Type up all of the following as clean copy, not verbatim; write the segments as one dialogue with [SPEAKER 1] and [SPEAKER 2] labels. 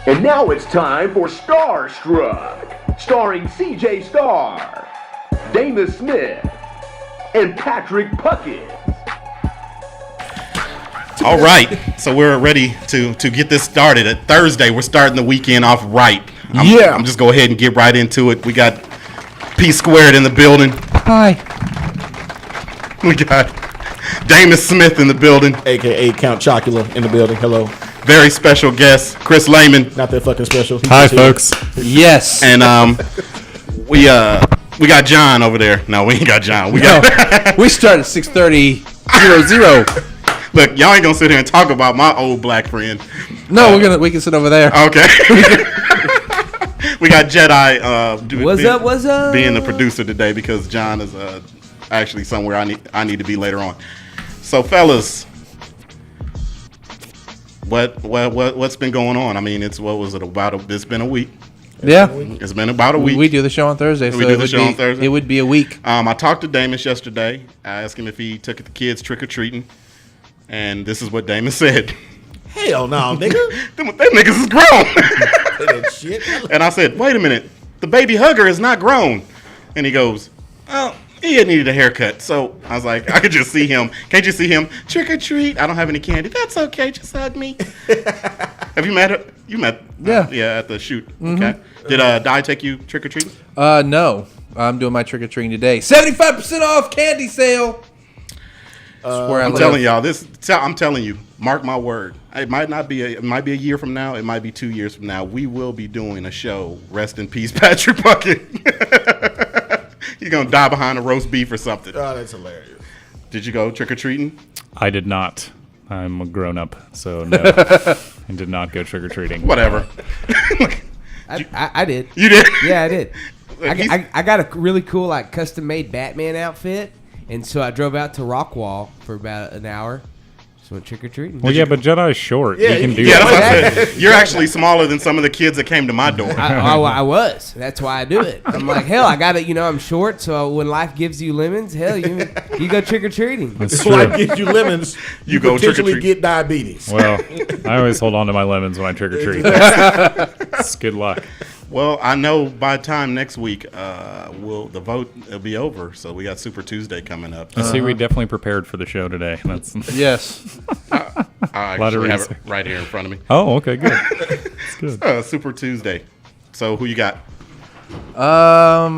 [SPEAKER 1] And now it's time for Starr Struck, starring C.J. Starr, Dana Smith, and Patrick Puckett.
[SPEAKER 2] All right, so we're ready to get this started. At Thursday, we're starting the weekend off right. I'm just go ahead and get right into it. We got P Squared in the building.
[SPEAKER 3] Hi.
[SPEAKER 2] We got Dana Smith in the building,
[SPEAKER 4] a.k.a. Count Chocula in the building. Hello.
[SPEAKER 2] Very special guest, Chris Lehman.
[SPEAKER 4] Not that fucking special.
[SPEAKER 5] Hi, folks.
[SPEAKER 3] Yes.
[SPEAKER 2] And we got John over there. No, we ain't got John. We
[SPEAKER 3] start at 6:30.
[SPEAKER 2] Look, y'all ain't gonna sit here and talk about my old black friend.
[SPEAKER 3] No, we can sit over there.
[SPEAKER 2] Okay. We got Jedi.
[SPEAKER 3] What's up?
[SPEAKER 2] Being the producer today because John is actually somewhere I need to be later on. So, fellas, what's been going on? I mean, it's been a week.
[SPEAKER 3] Yeah,
[SPEAKER 2] it's been about a week.
[SPEAKER 3] We do the show on Thursday.
[SPEAKER 2] We do the show on Thursday.
[SPEAKER 3] It would be a week.
[SPEAKER 2] I talked to Damus yesterday. I asked him if he took the kids trick or treating, and this is what Damus said.
[SPEAKER 4] Hell no, nigga.
[SPEAKER 2] Them niggas is grown.
[SPEAKER 4] Shit.
[SPEAKER 2] And I said, wait a minute, the baby hugger is not grown. And he goes, oh, he had needed a haircut. So I was like, I could just see him. Can't you see him? Trick or treat. I don't have any candy. That's okay. Just hug me. Have you met her? You met?
[SPEAKER 3] Yeah.
[SPEAKER 2] At the shoot.
[SPEAKER 3] Mm-hmm.
[SPEAKER 2] Okay. Did Di take you trick or treating?
[SPEAKER 3] No. I'm doing my trick or treating today. 75% off candy sale.
[SPEAKER 2] I'm telling y'all this. I'm telling you. Mark my word. It might be a year from now. It might be 2 years from now. We will be doing a show. Rest in peace, Patrick Puckett. He's gonna die behind a roast beef or something.
[SPEAKER 4] Oh, that's hilarious.
[SPEAKER 2] Did you go trick or treating?
[SPEAKER 5] I did not. I'm a grown up, so no. I did not go trick or treating.
[SPEAKER 2] Whatever.
[SPEAKER 6] I did.
[SPEAKER 2] You did?
[SPEAKER 6] Yeah, I did. I got a really cool custom made Batman outfit, and so I drove out to Rockwall for about an hour. Just went trick or treating.
[SPEAKER 5] Well, yeah, but Jedi's short.
[SPEAKER 4] Yeah,
[SPEAKER 5] he can do
[SPEAKER 2] that's
[SPEAKER 5] that.
[SPEAKER 2] what I said. You're actually smaller than some of the kids that came to my door.
[SPEAKER 6] I was. That's why I do it. I'm like, hell, I got it. I'm short, so when life gives you lemons, hell, you go trick or treating.
[SPEAKER 4] If life gives you lemons, you
[SPEAKER 2] go
[SPEAKER 4] potentially
[SPEAKER 2] trick-or-treat.
[SPEAKER 4] get diabetes.
[SPEAKER 5] Well, I always hold on to my lemons when I trick or treat. It's good luck.
[SPEAKER 2] Well, I know by the time next week, the vote will be over. So we got Super Tuesday coming up.
[SPEAKER 5] You see, we definitely prepared for the show today. That's
[SPEAKER 3] Yes.
[SPEAKER 2] I actually have it right here in front of me.
[SPEAKER 5] Oh, okay, good. That's good.
[SPEAKER 2] Super Tuesday. So who you got?
[SPEAKER 3] I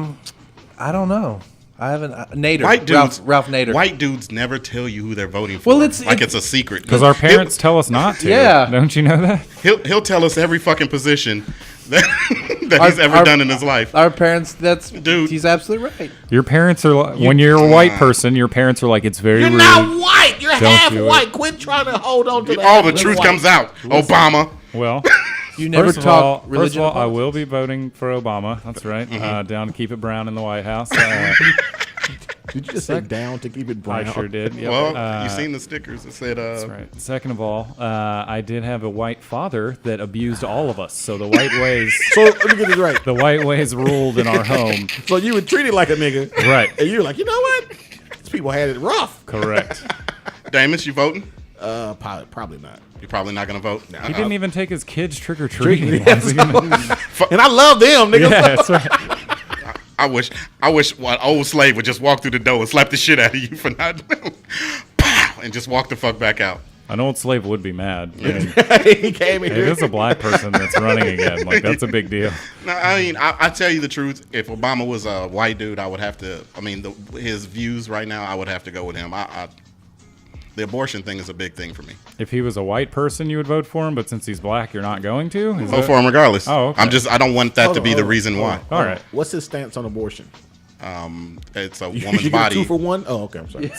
[SPEAKER 3] don't know. I haven't. Nader.
[SPEAKER 2] White dudes,
[SPEAKER 3] Ralph Nader.
[SPEAKER 2] White dudes never tell you who they're voting for.
[SPEAKER 3] Well, it's
[SPEAKER 2] a secret.
[SPEAKER 5] Because our parents tell us not to.
[SPEAKER 3] Yeah.
[SPEAKER 5] Don't you know that?
[SPEAKER 2] He'll tell us every fucking position that he's ever done in his life.
[SPEAKER 3] Our parents.
[SPEAKER 2] Dude.
[SPEAKER 3] He's absolutely right.
[SPEAKER 5] Your parents are like, when you're a white person, your parents are like, it's very
[SPEAKER 4] You're
[SPEAKER 5] rude.
[SPEAKER 4] not white. You're
[SPEAKER 5] Don't
[SPEAKER 4] half
[SPEAKER 5] do it.
[SPEAKER 4] white. Quit trying to hold on to that.
[SPEAKER 2] All the truth comes out. Obama.
[SPEAKER 5] Well,
[SPEAKER 3] You never
[SPEAKER 5] first of
[SPEAKER 3] talk
[SPEAKER 5] all,
[SPEAKER 3] religion.
[SPEAKER 5] I will be voting for Obama. That's right. Down to keep it brown in the White House.
[SPEAKER 4] Did you just say down to keep it brown?
[SPEAKER 5] I sure did. Yep.
[SPEAKER 2] Well, you seen the stickers that said.
[SPEAKER 5] That's right. Second of all, I did have a white father that abused all of us. So the white ways.
[SPEAKER 4] So let me get this right.
[SPEAKER 5] The white ways ruled in our home.
[SPEAKER 4] So you were treated like a nigga,
[SPEAKER 5] Right.
[SPEAKER 4] and you were like, you know what? These people had it rough.
[SPEAKER 5] Correct.
[SPEAKER 2] Damus, you voting?
[SPEAKER 4] Probably not.
[SPEAKER 2] You're probably not gonna vote.
[SPEAKER 5] He didn't even take his kids trick or treating.
[SPEAKER 4] And I love them, nigga.
[SPEAKER 5] Yeah, that's right.
[SPEAKER 2] I wish one old slave would just walk through the door and slap the shit out of you for not, pow, and just walk the fuck back out.
[SPEAKER 5] An old slave would be mad. I mean,
[SPEAKER 4] He came
[SPEAKER 5] if
[SPEAKER 4] here.
[SPEAKER 5] it's a black person that's running again, like that's a big deal.
[SPEAKER 2] No, I mean, I tell you the truth. If Obama was a white dude, I would have to. I mean, his views right now, I would have to go with him. The abortion thing is a big thing for me.
[SPEAKER 5] If he was a white person, you would vote for him, but since he's black, you're not going to?
[SPEAKER 2] Vote for him regardless.
[SPEAKER 5] Oh, okay.
[SPEAKER 2] I don't want that to be the reason why.
[SPEAKER 5] All right.
[SPEAKER 4] What's his stance on abortion?
[SPEAKER 2] It's a
[SPEAKER 4] You
[SPEAKER 2] woman's
[SPEAKER 4] get
[SPEAKER 2] body.
[SPEAKER 4] 2 for 1? Oh, okay. I'm sorry.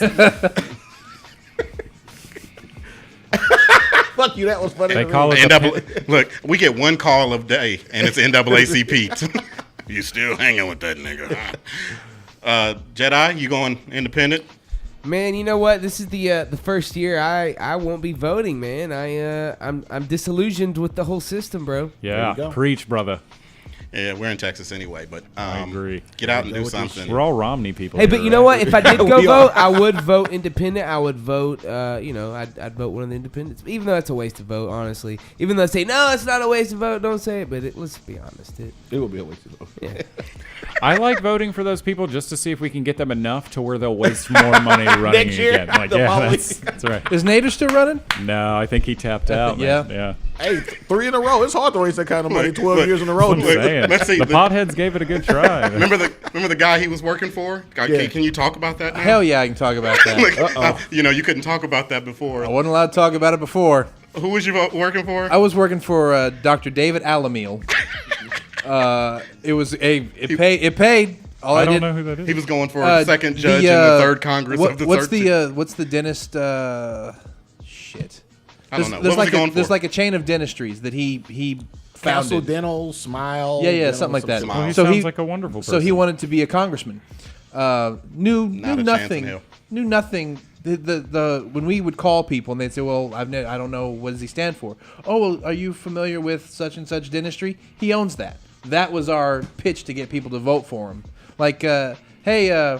[SPEAKER 4] Fuck you. That was funny.
[SPEAKER 5] They call it
[SPEAKER 2] Look, we get one call of day, and it's NAACP. You still hanging with that nigga? Huh? Jedi, you going independent?
[SPEAKER 6] Man, you know what? This is the first year I won't be voting, man. I'm disillusioned with the whole system, bro.
[SPEAKER 5] Yeah,
[SPEAKER 4] go.
[SPEAKER 5] preach, brother.
[SPEAKER 2] Yeah, we're in Texas anyway, but
[SPEAKER 5] I agree.
[SPEAKER 2] Get out and do something.
[SPEAKER 5] We're all Romney people.
[SPEAKER 6] Hey,
[SPEAKER 5] here,
[SPEAKER 6] but you know
[SPEAKER 5] right?
[SPEAKER 6] what? If I did go
[SPEAKER 4] We
[SPEAKER 6] vote,
[SPEAKER 4] are.
[SPEAKER 6] I would vote independent. I would vote, I'd vote one of the independents. Even though it's a waste to vote, honestly. Even though they say, no, it's not a waste to vote, don't say it. But let's be honest.
[SPEAKER 4] It will be a waste of vote.
[SPEAKER 6] Yeah.
[SPEAKER 5] I like voting for those people just to see if we can get them enough to where they'll waste more money running
[SPEAKER 4] Next year?
[SPEAKER 5] again. Like,
[SPEAKER 4] The
[SPEAKER 5] yeah,
[SPEAKER 4] following
[SPEAKER 5] that's right.
[SPEAKER 3] Is Nader still running?
[SPEAKER 5] No, I think he tapped out.
[SPEAKER 3] Yeah.
[SPEAKER 5] Man. Yeah.
[SPEAKER 4] Hey, 3 in a row. It's hard to raise that kind of money 12
[SPEAKER 2] look,
[SPEAKER 4] years in a row.
[SPEAKER 5] I'm
[SPEAKER 4] dude.
[SPEAKER 5] saying.
[SPEAKER 2] let's see,
[SPEAKER 5] The
[SPEAKER 2] the-
[SPEAKER 5] potheads gave it a good try.
[SPEAKER 2] Remember the guy he was working for?
[SPEAKER 4] Yeah.
[SPEAKER 2] Can you talk about that now?
[SPEAKER 3] Hell yeah, I can talk about that.
[SPEAKER 2] Look, you couldn't talk about that before.
[SPEAKER 3] I wasn't allowed to talk about it before.
[SPEAKER 2] Who was you working for?
[SPEAKER 3] I was working for Dr. David Alamil. It paid. All
[SPEAKER 5] I
[SPEAKER 3] I
[SPEAKER 5] don't
[SPEAKER 3] did.
[SPEAKER 5] know who that is.
[SPEAKER 2] He was going for second judge in
[SPEAKER 3] the
[SPEAKER 2] the third Congress of the
[SPEAKER 3] what's
[SPEAKER 2] third.
[SPEAKER 3] what's the dentist? Shit.
[SPEAKER 2] I don't know.
[SPEAKER 3] There's
[SPEAKER 2] What was he going
[SPEAKER 3] there's
[SPEAKER 2] for?
[SPEAKER 3] like a chain of dentistries that he
[SPEAKER 4] Castle
[SPEAKER 3] founded.
[SPEAKER 4] Dental, Smile.
[SPEAKER 3] Yeah,
[SPEAKER 4] Dental,
[SPEAKER 3] something like that.
[SPEAKER 2] Smile.
[SPEAKER 5] Well, he
[SPEAKER 3] So
[SPEAKER 5] sounds
[SPEAKER 3] he-
[SPEAKER 5] like a wonderful person.
[SPEAKER 3] So he wanted to be a congressman. Knew
[SPEAKER 2] Not a chance in
[SPEAKER 3] nothing.
[SPEAKER 2] hell.
[SPEAKER 3] Knew nothing. The when we would call people and they'd say, "Well, I don't know, what does he stand for?" "Oh, well, are you familiar with such and such dentistry?" He owns that. That was our pitch to get people to vote for him. Like, hey,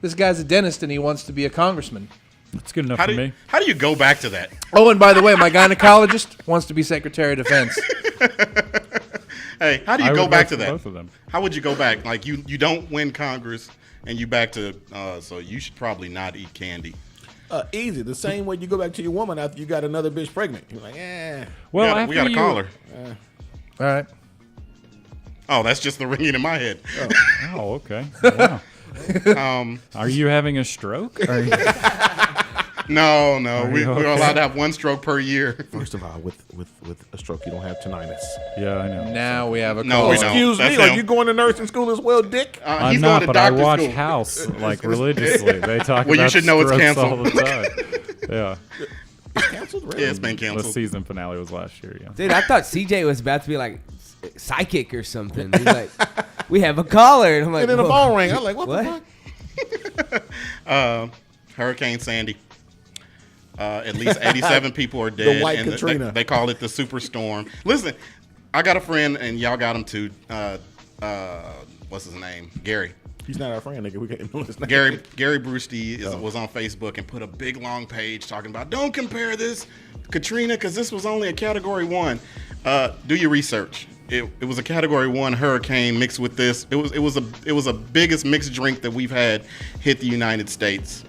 [SPEAKER 3] this guy's a dentist and he wants to be a congressman.
[SPEAKER 5] It's good enough
[SPEAKER 2] How
[SPEAKER 5] for
[SPEAKER 2] do
[SPEAKER 5] me.
[SPEAKER 2] you go back to that?
[SPEAKER 3] Oh, and by the way, my gynecologist wants to be Secretary of Defense.
[SPEAKER 2] Hey, how do
[SPEAKER 5] I
[SPEAKER 2] you
[SPEAKER 5] would
[SPEAKER 2] go back
[SPEAKER 5] vote
[SPEAKER 2] to
[SPEAKER 5] for
[SPEAKER 2] that?
[SPEAKER 5] both of them.
[SPEAKER 2] How would you go back? Like you don't win Congress and you back to so you should probably not eat candy.
[SPEAKER 4] Easy. The same way you go back to your woman after you got another bitch pregnant. You're like, eh.
[SPEAKER 5] Well,
[SPEAKER 2] we got to call her.
[SPEAKER 3] All right.
[SPEAKER 2] Oh, that's just the ringing in my head.
[SPEAKER 5] Oh, okay. Wow. Are you having a stroke?
[SPEAKER 2] No,
[SPEAKER 5] Are
[SPEAKER 2] we're
[SPEAKER 5] you okay?
[SPEAKER 2] allowed to have one stroke per year.
[SPEAKER 4] First of all, with a stroke, you don't have tinnitus.
[SPEAKER 5] Yeah, I know.
[SPEAKER 3] Now we have a
[SPEAKER 2] No,
[SPEAKER 3] call.
[SPEAKER 2] we don't.
[SPEAKER 4] Excuse me,
[SPEAKER 2] That's
[SPEAKER 4] are
[SPEAKER 2] him.
[SPEAKER 4] you going to nursing school as well, Dick?
[SPEAKER 5] I'm
[SPEAKER 2] He's
[SPEAKER 5] not,
[SPEAKER 2] going to
[SPEAKER 5] but I
[SPEAKER 2] doctor
[SPEAKER 5] watch
[SPEAKER 2] school.
[SPEAKER 5] House like religiously. They talk
[SPEAKER 2] Well, you
[SPEAKER 5] about
[SPEAKER 2] should know it's
[SPEAKER 5] strokes
[SPEAKER 2] canceled.
[SPEAKER 5] all the time. Yeah,
[SPEAKER 4] Canceled, really?
[SPEAKER 2] Yeah, it's been
[SPEAKER 5] the
[SPEAKER 2] canceled.
[SPEAKER 5] season finale was last year. Yeah.
[SPEAKER 6] Dude, I thought CJ was about to be like psychic or something. He's like, we have a caller. And I'm like,
[SPEAKER 4] And then the
[SPEAKER 6] whoa.
[SPEAKER 4] phone rang. I'm like, what
[SPEAKER 6] What?
[SPEAKER 4] the fuck?
[SPEAKER 2] Hurricane Sandy. At least 87 people are dead.
[SPEAKER 4] white
[SPEAKER 2] and
[SPEAKER 4] Katrina.
[SPEAKER 2] They call it the superstorm. Listen, I got a friend, and y'all got him too. What's his name? Gary.
[SPEAKER 4] He's not our friend, nigga. We can't know his name.
[SPEAKER 2] Gary Brewsty was on Facebook and put a big long page talking about don't compare this Katrina because this was only a Category 1. Do your research. It was a Category 1 hurricane mixed with this. It was a biggest mixed drink that we've had hit the United States.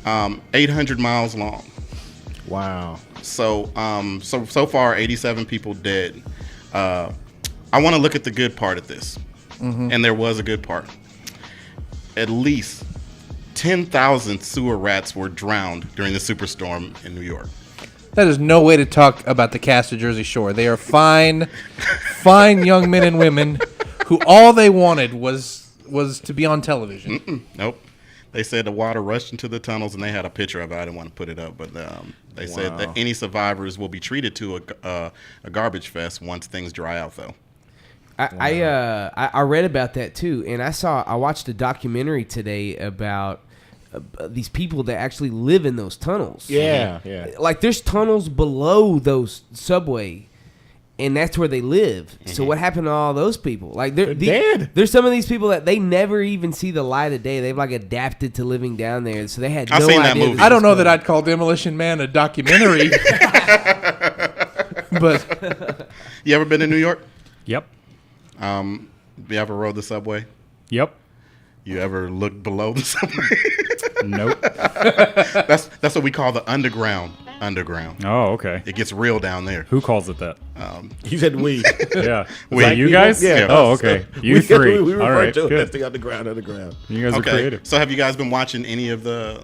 [SPEAKER 2] 800 miles long.
[SPEAKER 4] Wow.
[SPEAKER 2] So far 87 people dead. I want to look at the good part of this, and there was a good part. At least 10,000 sewer rats were drowned during the superstorm in New York.
[SPEAKER 3] That is no way to talk about the cast of Jersey Shore. They are fine young men and women who all they wanted was to be on television.
[SPEAKER 2] Nope. They said the water rushed into the tunnels, and they had a picture of it. I didn't want to put it up, but they said that any survivors will be treated to a garbage fest once things dry out, though.
[SPEAKER 6] I read about that too, and I watched a documentary today about these people that actually live in those tunnels.
[SPEAKER 4] Yeah.
[SPEAKER 6] Like there's tunnels below those subway, and that's where they live. So what happened to all those people? Like they're
[SPEAKER 4] dead.
[SPEAKER 6] There's some of these people that they never even see the light of day. They've like adapted to living down there, so they had
[SPEAKER 2] I've
[SPEAKER 6] no
[SPEAKER 2] seen that
[SPEAKER 6] idea.
[SPEAKER 2] movie.
[SPEAKER 6] this
[SPEAKER 3] I don't
[SPEAKER 6] was
[SPEAKER 3] know that
[SPEAKER 6] coming.
[SPEAKER 3] I'd call Demolition Man a documentary. But
[SPEAKER 2] You ever been to New York?
[SPEAKER 5] Yep.
[SPEAKER 2] You ever rode the subway?
[SPEAKER 5] Yep.
[SPEAKER 2] You ever looked below the subway?
[SPEAKER 5] Nope.
[SPEAKER 2] That's what we call the underground.
[SPEAKER 5] Oh, okay.
[SPEAKER 2] It gets real down there.
[SPEAKER 5] Who calls it that?
[SPEAKER 4] He said we.
[SPEAKER 5] Yeah.
[SPEAKER 2] Wait,
[SPEAKER 5] Wait, you
[SPEAKER 4] people?
[SPEAKER 5] guys?
[SPEAKER 4] Yeah.
[SPEAKER 5] Oh, okay. You
[SPEAKER 4] we,
[SPEAKER 5] three.
[SPEAKER 4] We
[SPEAKER 5] All
[SPEAKER 4] refer
[SPEAKER 5] right.
[SPEAKER 4] to it as
[SPEAKER 5] Good.
[SPEAKER 4] the underground.
[SPEAKER 5] You guys are creative.
[SPEAKER 2] So have you guys been watching any of the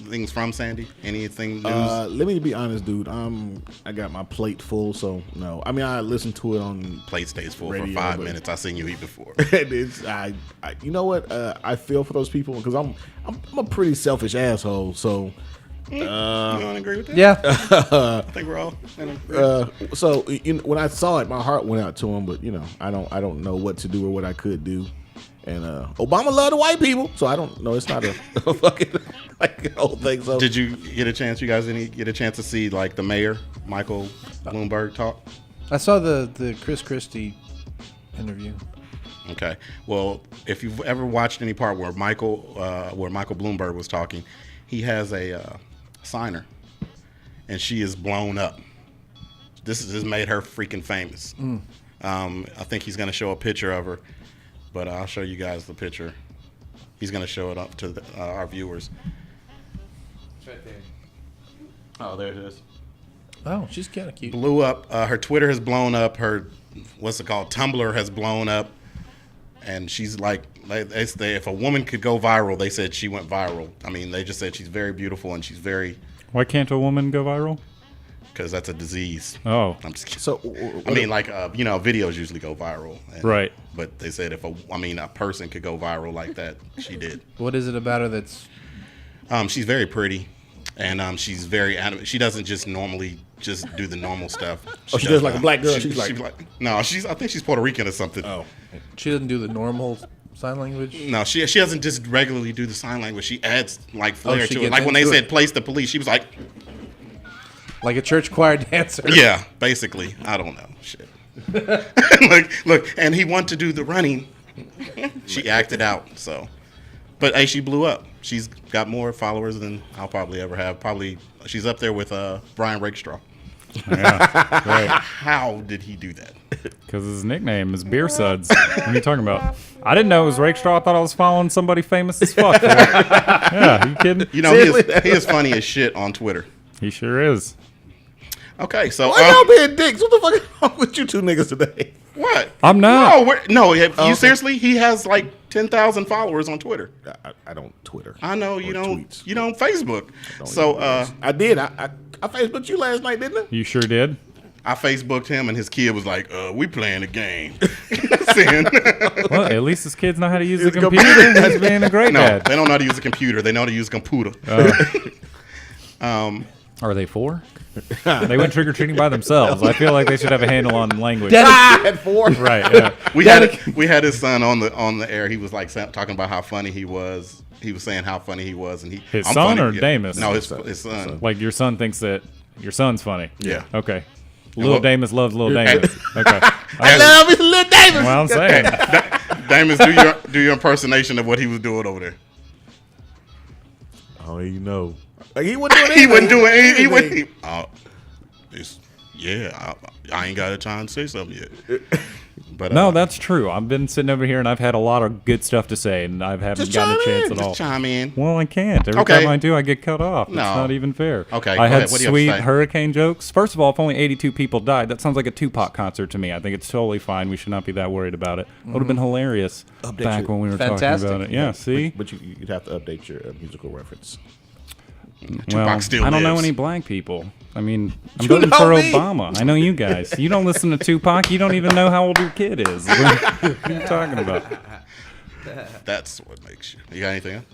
[SPEAKER 2] things from Sandy? Anything news?
[SPEAKER 4] Let me be honest, dude. I got my plate full, so no. I mean, I listened to it on
[SPEAKER 2] Plate stays full for
[SPEAKER 4] radio,
[SPEAKER 2] 5
[SPEAKER 4] but-
[SPEAKER 2] minutes. I seen you eat before.
[SPEAKER 4] it's you know what? I feel for those people because I'm a pretty selfish asshole. So
[SPEAKER 2] You don't agree with that?
[SPEAKER 3] yeah,
[SPEAKER 2] I think we're all.
[SPEAKER 4] so when I saw it, my heart went out to him. But I don't know what to do or what I could do. And Obama loved the white people, so I don't know. It's not a fucking like whole thing. So
[SPEAKER 2] Did you get a chance? You guys get a chance to see like the mayor, Michael Bloomberg, talk?
[SPEAKER 3] I saw the Chris Christie interview.
[SPEAKER 2] Okay. Well, if you've ever watched any part where Michael Bloomberg was talking, he has a signer, and she is blown up. This has made her freaking famous. I think he's going to show a picture of her, but I'll show you guys the picture. He's going to show it up to our viewers.
[SPEAKER 6] It's right there.
[SPEAKER 2] Oh, there it is.
[SPEAKER 3] Oh, she's kind of cute.
[SPEAKER 2] Blew up. Her Twitter has blown up. Her, what's it called? Tumblr has blown up. And she's like, if a woman could go viral, they said she went viral. I mean, they just said she's very beautiful and she's very.
[SPEAKER 5] Why can't a woman go viral?
[SPEAKER 2] Because that's a disease.
[SPEAKER 5] Oh.
[SPEAKER 2] I'm just kidding.
[SPEAKER 4] So,
[SPEAKER 2] I mean, like, videos usually go viral.
[SPEAKER 5] Right.
[SPEAKER 2] But they said if a person could go viral like that, she did.
[SPEAKER 3] What is it about her that's...
[SPEAKER 2] She's very pretty. And she's very animated. She doesn't just normally just do the normal stuff.
[SPEAKER 4] she does like a black girl. She's like
[SPEAKER 2] no, I think she's Puerto Rican or something.
[SPEAKER 4] Oh.
[SPEAKER 3] She doesn't do the normal sign language?
[SPEAKER 2] No, she doesn't just regularly do the sign language. She adds like flair
[SPEAKER 3] she
[SPEAKER 2] to it.
[SPEAKER 3] gets
[SPEAKER 2] Like when they
[SPEAKER 3] into
[SPEAKER 2] said
[SPEAKER 3] it.
[SPEAKER 2] place the police, she was like,
[SPEAKER 3] Like a church choir dancer.
[SPEAKER 2] yeah, basically. I don't know. Shit. look, and he wanted to do the running. She acted out, so. But hey, she blew up. She's got more followers than I'll probably ever have. Probably she's up there with Brian Rakestraw.
[SPEAKER 5] Yeah. Right.
[SPEAKER 2] How did he do that?
[SPEAKER 5] Because his nickname is Beer Suds. What are you talking about? I didn't know it was Rakestraw. I thought I was following somebody famous as fuck. Yeah, you kidding?
[SPEAKER 2] You know, he is funny as shit on Twitter.
[SPEAKER 5] He sure is.
[SPEAKER 2] Okay, so
[SPEAKER 4] why y'all being dicks? What the fuck is wrong with you two niggas today?
[SPEAKER 2] what?
[SPEAKER 5] I'm not.
[SPEAKER 2] You seriously? He has like 10,000 followers on Twitter.
[SPEAKER 4] I don't Twitter.
[SPEAKER 2] I know you
[SPEAKER 4] Or
[SPEAKER 2] don't.
[SPEAKER 4] tweets.
[SPEAKER 2] You don't Facebook.
[SPEAKER 4] Don't
[SPEAKER 2] So
[SPEAKER 4] even I did. I Facebooked you last night, didn't I?
[SPEAKER 5] You sure did?
[SPEAKER 2] I Facebooked him, and his kid was like, "We playing a game." Saying,
[SPEAKER 5] Well, at least his kids know how to use the computer. That's being a great
[SPEAKER 2] no,
[SPEAKER 5] dad.
[SPEAKER 2] they don't know how to use a computer. They know how to use a computer.
[SPEAKER 5] Are they 4? They went trick or treating by themselves. I feel like they should have a handle on language.
[SPEAKER 4] At 4.
[SPEAKER 5] Right. Yeah.
[SPEAKER 2] We had his son on the air. He was like talking about how funny he was. He was saying how funny he was, and
[SPEAKER 5] His
[SPEAKER 2] I'm
[SPEAKER 5] son
[SPEAKER 2] funny.
[SPEAKER 5] or Damus?
[SPEAKER 2] No, his son.
[SPEAKER 5] Like your son thinks that your son's funny.
[SPEAKER 2] Yeah.
[SPEAKER 5] Okay. Little
[SPEAKER 2] what-
[SPEAKER 5] Damus loves Little Damus. Okay.
[SPEAKER 4] I love his little Davis.
[SPEAKER 5] Well, I'm saying.
[SPEAKER 2] Damus, do your impersonation of what he was doing over there.
[SPEAKER 4] Oh, you know. Like he wasn't doing anything.
[SPEAKER 2] He wasn't doing anything. He wouldn't. I ain't got a time to say something yet. But
[SPEAKER 5] No, that's true. I've been sitting over here and I've had a lot of good stuff to say, and I haven't
[SPEAKER 2] just
[SPEAKER 5] gotten a
[SPEAKER 2] chime
[SPEAKER 5] chance
[SPEAKER 2] in.
[SPEAKER 5] at all.
[SPEAKER 2] Just chime in.
[SPEAKER 5] Well, I can't. Every
[SPEAKER 2] Okay.
[SPEAKER 5] time I do, I get cut off. It's
[SPEAKER 2] No.
[SPEAKER 5] not even fair.
[SPEAKER 2] Okay,
[SPEAKER 5] I
[SPEAKER 2] go
[SPEAKER 5] had
[SPEAKER 2] ahead. What do you have to
[SPEAKER 5] sweet
[SPEAKER 2] say?
[SPEAKER 5] hurricane jokes. First of all, if only 82 people died, that sounds like a Tupac concert to me. I think it's totally fine. We should not be that worried about it. It would have been hilarious back when we were
[SPEAKER 3] Fantastic.
[SPEAKER 5] talking about it. Yeah, see?
[SPEAKER 4] But you'd have to update your musical reference.
[SPEAKER 5] Well,
[SPEAKER 2] still
[SPEAKER 5] I don't know
[SPEAKER 2] lives.
[SPEAKER 5] any black people. I mean, I'm
[SPEAKER 4] You
[SPEAKER 5] voting
[SPEAKER 4] know
[SPEAKER 5] for
[SPEAKER 4] me.
[SPEAKER 5] Obama. I know you guys. You don't listen to Tupac. You don't even know how old your kid is. What are you talking about?
[SPEAKER 2] That's what makes you. You got anything else?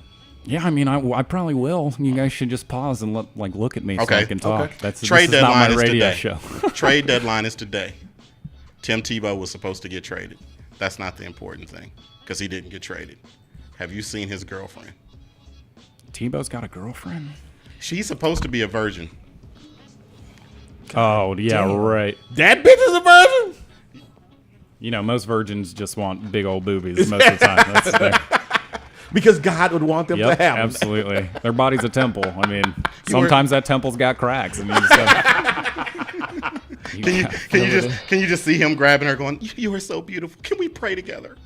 [SPEAKER 5] Yeah, I mean, I probably will. You guys should just pause and look at me so
[SPEAKER 2] Okay.
[SPEAKER 5] I can talk.
[SPEAKER 4] Okay.
[SPEAKER 5] This
[SPEAKER 2] Trade
[SPEAKER 5] is not my
[SPEAKER 2] deadline is
[SPEAKER 5] radio
[SPEAKER 2] today.
[SPEAKER 5] show.
[SPEAKER 2] Trade deadline is today. Tim Tebow was supposed to get traded. That's not the important thing because he didn't get traded. Have you seen his girlfriend?
[SPEAKER 5] Tebow's got a girlfriend?
[SPEAKER 2] She's supposed to be a virgin.
[SPEAKER 5] Oh, yeah, right.
[SPEAKER 4] That bitch is a virgin?
[SPEAKER 5] You know, most virgins just want big old boobies most of the time. That's the thing.
[SPEAKER 4] Because God would want them
[SPEAKER 5] Yep,
[SPEAKER 4] to have them.
[SPEAKER 5] absolutely. Their body's a temple. I mean, sometimes that temple's got cracks, and you just gotta,
[SPEAKER 2] Can you just see him grabbing her, going, "You are so beautiful. Can we pray together?"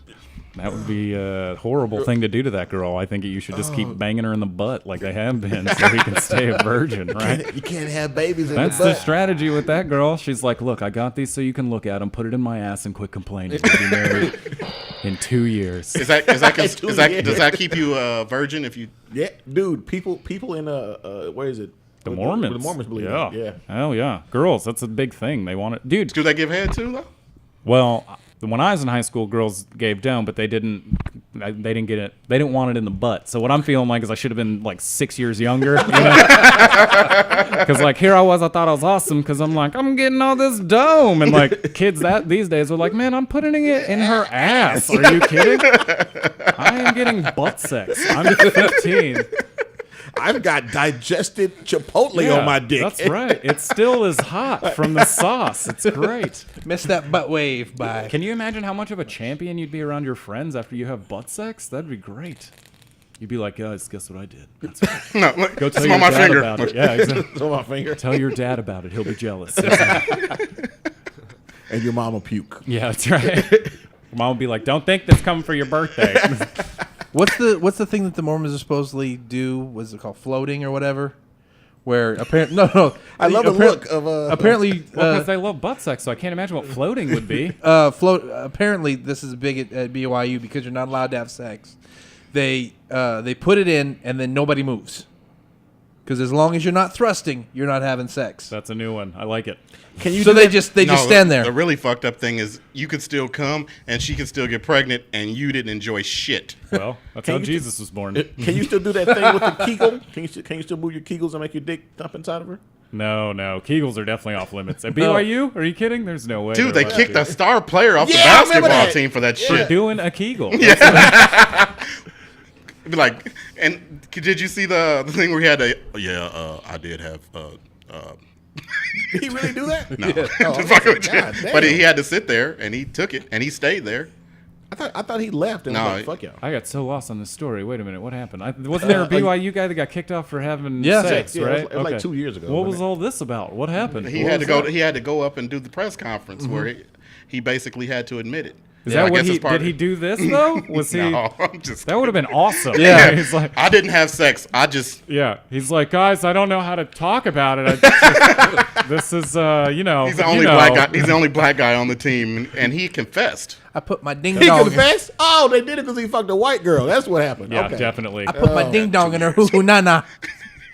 [SPEAKER 5] that would be a horrible thing to do to that girl. I think you should just keep banging her in the butt like they have been, so he can stay a virgin, right?
[SPEAKER 4] You can't have babies in
[SPEAKER 5] That's
[SPEAKER 4] the
[SPEAKER 5] the
[SPEAKER 4] butt.
[SPEAKER 5] strategy with that girl. She's like, look, I got these so you can look at them, put it in my ass, and quit complaining. We'll be married in 2 years.
[SPEAKER 2] Does that keep you a virgin if you?
[SPEAKER 4] Yeah, dude. People in where is it?
[SPEAKER 5] The Mormons.
[SPEAKER 4] The Mormons believe
[SPEAKER 5] yeah.
[SPEAKER 4] it. Yeah.
[SPEAKER 5] Hell yeah. Girls, that's a big thing. They want it. Dude,
[SPEAKER 2] Do they give head too though?
[SPEAKER 5] well, when I was in high school, girls gave down, but they didn't get it. They didn't want it in the butt. So what I'm feeling like is I should have been like 6 years younger. You know? Because like here I was, I thought I was awesome because I'm like, I'm getting all this dome. And like kids these days are like, man, I'm putting it in her ass. Are you kidding? I am getting butt sex. I'm 15.
[SPEAKER 4] I've got digested Chipotle on my dick.
[SPEAKER 5] That's right. It still is hot from the sauce. It's great.
[SPEAKER 3] Missed that butt wave by.
[SPEAKER 5] Can you imagine how much of a champion you'd be around your friends after you have butt sex? That'd be great. You'd be like, guys, guess what I did? That's right.
[SPEAKER 2] No, look,
[SPEAKER 5] Go tell
[SPEAKER 2] it's
[SPEAKER 5] your
[SPEAKER 2] on my
[SPEAKER 5] dad
[SPEAKER 2] finger.
[SPEAKER 5] about it. Yeah, exactly.
[SPEAKER 4] It's on my finger.
[SPEAKER 5] Tell your dad about it. He'll be jealous.
[SPEAKER 4] And your mama puke.
[SPEAKER 5] Yeah, that's right. Mom would be like, don't think this coming for your birthday.
[SPEAKER 3] What's the thing that the Mormons are supposedly do? Was it called floating or whatever? Where apparently no.
[SPEAKER 4] I love the look of
[SPEAKER 3] apparently
[SPEAKER 5] Because they love butt sex, so I can't imagine what floating would be.
[SPEAKER 3] float. Apparently, this is big at BYU because you're not allowed to have sex. They put it in and then nobody moves. Because as long as you're not thrusting, you're not having sex.
[SPEAKER 5] That's a new one. I like it.
[SPEAKER 4] Can you?
[SPEAKER 3] So
[SPEAKER 4] do
[SPEAKER 3] they
[SPEAKER 4] that?
[SPEAKER 3] just stand there.
[SPEAKER 2] The really fucked up thing is you could still come and she could still get pregnant and you didn't enjoy shit.
[SPEAKER 5] Well, that's
[SPEAKER 4] Can
[SPEAKER 5] how
[SPEAKER 4] you
[SPEAKER 5] Jesus was born.
[SPEAKER 4] Can you still do that thing with the Kegel? Can you still move your Kegels and make your dick dump inside of her?
[SPEAKER 5] No. Kegels are definitely off limits. At BYU? Are you kidding? There's no way.
[SPEAKER 2] Dude,
[SPEAKER 5] they're
[SPEAKER 2] they
[SPEAKER 5] allowed
[SPEAKER 2] kicked
[SPEAKER 5] to.
[SPEAKER 2] a star player off the
[SPEAKER 4] Yeah, I remember
[SPEAKER 2] basketball
[SPEAKER 4] that.
[SPEAKER 2] team for that
[SPEAKER 5] We're
[SPEAKER 2] shit.
[SPEAKER 5] doing a Kegel.
[SPEAKER 2] Be like, and did you see the thing where he had a? Yeah, I did have.
[SPEAKER 4] Did he really do that?
[SPEAKER 2] No,
[SPEAKER 4] Oh,
[SPEAKER 2] just
[SPEAKER 4] I'm
[SPEAKER 2] fucking
[SPEAKER 4] like,
[SPEAKER 2] with you.
[SPEAKER 4] God damn.
[SPEAKER 2] But he had to sit there and he took it and he stayed there.
[SPEAKER 4] I thought he left and
[SPEAKER 2] No,
[SPEAKER 4] was like, fuck y'all.
[SPEAKER 5] I got so lost on this story. Wait a minute. What happened? Wasn't there a BYU guy that got kicked off for having sex,
[SPEAKER 4] Yeah,
[SPEAKER 5] right?
[SPEAKER 4] it was like 2 years ago,
[SPEAKER 5] What
[SPEAKER 4] wasn't
[SPEAKER 5] was
[SPEAKER 4] it?
[SPEAKER 5] all this about? What happened?
[SPEAKER 2] He had to go. He had to go up and do the press conference where he basically had to admit it.
[SPEAKER 5] Is
[SPEAKER 2] I
[SPEAKER 5] that what
[SPEAKER 2] guess
[SPEAKER 5] he
[SPEAKER 2] it's part
[SPEAKER 5] did?
[SPEAKER 2] of-
[SPEAKER 5] He do this though? Was he?
[SPEAKER 2] No, I'm just.
[SPEAKER 5] That would have been awesome.
[SPEAKER 3] Yeah.
[SPEAKER 5] He's like,
[SPEAKER 2] I didn't have sex. I just.
[SPEAKER 5] yeah. He's like, guys, I don't know how to talk about it. This is, you know.
[SPEAKER 2] He's the only black guy. He's the only black guy on the team, and he confessed.
[SPEAKER 3] I put my ding
[SPEAKER 4] He
[SPEAKER 3] dong.
[SPEAKER 4] confessed? Oh, they did it because he fucked a white girl. That's what happened.
[SPEAKER 5] Yeah,
[SPEAKER 4] Okay.
[SPEAKER 5] definitely.
[SPEAKER 3] I put my ding dong in her hoo hoo na na.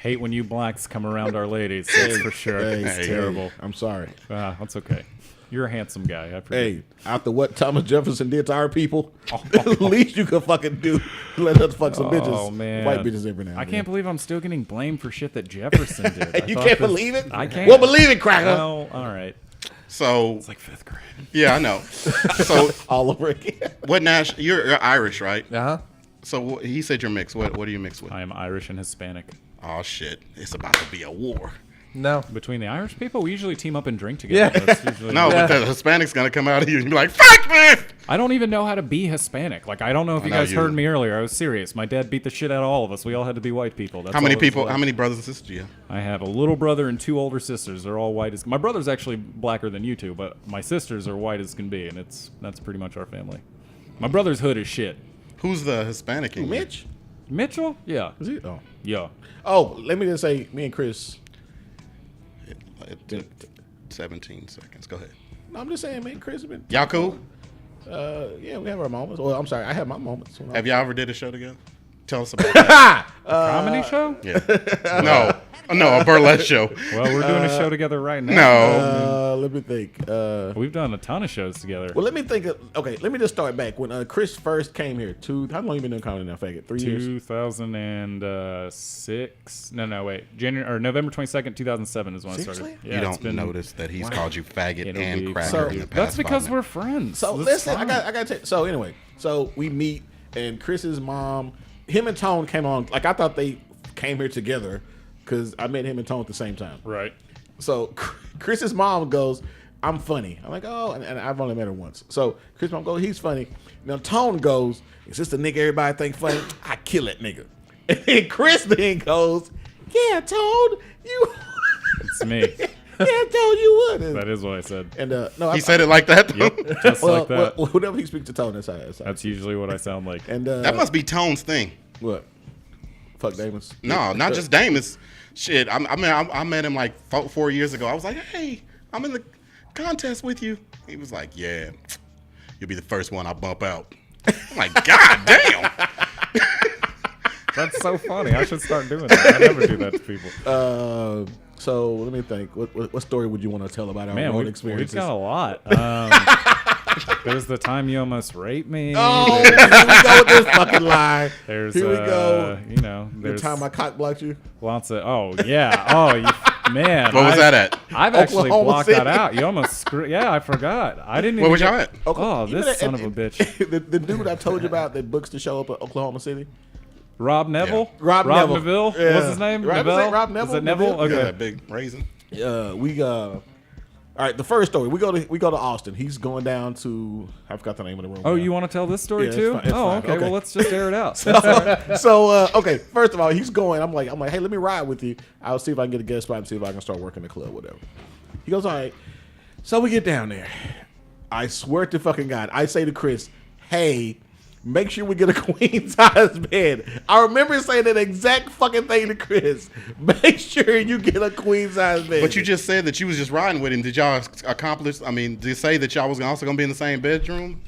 [SPEAKER 5] Hate when you blacks come around our ladies. That's for sure.
[SPEAKER 4] Hey,
[SPEAKER 5] It's
[SPEAKER 2] hey,
[SPEAKER 5] terrible.
[SPEAKER 4] I'm sorry.
[SPEAKER 5] That's okay. You're a handsome guy. I forget.
[SPEAKER 4] Hey, after what Thomas Jefferson did to our people, the least you could fucking do, let us fuck some bitches,
[SPEAKER 5] Oh man,
[SPEAKER 4] white bitches every now and
[SPEAKER 5] I
[SPEAKER 4] then.
[SPEAKER 5] can't believe I'm still getting blamed for shit that Jefferson did. I
[SPEAKER 4] You
[SPEAKER 5] thought
[SPEAKER 4] can't
[SPEAKER 5] this-
[SPEAKER 4] believe it?
[SPEAKER 5] I can't.
[SPEAKER 4] Well, believe it, cracker.
[SPEAKER 5] Well, all right.
[SPEAKER 2] So
[SPEAKER 5] It's like 5th grade.
[SPEAKER 2] yeah, I know. So
[SPEAKER 4] All over again.
[SPEAKER 2] what national? You're Irish, right?
[SPEAKER 3] Uh huh.
[SPEAKER 2] So he said you're mixed. What are you mixed with?
[SPEAKER 5] I am Irish and Hispanic.
[SPEAKER 2] Oh shit! It's about to be a war.
[SPEAKER 3] No.
[SPEAKER 5] Between the Irish people, we usually team up and drink together.
[SPEAKER 3] Yeah.
[SPEAKER 5] That's usually
[SPEAKER 2] No, but the Hispanic's gonna come out of you and be like, "Fuck me!"
[SPEAKER 5] I don't even know how to be Hispanic. Like, I don't know if you
[SPEAKER 2] know
[SPEAKER 5] guys
[SPEAKER 2] you-
[SPEAKER 5] heard me earlier. I was serious. My dad beat the shit out of all of us. We all had to be white people. That's
[SPEAKER 2] How many
[SPEAKER 5] all it was
[SPEAKER 2] people?
[SPEAKER 5] like.
[SPEAKER 2] How many brothers and sisters do you have?
[SPEAKER 5] I have a little brother and 2 older sisters. They're all white as. My brother's actually blacker than you two, but my sisters are white as can be, and that's pretty much our family. My brother's hood as shit.
[SPEAKER 2] Who's the Hispanic in you?
[SPEAKER 4] Mitch?
[SPEAKER 5] Mitchell? Yeah.
[SPEAKER 4] Is he? Oh.
[SPEAKER 5] Yeah.
[SPEAKER 4] Oh, let me just say, me and Chris.
[SPEAKER 2] It took 17 seconds. Go ahead.
[SPEAKER 4] No, I'm just saying, me and Chris have been.
[SPEAKER 2] Y'all cool?
[SPEAKER 4] Yeah, we have our moments. Well, I'm sorry, I have my moments.
[SPEAKER 2] Have y'all ever did a show together? Tell us about that.
[SPEAKER 5] Comedy show?
[SPEAKER 2] Yeah. No, a burlesque show.
[SPEAKER 5] Well, we're doing a show together right now.
[SPEAKER 2] No.
[SPEAKER 4] Let me think.
[SPEAKER 5] We've done a ton of shows together.
[SPEAKER 4] Well, let me think. Okay, let me just start back when Chris first came here. How long you been doing comedy now? Faggot, 3 years.
[SPEAKER 5] 2006. No, wait. November 22nd, 2007 is when
[SPEAKER 4] Seriously?
[SPEAKER 5] I started.
[SPEAKER 2] You
[SPEAKER 5] Yeah,
[SPEAKER 2] don't
[SPEAKER 5] it's been,
[SPEAKER 2] notice that he's called you faggot
[SPEAKER 5] It'll
[SPEAKER 2] and
[SPEAKER 5] be-
[SPEAKER 2] cracker
[SPEAKER 4] So-
[SPEAKER 2] in the past
[SPEAKER 5] That's because
[SPEAKER 2] 5
[SPEAKER 5] we're
[SPEAKER 2] minutes.
[SPEAKER 5] friends.
[SPEAKER 4] So
[SPEAKER 5] That's
[SPEAKER 4] listen,
[SPEAKER 5] fine.
[SPEAKER 4] I got to tell you. So anyway, so we meet, and Chris's mom, him and Tone came on. Like I thought they came here together because I met him and Tone at the same time.
[SPEAKER 5] Right.
[SPEAKER 4] So Chris's mom goes, "I'm funny." I'm like, "Oh," and I've only met her once. So Chris's mom goes, "He's funny." Now Tone goes, "Is this the nigga everybody think funny? I kill that nigga." And then Chris then goes, "Yeah, Tone, you."
[SPEAKER 5] It's me.
[SPEAKER 4] Yeah, Tone, you would.
[SPEAKER 5] That is what I said.
[SPEAKER 4] And no,
[SPEAKER 2] He said it like that. Though.
[SPEAKER 5] Just
[SPEAKER 4] well,
[SPEAKER 5] like that.
[SPEAKER 4] well, whenever he speaks to Tone, that's how.
[SPEAKER 5] That's usually what I sound like.
[SPEAKER 4] And
[SPEAKER 2] That must be Tone's thing.
[SPEAKER 4] what? Fuck Damon's.
[SPEAKER 2] No, not just Damon's. Shit, I met him like 4 years ago. I was like, "Hey, I'm in the contest with you." He was like, "Yeah, you'll be the first one I bump out." I'm like, "God damn!"
[SPEAKER 5] That's so funny. I should start doing that. I never do that to people.
[SPEAKER 4] So let me think. What story would you want to tell about our
[SPEAKER 5] Man,
[SPEAKER 4] own
[SPEAKER 5] we've
[SPEAKER 4] experiences?
[SPEAKER 5] got a lot. There's the time you almost raped me.
[SPEAKER 4] Oh, here we go with this fucking lie.
[SPEAKER 5] There's
[SPEAKER 4] Here we go.
[SPEAKER 5] You know,
[SPEAKER 4] The
[SPEAKER 5] there's
[SPEAKER 4] time I cock blocked you.
[SPEAKER 5] lots of. Oh yeah. Oh man.
[SPEAKER 2] What was that at?
[SPEAKER 5] I've actually
[SPEAKER 4] Oklahoma
[SPEAKER 5] blocked
[SPEAKER 4] City.
[SPEAKER 5] that out. You almost screwed. Yeah, I forgot. I didn't.
[SPEAKER 2] Where
[SPEAKER 5] even
[SPEAKER 2] was
[SPEAKER 5] get-
[SPEAKER 2] y'all at?
[SPEAKER 5] Oh,
[SPEAKER 4] You know
[SPEAKER 5] this
[SPEAKER 4] that-
[SPEAKER 5] son of a bitch.
[SPEAKER 4] the dude I told you about that books to show up at Oklahoma City.
[SPEAKER 5] Rob Neville.
[SPEAKER 4] Yeah. Rob Neville.
[SPEAKER 5] Neville.
[SPEAKER 4] Yeah.
[SPEAKER 5] What's his name?
[SPEAKER 4] Right,
[SPEAKER 5] Neville.
[SPEAKER 4] is it Rob Neville?
[SPEAKER 5] Is it Neville?
[SPEAKER 4] Neville?
[SPEAKER 5] Okay.
[SPEAKER 2] Yeah, that big raisin.
[SPEAKER 4] All right, the first story. We go to Austin. He's going down to I forgot the name of the room.
[SPEAKER 5] Oh,
[SPEAKER 4] now.
[SPEAKER 5] you want to tell this story
[SPEAKER 4] Yeah, it's
[SPEAKER 5] too?
[SPEAKER 4] fine, it's
[SPEAKER 5] Oh,
[SPEAKER 4] fine.
[SPEAKER 5] okay.
[SPEAKER 4] Okay.
[SPEAKER 5] Well, let's just air it out.
[SPEAKER 4] Okay. First of all, he's going. I'm like, hey, let me ride with you. I'll see if I can get a guest spot and see if I can start working the club, whatever. He goes, all right. So we get down there. I swear to fucking God, I say to Chris, hey, make sure we get a queen size bed. I remember saying that exact fucking thing to Chris. Make sure you get a queen size bed.
[SPEAKER 2] But you just said that you was just riding with him. Did y'all accomplish? I mean, did you say that y'all was also gonna be in the same bedroom?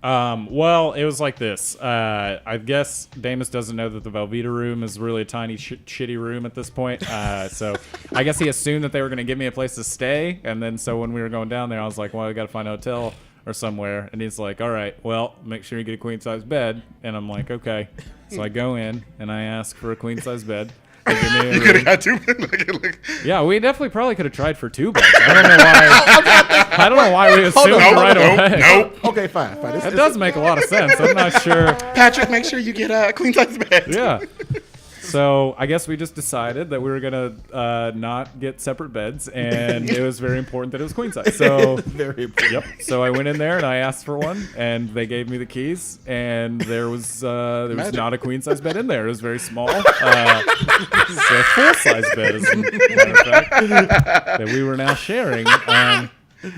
[SPEAKER 5] Well, it was like this. I guess Damus doesn't know that the Velveeta room is really a tiny, shitty room at this point. So I guess he assumed that they were going to give me a place to stay. And then so when we were going down there, I was like, well, I got to find a hotel or somewhere. And he's like, all right, well, make sure you get a queen-size bed. And I'm like, okay. So I go in and I ask for a queen-size bed.
[SPEAKER 2] You could have got two. Like,
[SPEAKER 5] Yeah, we definitely probably could have tried for 2 beds. I don't know why. I don't know why we assumed right away.
[SPEAKER 2] Nope.
[SPEAKER 4] Okay, fine.
[SPEAKER 5] It does make a lot of sense. I'm not sure.
[SPEAKER 2] Patrick, make sure you get a queen size bed.
[SPEAKER 5] Yeah. So I guess we just decided that we were gonna not get separate beds, and it was very important that it was queen size. So
[SPEAKER 4] Very important.
[SPEAKER 5] yep. So I went in there and I asked for one, and they gave me the keys, and there was not a queen size bed in there. It was very small. It's a full size bed, as a matter of fact, that we were now sharing.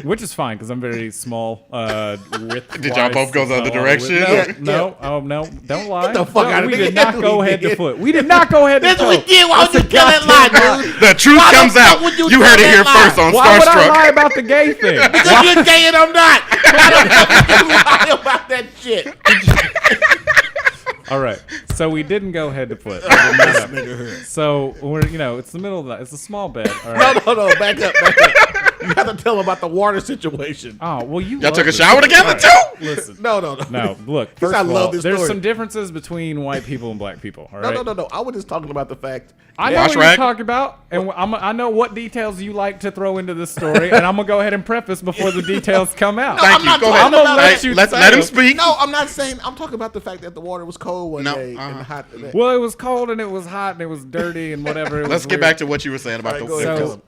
[SPEAKER 5] Which is fine because I'm very small. Width.
[SPEAKER 2] Did y'all both go the other direction?
[SPEAKER 5] No, no, don't lie.
[SPEAKER 4] the fuck out of
[SPEAKER 5] we
[SPEAKER 4] here.
[SPEAKER 5] did not go
[SPEAKER 4] We
[SPEAKER 5] head to
[SPEAKER 4] did.
[SPEAKER 5] foot. We did not go head to
[SPEAKER 4] That's
[SPEAKER 5] toe.
[SPEAKER 4] what we did. Why would you
[SPEAKER 5] That's a
[SPEAKER 4] tell that lie,
[SPEAKER 5] goddamn
[SPEAKER 4] dude?
[SPEAKER 2] The truth
[SPEAKER 4] Why the
[SPEAKER 2] comes
[SPEAKER 4] fuck
[SPEAKER 2] out.
[SPEAKER 4] would you
[SPEAKER 2] You
[SPEAKER 4] tell
[SPEAKER 2] heard it
[SPEAKER 4] that
[SPEAKER 2] here
[SPEAKER 4] lie?
[SPEAKER 2] first on
[SPEAKER 5] Why
[SPEAKER 2] Starr
[SPEAKER 5] would I lie
[SPEAKER 2] Struck.
[SPEAKER 5] about the gay thing?
[SPEAKER 4] Because you're gay and I'm not. Why the fuck would you lie about that shit?
[SPEAKER 5] All right, so we didn't go head to foot. So we're, it's the middle of the night. It's a small bed. All right.
[SPEAKER 4] No, back up. You have to tell them about the water situation.
[SPEAKER 5] Oh well, you.
[SPEAKER 2] Y'all
[SPEAKER 5] love
[SPEAKER 2] took a
[SPEAKER 5] this.
[SPEAKER 2] shower together
[SPEAKER 5] All right,
[SPEAKER 2] too?
[SPEAKER 5] Listen.
[SPEAKER 4] No.
[SPEAKER 5] No, look.
[SPEAKER 4] Because
[SPEAKER 5] First
[SPEAKER 4] I
[SPEAKER 5] of
[SPEAKER 4] love
[SPEAKER 5] all,
[SPEAKER 4] this
[SPEAKER 5] there's
[SPEAKER 4] story.
[SPEAKER 5] some differences between white people and black people. All right.
[SPEAKER 4] No. I was just talking about the fact.
[SPEAKER 5] I know
[SPEAKER 2] Wash
[SPEAKER 5] what you're
[SPEAKER 2] rag?
[SPEAKER 5] talking about, and I know what details you like to throw into this story, and I'm gonna go ahead and preface before the details come out.
[SPEAKER 2] Thank
[SPEAKER 4] I'm
[SPEAKER 2] you.
[SPEAKER 4] not
[SPEAKER 2] Go
[SPEAKER 4] talking
[SPEAKER 2] ahead.
[SPEAKER 5] I'm gonna
[SPEAKER 4] about
[SPEAKER 5] let
[SPEAKER 4] that.
[SPEAKER 5] you
[SPEAKER 2] Let
[SPEAKER 5] say
[SPEAKER 2] him
[SPEAKER 5] it.
[SPEAKER 2] speak.
[SPEAKER 4] No, I'm not saying. I'm talking about the fact that the water was cold one
[SPEAKER 2] No,
[SPEAKER 4] day and hot.
[SPEAKER 5] Well, it was cold and it was hot and it was dirty and whatever.
[SPEAKER 2] Let's get back to what you were saying about
[SPEAKER 4] All right,
[SPEAKER 2] the.
[SPEAKER 4] go ahead.
[SPEAKER 5] So,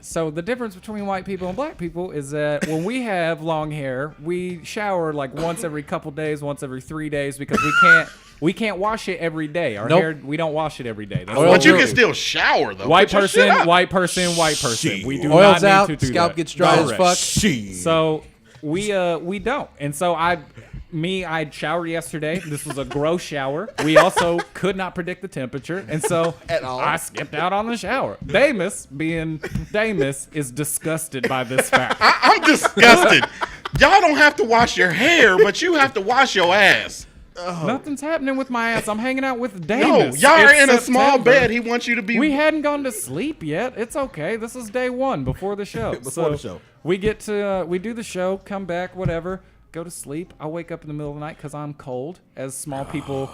[SPEAKER 5] so the difference between white people and black people is that when we have long hair, we shower like once every couple days, once every 3 days because we can't wash it every day. Our
[SPEAKER 3] Nope.
[SPEAKER 5] hair, we don't wash it every day. That's
[SPEAKER 3] Oil
[SPEAKER 5] what
[SPEAKER 2] But you
[SPEAKER 5] we
[SPEAKER 2] can
[SPEAKER 5] do.
[SPEAKER 2] still shower though.
[SPEAKER 5] White
[SPEAKER 2] Put your shit
[SPEAKER 5] person,
[SPEAKER 2] up.
[SPEAKER 5] white person, white person. We do
[SPEAKER 3] Oil's
[SPEAKER 5] not
[SPEAKER 3] out,
[SPEAKER 5] need to do
[SPEAKER 3] scalp
[SPEAKER 5] that.
[SPEAKER 3] gets dry as
[SPEAKER 5] Correct.
[SPEAKER 3] fuck.
[SPEAKER 5] So we don't. And so I showered yesterday. This was a gross shower. We also could not predict the temperature, and so
[SPEAKER 4] At all.
[SPEAKER 5] I skipped out on the shower. Damus, being Damus, is disgusted by this fact.
[SPEAKER 2] I'm disgusted. Y'all don't have to wash your hair, but you have to wash your ass.
[SPEAKER 5] Nothing's happening with my ass. I'm hanging out with
[SPEAKER 2] No,
[SPEAKER 5] Damus.
[SPEAKER 2] y'all are
[SPEAKER 5] It's
[SPEAKER 2] in a small
[SPEAKER 5] September.
[SPEAKER 2] bed. He wants you to be.
[SPEAKER 5] We hadn't gone to sleep yet. It's okay. This is day one before the show.
[SPEAKER 4] Before the show.
[SPEAKER 5] We get to we do the show, come back, whatever, go to sleep. I wake up in the middle of the night because I'm cold, as small people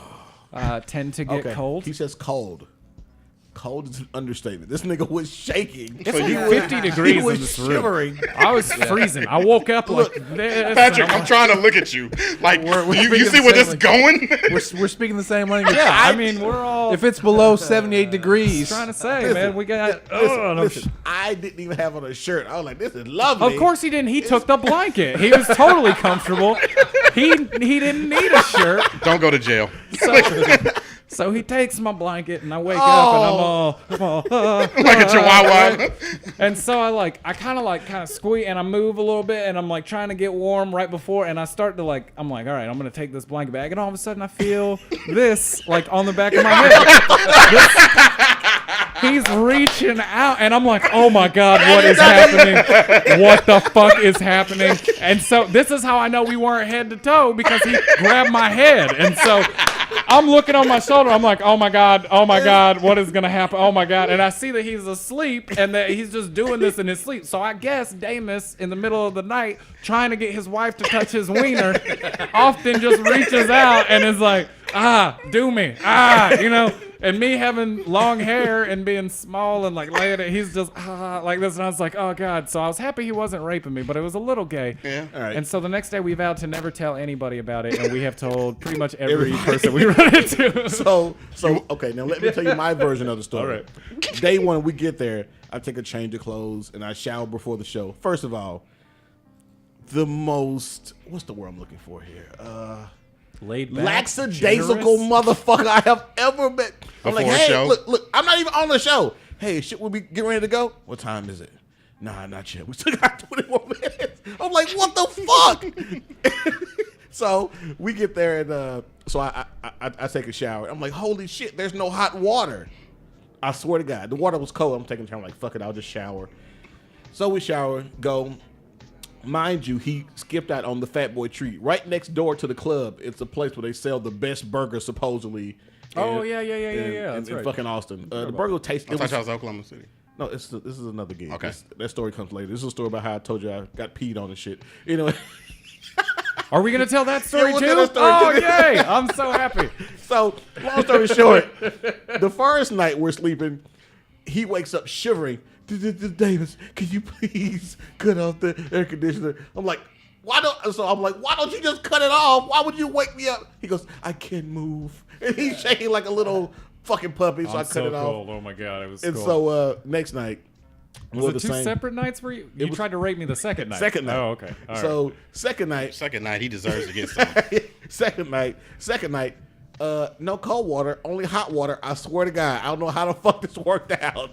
[SPEAKER 5] tend to get cold.
[SPEAKER 4] He says cold. Cold is an understatement. This nigga was shaking.
[SPEAKER 5] It's like 50 degrees
[SPEAKER 4] He was
[SPEAKER 5] in this room.
[SPEAKER 4] shivering.
[SPEAKER 5] I was freezing. I woke up like this.
[SPEAKER 2] Patrick,
[SPEAKER 5] and
[SPEAKER 2] I'm trying to look at you. Like,
[SPEAKER 3] We're
[SPEAKER 2] you
[SPEAKER 3] speaking
[SPEAKER 2] see
[SPEAKER 3] the
[SPEAKER 2] where
[SPEAKER 3] same
[SPEAKER 2] this is going?
[SPEAKER 3] We're speaking the same language.
[SPEAKER 5] Yeah, I mean, we're all
[SPEAKER 3] If it's below 78 degrees,
[SPEAKER 5] trying to say, man, we got.
[SPEAKER 4] Listen, I didn't even have on a shirt. I was like, this is lovely.
[SPEAKER 5] Of course he didn't. He took the blanket. He was totally comfortable. He didn't need a shirt.
[SPEAKER 2] Don't go to jail.
[SPEAKER 5] So he takes my blanket and I wake up and I'm all
[SPEAKER 2] Like a chihuahua.
[SPEAKER 5] and so I kind of squeak and I move a little bit and I'm like trying to get warm right before and I start to I'm like, all right, I'm gonna take this blanket back and all of a sudden I feel this like on the back of my head. He's reaching out and I'm like, oh my God, what is happening? What the fuck is happening? And so this is how I know we weren't head to toe because he grabbed my head. And so I'm looking on my shoulder. I'm like, oh my God, what is going to happen? Oh my God. And I see that he's asleep and that he's just doing this in his sleep. So I guess Damus, in the middle of the night, trying to get his wife to touch his wiener, often just reaches out and is like, do me. And me having long hair and being small and like laying it, he's just like this. And I was like, oh God. So I was happy he wasn't raping me, but it was a little gay.
[SPEAKER 2] Yeah.
[SPEAKER 4] All right.
[SPEAKER 5] And so the next day we vowed to never tell anybody about it. And we have told pretty much every person we run wanted to.
[SPEAKER 4] So okay, now let me tell you my version of the story.
[SPEAKER 5] All right.
[SPEAKER 4] Day one, we get there. I take a change of clothes and I shower before the show. First of all, the most what's the word I'm looking for here?
[SPEAKER 5] Laid back,
[SPEAKER 4] Lackadaisical motherfucker I have ever met. I'm like,
[SPEAKER 2] Before a
[SPEAKER 4] hey,
[SPEAKER 2] show?
[SPEAKER 4] look, I'm not even on the show. Hey, shit, we'll be getting ready to go. What time is it? Nah, not yet. We still got 20 more minutes. I'm like, what the fuck? So we get there and so I take a shower. I'm like, holy shit, there's no hot water. I swear to God, the water was cold. I'm taking time, like, fuck it, I'll just shower. So we shower, go. Mind you, he skipped out on the Fat Boy Treat. Right next door to the club, it's a place where they sell the best burger, supposedly.
[SPEAKER 5] Oh,
[SPEAKER 4] in-
[SPEAKER 5] yeah.
[SPEAKER 4] in
[SPEAKER 5] That's right.
[SPEAKER 4] fucking Austin. The burger tastes.
[SPEAKER 2] I thought that was Oklahoma City.
[SPEAKER 4] No, this is another gig.
[SPEAKER 2] Okay.
[SPEAKER 4] That story comes later. This is a story about how I told you I got peed on and shit. Anyway,
[SPEAKER 5] Are we gonna tell that story
[SPEAKER 4] we'll
[SPEAKER 5] too?
[SPEAKER 4] tell that story
[SPEAKER 5] Oh
[SPEAKER 4] too.
[SPEAKER 5] yay! I'm so happy.
[SPEAKER 4] so long story short, the first night we're sleeping, he wakes up shivering. Davis, can you please cut off the air conditioner? I'm like, why don't you just cut it off? Why would you wake me up? He goes, I can't move. And he's shaking like a little fucking puppy, so I
[SPEAKER 5] I'm
[SPEAKER 4] cut
[SPEAKER 5] so
[SPEAKER 4] it off.
[SPEAKER 5] cold. Oh my god, it was
[SPEAKER 4] And
[SPEAKER 5] cold.
[SPEAKER 4] so next night,
[SPEAKER 5] Was
[SPEAKER 4] we're
[SPEAKER 5] it
[SPEAKER 4] the
[SPEAKER 5] two
[SPEAKER 4] same.
[SPEAKER 5] separate nights where you
[SPEAKER 4] was-
[SPEAKER 5] tried to rape me the second night?
[SPEAKER 4] Second night.
[SPEAKER 5] Oh, okay. All right.
[SPEAKER 4] So second night,
[SPEAKER 2] Second night, he deserves to get some.
[SPEAKER 4] second night, no cold water, only hot water. I swear to God, I don't know how the fuck this worked out.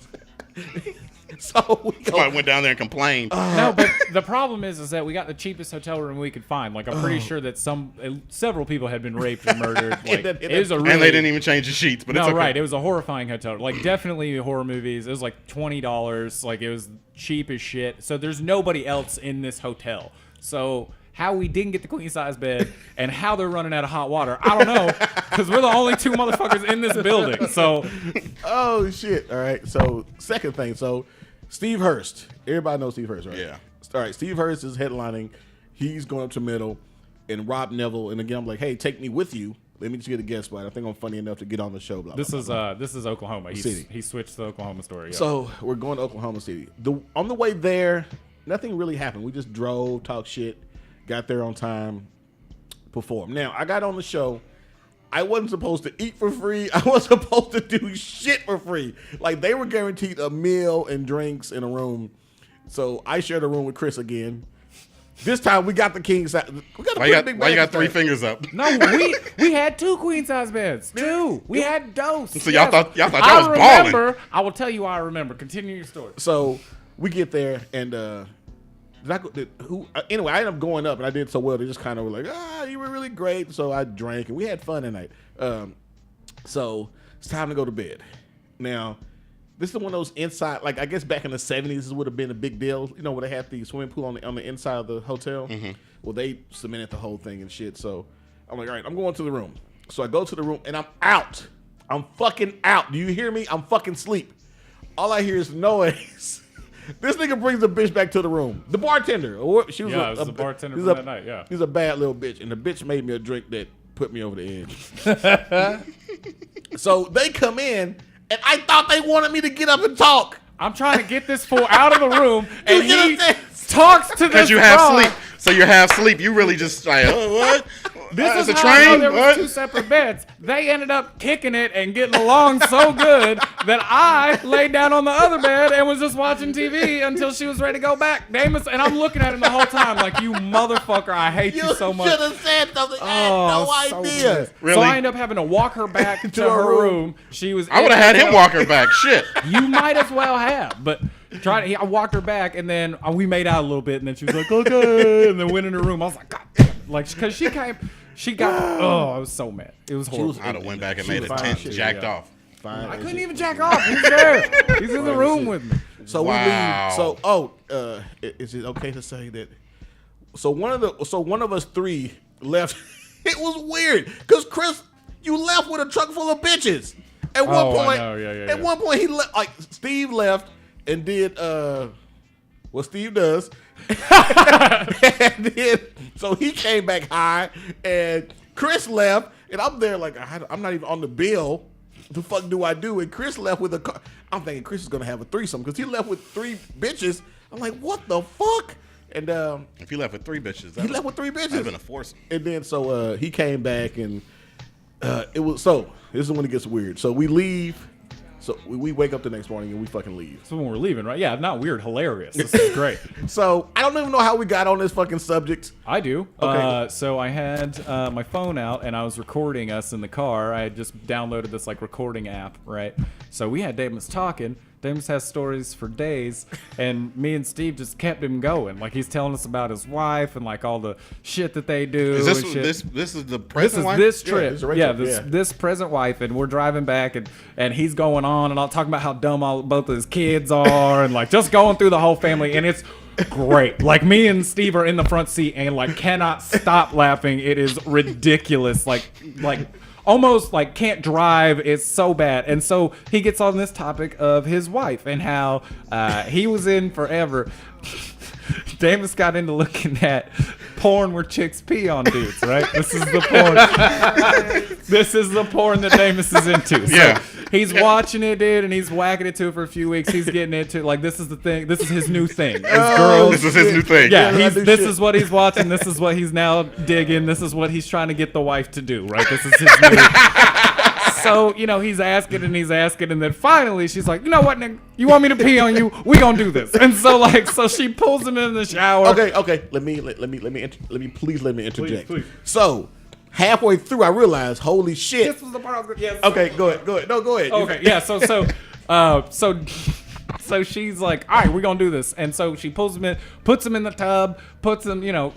[SPEAKER 4] So we go.
[SPEAKER 2] Somebody went down there and complained.
[SPEAKER 5] No, but the problem is that we got the cheapest hotel room we could find. Like, I'm pretty sure that several people had been raped or murdered. Like, it was a really,
[SPEAKER 2] and they didn't even change the sheets. But
[SPEAKER 5] no,
[SPEAKER 2] it's okay.
[SPEAKER 5] right. It was a horrifying hotel. Like, definitely horror movies. It was like $20. Like, it was cheap as shit. So there's nobody else in this hotel. So how we didn't get the queen size bed and how they're running out of hot water, I don't know, because we're the only two motherfuckers in this building. So
[SPEAKER 4] Oh shit! All right. So second thing. So Steve Hurst. Everybody knows Steve Hurst, right?
[SPEAKER 2] Yeah.
[SPEAKER 4] All right. Steve Hurst is headlining. He's going up to middle, and Rob Neville. And again, I'm like, hey, take me with you. Let me just get a guest spot. I think I'm funny enough to get on the show. Blah,
[SPEAKER 5] this
[SPEAKER 4] blah,
[SPEAKER 5] is Oklahoma.
[SPEAKER 4] City.
[SPEAKER 5] He switched to the Oklahoma story. Yeah.
[SPEAKER 4] So we're going to Oklahoma City. On the way there, nothing really happened. We just drove, talked shit, got there on time, performed. Now, I got on the show. I wasn't supposed to eat for free. I wasn't supposed to do shit for free. Like, they were guaranteed a meal and drinks in a room. So I shared a room with Chris again. This time we got the king size. We got a
[SPEAKER 2] Why you
[SPEAKER 4] pretty
[SPEAKER 2] got,
[SPEAKER 4] big
[SPEAKER 2] why you
[SPEAKER 4] bed
[SPEAKER 2] got three
[SPEAKER 4] this time.
[SPEAKER 2] fingers up?
[SPEAKER 5] No, we had two queen size beds. Two. We had dose.
[SPEAKER 2] So y'all thought y'all was
[SPEAKER 5] I
[SPEAKER 2] balling.
[SPEAKER 5] remember. I will tell you why I remember. Continue your story.
[SPEAKER 4] So we get there and anyway, I ended up going up and I did so well. They just kind of were like, you were really great. So I drank and we had fun that night. So it's time to go to bed. Now, this is one of those inside, like I guess back in the 70s, this would have been a big deal. You know, where they had the swimming pool on the inside of the hotel.
[SPEAKER 2] Mm-hmm.
[SPEAKER 4] Well, they cemented the whole thing and shit. So I'm like, all right, I'm going to the room. So I go to the room and I'm out. I'm fucking out. Do you hear me? I'm fucking asleep. All I hear is noise. This nigga brings a bitch back to the room. The bartender. She was
[SPEAKER 5] Yeah, it was the bartender from that night, yeah.
[SPEAKER 4] She's a bad little bitch. And the bitch made me a drink that put me over the edge. So they come in, and I thought they wanted me to get up and talk.
[SPEAKER 5] I'm trying to get this fool out of the room, and
[SPEAKER 4] You get
[SPEAKER 5] he
[SPEAKER 4] up there.
[SPEAKER 5] talks to this
[SPEAKER 2] Because you half
[SPEAKER 5] broad.
[SPEAKER 2] sleep. So you're half sleep. You really just like, oh, what?
[SPEAKER 5] This
[SPEAKER 2] It's
[SPEAKER 5] is
[SPEAKER 2] a
[SPEAKER 5] how I know
[SPEAKER 2] train?
[SPEAKER 5] there was
[SPEAKER 2] What?
[SPEAKER 5] two separate beds. They ended up kicking it and getting along so good that I laid down on the other bed and was just watching TV until she was ready to go back. Damus, and I'm looking at him the whole time like, you motherfucker, I hate you so much.
[SPEAKER 4] should have said something. I
[SPEAKER 5] Oh,
[SPEAKER 4] had
[SPEAKER 5] so
[SPEAKER 4] no idea.
[SPEAKER 5] pissed.
[SPEAKER 2] Really?
[SPEAKER 5] So I ended up having to walk her back to
[SPEAKER 4] her
[SPEAKER 5] her
[SPEAKER 4] room.
[SPEAKER 5] room. She was.
[SPEAKER 2] I would have had him walk her back. Shit.
[SPEAKER 5] You might as well have, but I walked her back, and then we made out a little bit, and then she was like, okay, and then went in her room. I was like, God damn. Like, because she got, I was so mad. It was horrible.
[SPEAKER 2] I'd have went back and
[SPEAKER 4] She
[SPEAKER 2] made
[SPEAKER 4] was
[SPEAKER 2] a
[SPEAKER 4] fine
[SPEAKER 2] tent,
[SPEAKER 4] shit,
[SPEAKER 2] jacked
[SPEAKER 5] yeah.
[SPEAKER 2] off.
[SPEAKER 4] Fine.
[SPEAKER 5] I couldn't even jack off. He's there. He's in the room with me.
[SPEAKER 4] So
[SPEAKER 2] Wow.
[SPEAKER 4] we leave. So is it okay to say that? So one of us three left. It was weird because Chris, you left with a truck full of bitches. At one
[SPEAKER 5] Oh, I
[SPEAKER 4] point,
[SPEAKER 5] know. Yeah,
[SPEAKER 4] at one point he left. Like Steve left and did what Steve does. And then, so he came back high, and Chris left, and I'm there like I'm not even on the bill. The fuck do I do? And Chris left with a car. I'm thinking Chris is gonna have a threesome because he left with three bitches. I'm like, what the fuck? And
[SPEAKER 2] If you left with three bitches,
[SPEAKER 4] he left with three bitches.
[SPEAKER 2] That'd been a foursome.
[SPEAKER 4] And then so he came back and It was so. This is when it gets weird. So we leave. So we wake up the next morning and we fucking leave.
[SPEAKER 5] So when we're leaving, right? Yeah, not weird, hilarious. This is great.
[SPEAKER 4] So I don't even know how we got on this fucking subject.
[SPEAKER 5] I do.
[SPEAKER 4] Okay.
[SPEAKER 5] So I had my phone out and I was recording us in the car. I had just downloaded this like recording app, right? So we had Damus talking. Damus has stories for days, and me and Steve just kept him going. Like he's telling us about his wife and like all the shit that they do.
[SPEAKER 2] Is
[SPEAKER 5] and shit.
[SPEAKER 2] this is the present wife?
[SPEAKER 5] This trip.
[SPEAKER 4] this is Rachel,
[SPEAKER 5] Yeah,
[SPEAKER 4] yeah.
[SPEAKER 5] this present wife, and we're driving back, and he's going on, and I'll talk about how dumb both of his kids are, and like just going through the whole family, and it's great. Like me and Steve are in the front seat and like cannot stop laughing. It is ridiculous. Like almost like can't drive. It's so bad. And so he gets on this topic of his wife and how he was in forever. Damus got into looking at porn where chicks pee on dudes, right? This is the porn. This is the porn that Damus is into. So
[SPEAKER 2] Yeah.
[SPEAKER 5] he's watching it, dude, and he's whacking it to it for a few weeks. He's getting into it. Like, this is the thing. This is his new thing. As girls.
[SPEAKER 2] This is his new thing.
[SPEAKER 5] Yeah,
[SPEAKER 4] Yeah,
[SPEAKER 5] this
[SPEAKER 4] shit.
[SPEAKER 5] is what he's watching. This is what he's now digging. This is what he's trying to get the wife to do, right? This is his new. So, you know, he's asking, and then finally she's like, you know what, nigga? You want me to pee on you? We gonna do this. And so, like, so she pulls him in the shower.
[SPEAKER 4] Okay. Let me please let me interject.
[SPEAKER 5] Please.
[SPEAKER 4] So halfway through, I realized, holy shit.
[SPEAKER 5] This was the part I was gonna. Yes.
[SPEAKER 4] Okay, go ahead. No, go ahead.
[SPEAKER 5] Okay, yeah. So she's like, all right, we're gonna do this, and so she pulls him in, puts him in the tub, puts him, you know,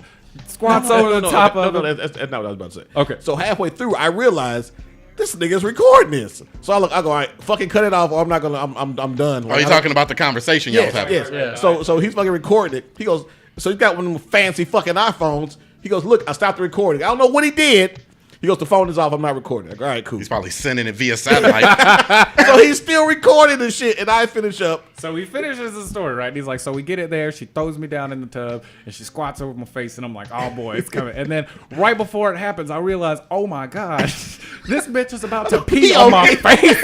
[SPEAKER 5] squats over the top of him.
[SPEAKER 4] That's not what I was about to say.
[SPEAKER 5] Okay.
[SPEAKER 4] So halfway through, I realized this nigga's recording this. So I go, all right, fucking cut it off, or I'm not gonna. I'm done.
[SPEAKER 2] Are you talking about the conversation y'all was having?
[SPEAKER 4] Yes.
[SPEAKER 3] Yeah.
[SPEAKER 4] So he's fucking recording it. He goes, so he's got one of them fancy fucking iPhones. He goes, look, I stopped the recording. I don't know what he did. He goes, the phone is off. I'm not recording. I go, all right, cool.
[SPEAKER 2] He's probably sending it via satellite.
[SPEAKER 4] So he's still recording the shit, and I finish up.
[SPEAKER 5] So he finishes the story, right? And he's like, so we get it there. She throws me down in the tub, and she squats over my face, and I'm like, oh boy, it's coming. And then right before it happens, I realize, oh my gosh, this bitch is about to pee on my face.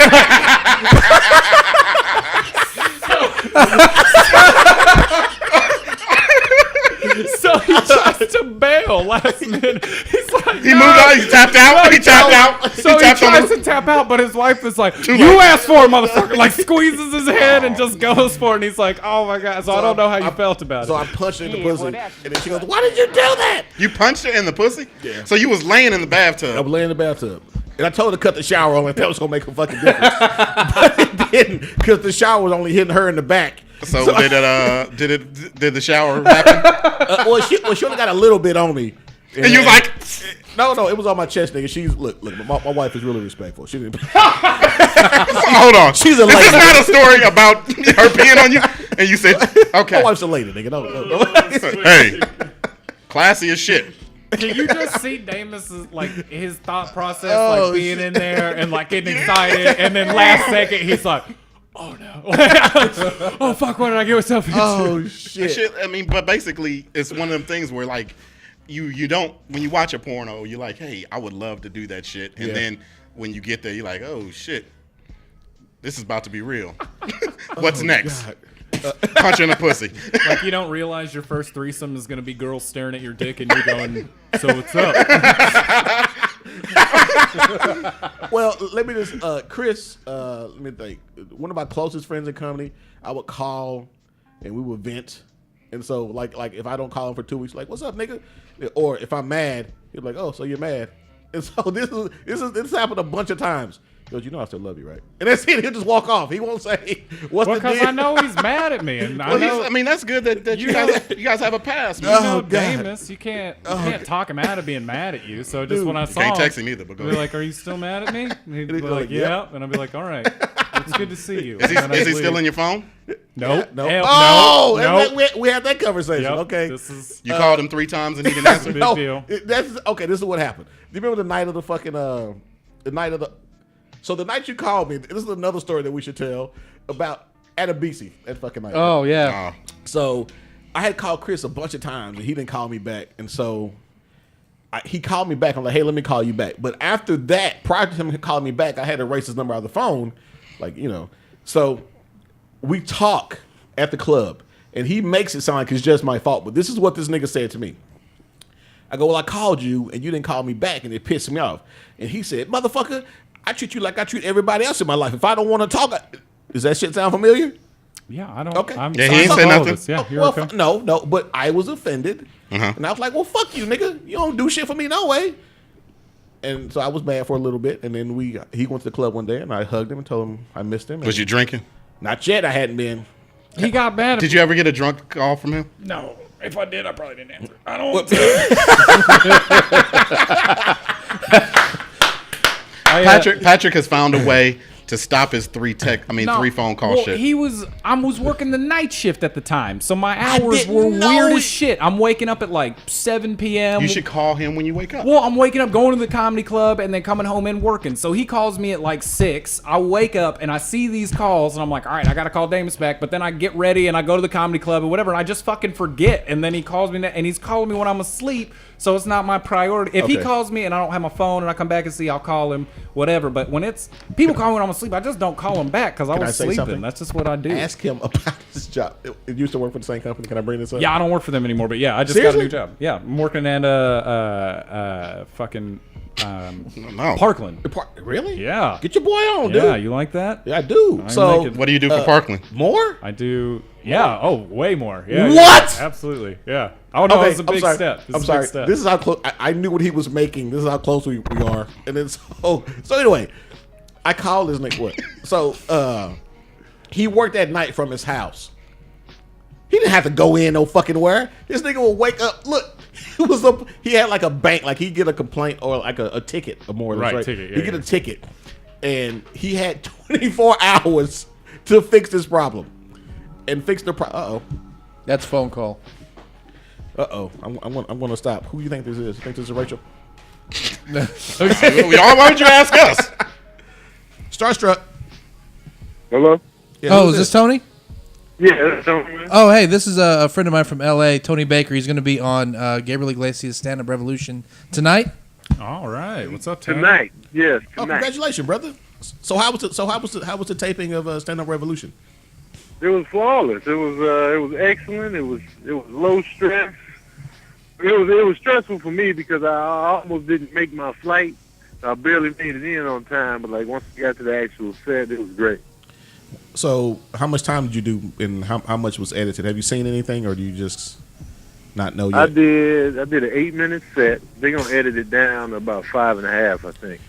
[SPEAKER 5] So he tries to bail last minute. He's like,
[SPEAKER 2] He moved out. He tapped out. He tapped out.
[SPEAKER 5] So he
[SPEAKER 2] tapped on
[SPEAKER 5] tries
[SPEAKER 2] the-
[SPEAKER 5] to tap out, but his wife is like,
[SPEAKER 2] late.
[SPEAKER 5] "You asked for it, motherfucker!" Like squeezes his head and just goes for it. And he's like, "Oh my god!" So I don't know how you felt about
[SPEAKER 4] So
[SPEAKER 5] it.
[SPEAKER 4] I punched her in the pussy, and then she goes, "Why did you do that?"
[SPEAKER 2] You punched her in the pussy?
[SPEAKER 4] Yeah.
[SPEAKER 2] So you was laying in the
[SPEAKER 4] I
[SPEAKER 2] bathtub.
[SPEAKER 4] was laying in the bathtub, and I told her to cut the shower on, like that was gonna make a fucking difference, but it didn't, because the shower was only hitting her in the back.
[SPEAKER 2] So did the shower happen?
[SPEAKER 4] Well, she only got a little bit on me,
[SPEAKER 2] And you was like,
[SPEAKER 4] no, it was on my chest, nigga. She's look, my wife is really respectful. She didn't.
[SPEAKER 2] hold on.
[SPEAKER 4] She's a
[SPEAKER 2] This
[SPEAKER 4] lady.
[SPEAKER 2] is not a story about her peeing on you. And you said, okay.
[SPEAKER 4] My wife's a lady, nigga. No.
[SPEAKER 2] Hey, classy as shit.
[SPEAKER 5] Can you just see Damus's like his thought process,
[SPEAKER 4] Oh,
[SPEAKER 5] like being
[SPEAKER 4] shit.
[SPEAKER 5] in there and like getting excited, and then last second he's like, "Oh no! Oh fuck! What did I get myself into?"
[SPEAKER 4] Oh shit.
[SPEAKER 2] Shit, I mean, but basically, it's one of them things where like you don't, when you watch a porno, you're like, hey, I would love to do that shit, and
[SPEAKER 4] Yeah.
[SPEAKER 2] then when you get there, you're like, oh shit, this is about to be real. What's next? Punch in the pussy.
[SPEAKER 5] Like you don't realize your first threesome is gonna be girls staring at your dick and you going, "So what's up?"
[SPEAKER 4] Well, let me just, Chris, let me think. One of my closest friends in comedy, I would call and we would vent. And so, like if I don't call him for 2 weeks, like, what's up, nigga? Or if I'm mad, he'll be like, oh, so you're mad. And so this happened a bunch of times. He goes, you know I still love you, right? And that's it. He'll just walk off. He won't say, what's the
[SPEAKER 5] Because
[SPEAKER 4] deal?
[SPEAKER 5] I know he's mad at me, and I know.
[SPEAKER 2] I mean, that's good that you guys have a pass. Man.
[SPEAKER 5] You know,
[SPEAKER 4] Oh, God.
[SPEAKER 5] Damus, you can't talk him out of being mad at you. So just when I saw
[SPEAKER 2] Can't
[SPEAKER 5] him,
[SPEAKER 2] text him either, but go
[SPEAKER 5] I'd be
[SPEAKER 2] ahead.
[SPEAKER 5] like, "Are you still mad at me?" And he'd be
[SPEAKER 4] go
[SPEAKER 5] like,
[SPEAKER 4] like,
[SPEAKER 5] "Yeah,"
[SPEAKER 4] yep.
[SPEAKER 5] and I'd be like, "All right, it's good to see you."
[SPEAKER 2] Is he still in your phone?
[SPEAKER 5] Nope.
[SPEAKER 4] No.
[SPEAKER 5] Hell,
[SPEAKER 4] Oh,
[SPEAKER 5] nope.
[SPEAKER 4] we had that conversation.
[SPEAKER 5] Yep.
[SPEAKER 4] Okay.
[SPEAKER 5] This is
[SPEAKER 2] You called him 3 times and he didn't answer.
[SPEAKER 5] big deal.
[SPEAKER 4] That's okay. This is what happened. Do you remember the night of the fucking the night of the? So the night you called me, this is another story that we should tell about Adabisi that fucking night.
[SPEAKER 3] Oh yeah.
[SPEAKER 4] So I had called Chris a bunch of times and he didn't call me back, and so he called me back. I'm like, hey, let me call you back. But after that, prior to him calling me back, I had to erase his number out of the phone, like So we talk at the club, and he makes it sound like it's just my fault. But this is what this nigga said to me. I go, well, I called you and you didn't call me back, and it pissed me off. And he said, motherfucker, I treat you like I treat everybody else in my life. If I don't want to talk, does that shit sound familiar?
[SPEAKER 5] Yeah, I don't.
[SPEAKER 4] Okay.
[SPEAKER 5] I'm
[SPEAKER 2] Yeah, he ain't
[SPEAKER 5] fine
[SPEAKER 2] say
[SPEAKER 5] with all of
[SPEAKER 2] nothing.
[SPEAKER 5] this. Yeah, you're
[SPEAKER 4] Well,
[SPEAKER 5] okay.
[SPEAKER 4] no, but I was offended.
[SPEAKER 2] Uh-huh.
[SPEAKER 4] And I was like, well, fuck you, nigga. You don't do shit for me no way. And so I was mad for a little bit. And then he went to the club one day, and I hugged him and told him I missed him.
[SPEAKER 2] Was you drinking?
[SPEAKER 4] Not yet. I hadn't been.
[SPEAKER 5] He got mad.
[SPEAKER 2] Did you ever get a drunk call from him?
[SPEAKER 5] No. If I did, I probably didn't answer. I don't.
[SPEAKER 2] Patrick has found a way to stop his three phone call shit.
[SPEAKER 5] I was working the night shift at the time, so my hours
[SPEAKER 4] didn't
[SPEAKER 5] were
[SPEAKER 4] know
[SPEAKER 5] weird
[SPEAKER 4] it.
[SPEAKER 5] as shit. I'm waking up at like 7 p.m.
[SPEAKER 2] You should call him when you wake up.
[SPEAKER 5] Well, I'm waking up, going to the comedy club, and then coming home and working. So he calls me at like 6. I wake up and I see these calls, and I'm like, all right, I gotta call Damus back. But then I get ready and I go to the comedy club and whatever, and I just fucking forget. And then he calls me, and he's calling me when I'm asleep. So it's not my priority. If he
[SPEAKER 4] Okay.
[SPEAKER 5] calls me and I don't have my phone and I come back and see, I'll call him, whatever. But when it's people call me when I'm asleep, I just don't call him back because I
[SPEAKER 4] Can I
[SPEAKER 5] was
[SPEAKER 4] say
[SPEAKER 5] sleeping.
[SPEAKER 4] something?
[SPEAKER 5] That's just what I do.
[SPEAKER 4] Ask him about this job. It used to work for the same company. Can I bring this up?
[SPEAKER 5] Yeah, I don't work for them anymore, but yeah, I just
[SPEAKER 4] Seriously?
[SPEAKER 5] got a new job. Yeah, I'm working at fucking
[SPEAKER 2] No.
[SPEAKER 5] Parkland.
[SPEAKER 4] Really?
[SPEAKER 5] Yeah.
[SPEAKER 4] Get your boy on, dude.
[SPEAKER 5] Yeah, you like that?
[SPEAKER 4] Yeah, I do.
[SPEAKER 5] I
[SPEAKER 4] So,
[SPEAKER 5] make it-
[SPEAKER 2] What do you do for Parkland?
[SPEAKER 4] more?
[SPEAKER 5] I do. Yeah. Oh, way more. Yeah.
[SPEAKER 4] What?
[SPEAKER 5] Yeah, absolutely. Yeah. Oh no, it's a big step. It's
[SPEAKER 4] I'm
[SPEAKER 5] a
[SPEAKER 4] sorry.
[SPEAKER 5] Big step.
[SPEAKER 4] This is how close I knew what he was making. This is how close we are. And then so anyway, I called this nigga. What? So he worked at night from his house. He didn't have to go in no fucking where. This nigga will wake up. Look, he had like a bank, like he'd get a complaint or like a ticket or more or less,
[SPEAKER 5] Right, ticket, yeah,
[SPEAKER 4] he'd get
[SPEAKER 5] yeah.
[SPEAKER 4] a ticket. And he had 24 hours to fix this problem. And fix the problem.
[SPEAKER 3] That's phone call.
[SPEAKER 4] I'm gonna stop. Who do you think this is? You think this is Rachel?
[SPEAKER 2] Why would you ask us?
[SPEAKER 4] Starr Struck.
[SPEAKER 7] Hello?
[SPEAKER 4] Yeah,
[SPEAKER 3] Oh,
[SPEAKER 4] who's
[SPEAKER 3] is this Tony?
[SPEAKER 7] Yeah, that's Tony, man.
[SPEAKER 3] Oh, hey, this is a friend of mine from L.A., Tony Baker. He's going to be on Gabriel Iglesias' Stand Up Revolution tonight.
[SPEAKER 5] All right. What's up, Tony?
[SPEAKER 7] Tonight. Yes,
[SPEAKER 4] Oh,
[SPEAKER 7] tonight.
[SPEAKER 4] congratulations, brother. So how was the taping of Stand Up Revolution?
[SPEAKER 7] It was flawless. It was excellent. It was low stress. It was stressful for me because I almost didn't make my flight. I barely made it in on time, but like once I got to the actual set, it was great.
[SPEAKER 4] So how much time did you do, and how much was edited? Have you seen anything, or do you just not know yet?
[SPEAKER 7] I did an 8-minute set. They're gonna edit it down to about 5.5, I think.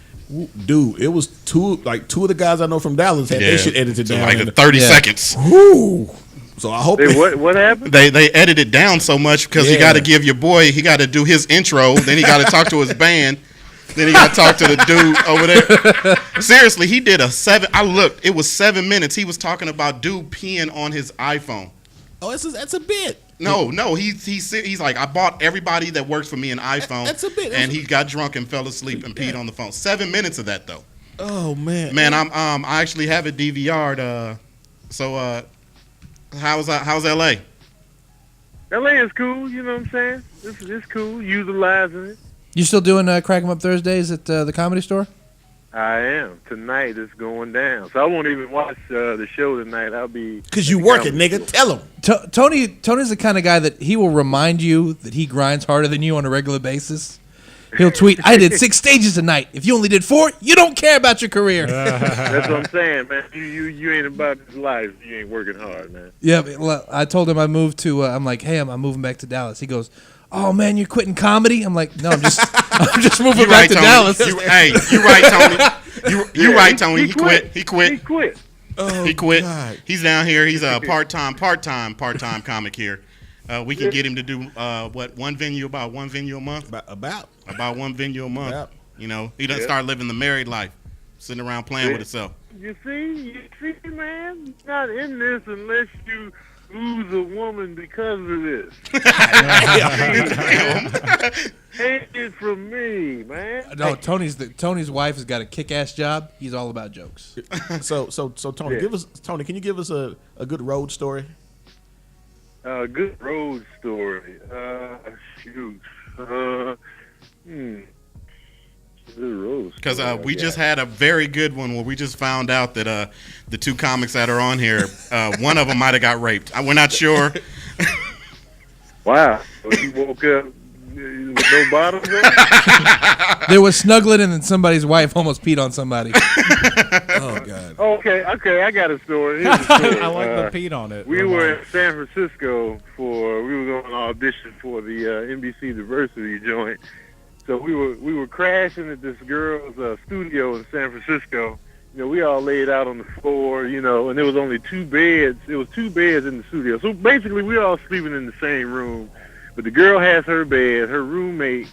[SPEAKER 4] Dude, it was two of the guys I know from Dallas had their shit edited
[SPEAKER 2] So
[SPEAKER 4] down.
[SPEAKER 2] like
[SPEAKER 4] and-
[SPEAKER 2] 30 seconds.
[SPEAKER 4] Woo! So I hope
[SPEAKER 7] What happened?
[SPEAKER 2] They edit it down so much because you
[SPEAKER 4] Yeah.
[SPEAKER 2] got to give your boy, he got to do his intro, then he got to talk to his band, then he got to talk to the dude over there. Seriously, he did I looked, it was 7 minutes. He was talking about dude peeing on his iPhone.
[SPEAKER 4] Oh, that's a bit.
[SPEAKER 2] No, he's like, I bought everybody that works for me an iPhone.
[SPEAKER 4] That's a bit.
[SPEAKER 2] And he got drunk and fell asleep and peed on the phone. 7 minutes of that though.
[SPEAKER 4] Oh man.
[SPEAKER 2] Man, I actually have it DVR'd. So how's LA?
[SPEAKER 7] LA is cool. You know what I'm saying? It's cool. Utilizing it.
[SPEAKER 3] You still doing Crack 'em Up Thursdays at the Comedy Store?
[SPEAKER 7] I am. Tonight it's going down. So I won't even watch the show tonight. I'll be...
[SPEAKER 4] Because you working, nigga. Tell him.
[SPEAKER 3] Tony's the kind of guy that he will remind you that he grinds harder than you on a regular basis. He'll tweet, I did 6 stages tonight. If you only did 4, you don't care about your career.
[SPEAKER 7] That's what I'm saying, man. You ain't about this life. You ain't working hard, man.
[SPEAKER 3] Yeah, but, I told him I moved to, I'm like, hey, I'm moving back to Dallas. He goes, oh, man, you're quitting comedy? I'm like, no, I'm just moving
[SPEAKER 2] You
[SPEAKER 3] back
[SPEAKER 2] right,
[SPEAKER 3] to
[SPEAKER 2] Tony.
[SPEAKER 3] Dallas.
[SPEAKER 2] You right, Tony. You right, Tony. He quit.
[SPEAKER 7] He quit.
[SPEAKER 2] He quit.
[SPEAKER 4] God.
[SPEAKER 2] He's down here. He's a part-time comic here. We can get him to do about one venue a month. About one venue a month.
[SPEAKER 4] Yep.
[SPEAKER 2] You know, he doesn't start living the married life, sitting around playing with himself.
[SPEAKER 7] You see, man? You're not in this unless you lose a woman because of this. Take it from me, man.
[SPEAKER 3] No, Tony's wife has got a kick-ass job. He's all about jokes.
[SPEAKER 4] So Tony,
[SPEAKER 7] Yeah.
[SPEAKER 4] can you give us a good road story?
[SPEAKER 7] Good road story. Shoot. Good road story.
[SPEAKER 2] Because we just had a very good one where we just found out that the two comics that are on here, one of them might have got raped. We're not sure.
[SPEAKER 7] Wow. So you woke up with no bottoms on?
[SPEAKER 3] There was snuggling, and then somebody's wife almost peed on somebody.
[SPEAKER 4] Oh God.
[SPEAKER 7] Okay, I got a story. Here's a story.
[SPEAKER 5] I like the Pete on it.
[SPEAKER 7] We were in San Francisco we was on an audition for the NBC Diversity joint. So we were crashing at this girl's studio in San Francisco. You know, we all laid out on the floor, you know, and there was only 2 beds. It was 2 beds in the studio. So basically we were all sleeping in the same room. But the girl has her bed, her roommate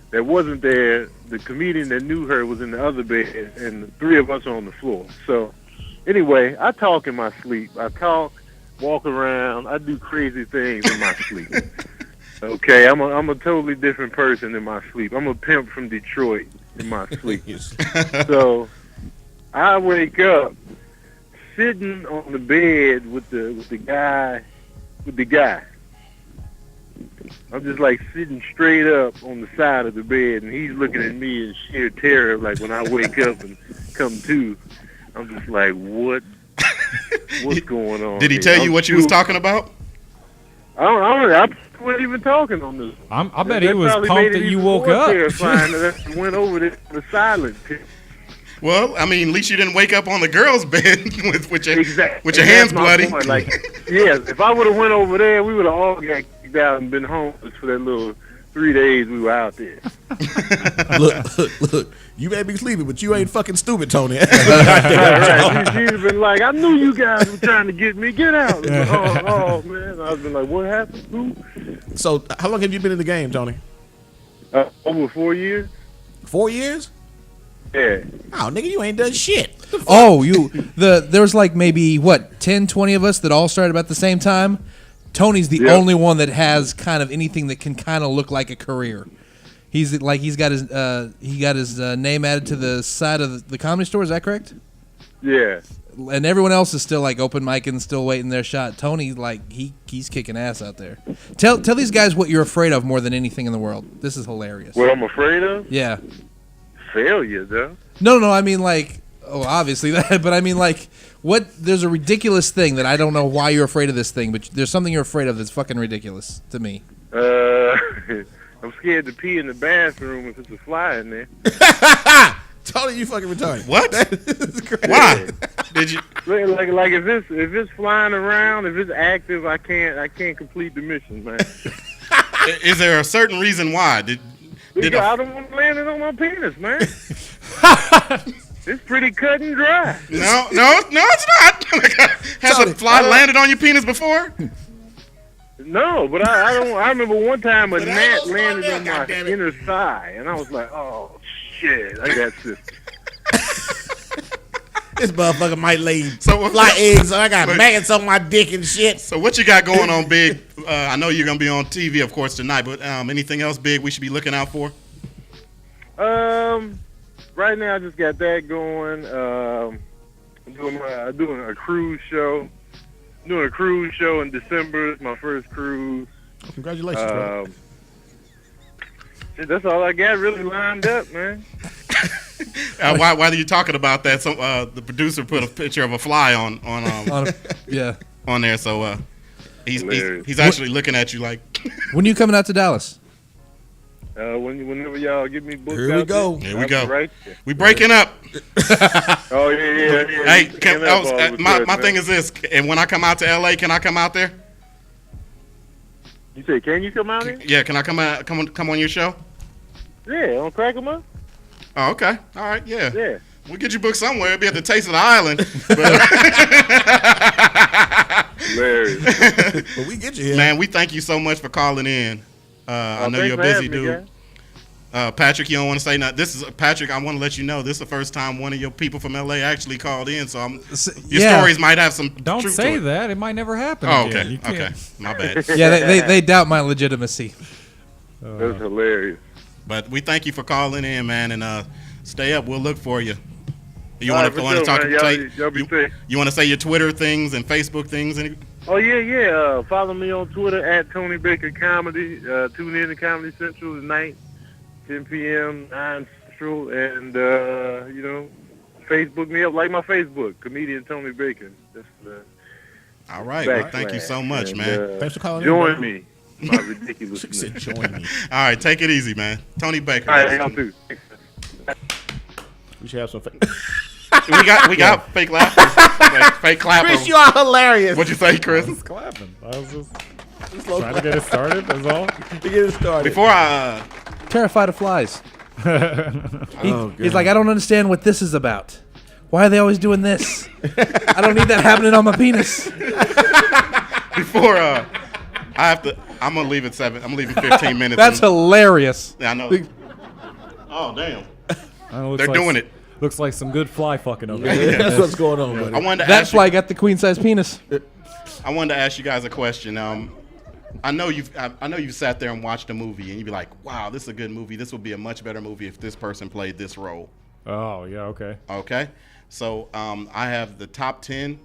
[SPEAKER 7] that wasn't there, the comedian that knew her was in the other bed, and the 3 of us are on the floor. So anyway, I talk in my sleep. I talk, walk around, I do crazy things in my sleep. Okay, I'm a totally different person in my sleep. I'm a pimp from Detroit in my sleep. So I wake up sitting on the bed with the guy. I'm just like sitting straight up on the side of the bed, and he's looking at me in sheer terror. Like when I wake up and come to, I'm just like, what's going on?
[SPEAKER 2] Did he
[SPEAKER 7] here?
[SPEAKER 2] tell you what you was talking about?
[SPEAKER 7] I wasn't even talking on this.
[SPEAKER 5] I bet he was pumped that you woke up.
[SPEAKER 7] Terrifying that I went over the silent pit.
[SPEAKER 2] Well, I mean, at least you didn't wake up on the girl's bed with your
[SPEAKER 7] Exactly.
[SPEAKER 2] hands bloody.
[SPEAKER 7] Like, yes, if I would have went over there, we would have all got kicked out and been homeless for that little 3 days we were out there.
[SPEAKER 4] Look. You may be sleeping, but you ain't fucking stupid, Tony.
[SPEAKER 7] Right. She'd have been like, I knew you guys were trying to get me. Get out. Like, oh, man. I've been like, what happened? Who?
[SPEAKER 4] So, how long have you been in the game, Tony?
[SPEAKER 7] Over 4 years.
[SPEAKER 4] 4 years?
[SPEAKER 7] Yeah.
[SPEAKER 4] Oh, nigga, you ain't done shit.
[SPEAKER 3] Oh, there's like maybe, 10, 20 of us that all started about the same time? Tony's the only one that has kind of anything that can kind of look like a career. He's got his name added to the side of the Comedy Store. Is that correct?
[SPEAKER 7] Yeah.
[SPEAKER 3] And everyone else is still like open mic and still waiting their shot. Tony, like he's kicking ass out there. Tell these guys what you're afraid of more than anything in the world. This is hilarious.
[SPEAKER 7] What I'm afraid of?
[SPEAKER 3] Yeah.
[SPEAKER 7] Failure, though.
[SPEAKER 3] No. I mean, like, obviously that, but I mean, like, what? There's a ridiculous thing that I don't know why you're afraid of this thing, but there's something you're afraid of that's fucking ridiculous to me.
[SPEAKER 7] I'm scared to pee in the bathroom if it's a fly in there.
[SPEAKER 4] Tony, you fucking retarded.
[SPEAKER 2] What? Why? Did you?
[SPEAKER 7] Like if it's flying around, if it's active, I can't complete the mission, man.
[SPEAKER 2] Is there a certain reason why?
[SPEAKER 7] Because I don't want to land it on my penis, man. It's pretty cut and dry.
[SPEAKER 2] No, it's not. Has a fly landed on your penis before?
[SPEAKER 7] No, but I don't. I remember one time a gnat landed on my inner thigh, and I was like, "Oh shit, I got this."
[SPEAKER 4] This motherfucker might lay fly eggs, so I got maggots on my dick and shit.
[SPEAKER 2] So what you got going on, Big? I know you're gonna be on TV, of course, tonight. But anything else, Big, we should be looking out for?
[SPEAKER 7] Right now I just got that going. I'm doing a cruise show. Doing a cruise show in December. It's my first cruise.
[SPEAKER 4] Congratulations, bro.
[SPEAKER 7] Shit, that's all I got really lined up, man.
[SPEAKER 2] Why are you talking about that? So the producer put a picture of a fly on there. So he's actually looking at you like.
[SPEAKER 3] When are you coming out to Dallas?
[SPEAKER 7] Whenever y'all get me booked.
[SPEAKER 4] Here we go.
[SPEAKER 2] Here we go.
[SPEAKER 7] Right.
[SPEAKER 2] We breaking up.
[SPEAKER 7] Oh yeah.
[SPEAKER 2] Hey, my thing is this: and when I come out to LA, can I come out there?
[SPEAKER 7] You say, can you come out here?
[SPEAKER 2] Yeah, can I come on your show?
[SPEAKER 7] Yeah, on Crack 'em Up.
[SPEAKER 2] Oh, okay. All right. Yeah.
[SPEAKER 7] Yeah.
[SPEAKER 2] We'll get you booked somewhere. It'll be at the Taste of the Island.
[SPEAKER 4] Hilarious. But we get you here.
[SPEAKER 2] Man, we thank you so much for calling in. I know you're a busy dude. Patrick, you don't want to say nothing. This is Patrick. I want to let you know this is the first time one of your people from LA actually called in. So your stories might have some.
[SPEAKER 5] Don't
[SPEAKER 2] truth
[SPEAKER 5] say
[SPEAKER 2] to it.
[SPEAKER 5] that. It might never happen.
[SPEAKER 2] Oh,
[SPEAKER 5] again.
[SPEAKER 2] okay. My bad.
[SPEAKER 3] Yeah, they doubt my legitimacy.
[SPEAKER 7] That's hilarious.
[SPEAKER 2] But we thank you for calling in, man, and stay up. We'll look for you. You want to talk?
[SPEAKER 7] Y'all be safe.
[SPEAKER 2] You want to say your Twitter things and Facebook things?
[SPEAKER 7] Oh yeah. Follow me on Twitter at Tony Baker Comedy. Tune in to Comedy Central tonight, 10 p.m. 9 Central, and Facebook me up, like my Facebook, comedian Tony Baker. That's
[SPEAKER 2] all right. Well, thank you so much, man.
[SPEAKER 4] Thanks for calling.
[SPEAKER 7] Join me. my ridiculousness.
[SPEAKER 4] Said, join me.
[SPEAKER 2] All right, take it easy, man. Tony Baker.
[SPEAKER 7] All right, y'all too.
[SPEAKER 4] We should have some.
[SPEAKER 2] we got fake laughter. Fake clappers.
[SPEAKER 4] Chris, you are hilarious.
[SPEAKER 2] What'd you say, Chris?
[SPEAKER 5] clapping. I was just trying to get it started. That's all.
[SPEAKER 4] To get it started.
[SPEAKER 2] Before I
[SPEAKER 3] Terrified of flies.
[SPEAKER 4] Oh,
[SPEAKER 3] He's like, I don't understand what this is about. Why are they always doing this? I don't need that happening on my penis.
[SPEAKER 2] before I'm gonna leave at 7. I'm leaving 15 minutes.
[SPEAKER 3] That's hilarious.
[SPEAKER 2] Yeah, I know. Oh damn.
[SPEAKER 5] They're
[SPEAKER 2] doing it.
[SPEAKER 5] Looks like some good fly fucking over here.
[SPEAKER 4] Yeah, that's what's going on,
[SPEAKER 2] I
[SPEAKER 4] buddy.
[SPEAKER 2] wanted to
[SPEAKER 3] That
[SPEAKER 2] ask
[SPEAKER 3] fly
[SPEAKER 2] you,
[SPEAKER 3] got the queen size penis.
[SPEAKER 2] I wanted to ask you guys a question. I know you've sat there and watched a movie and you'd be like, wow, this is a good movie. This would be a much better movie if this person played this role.
[SPEAKER 5] Oh, yeah, okay.
[SPEAKER 2] Okay, so I have the top 10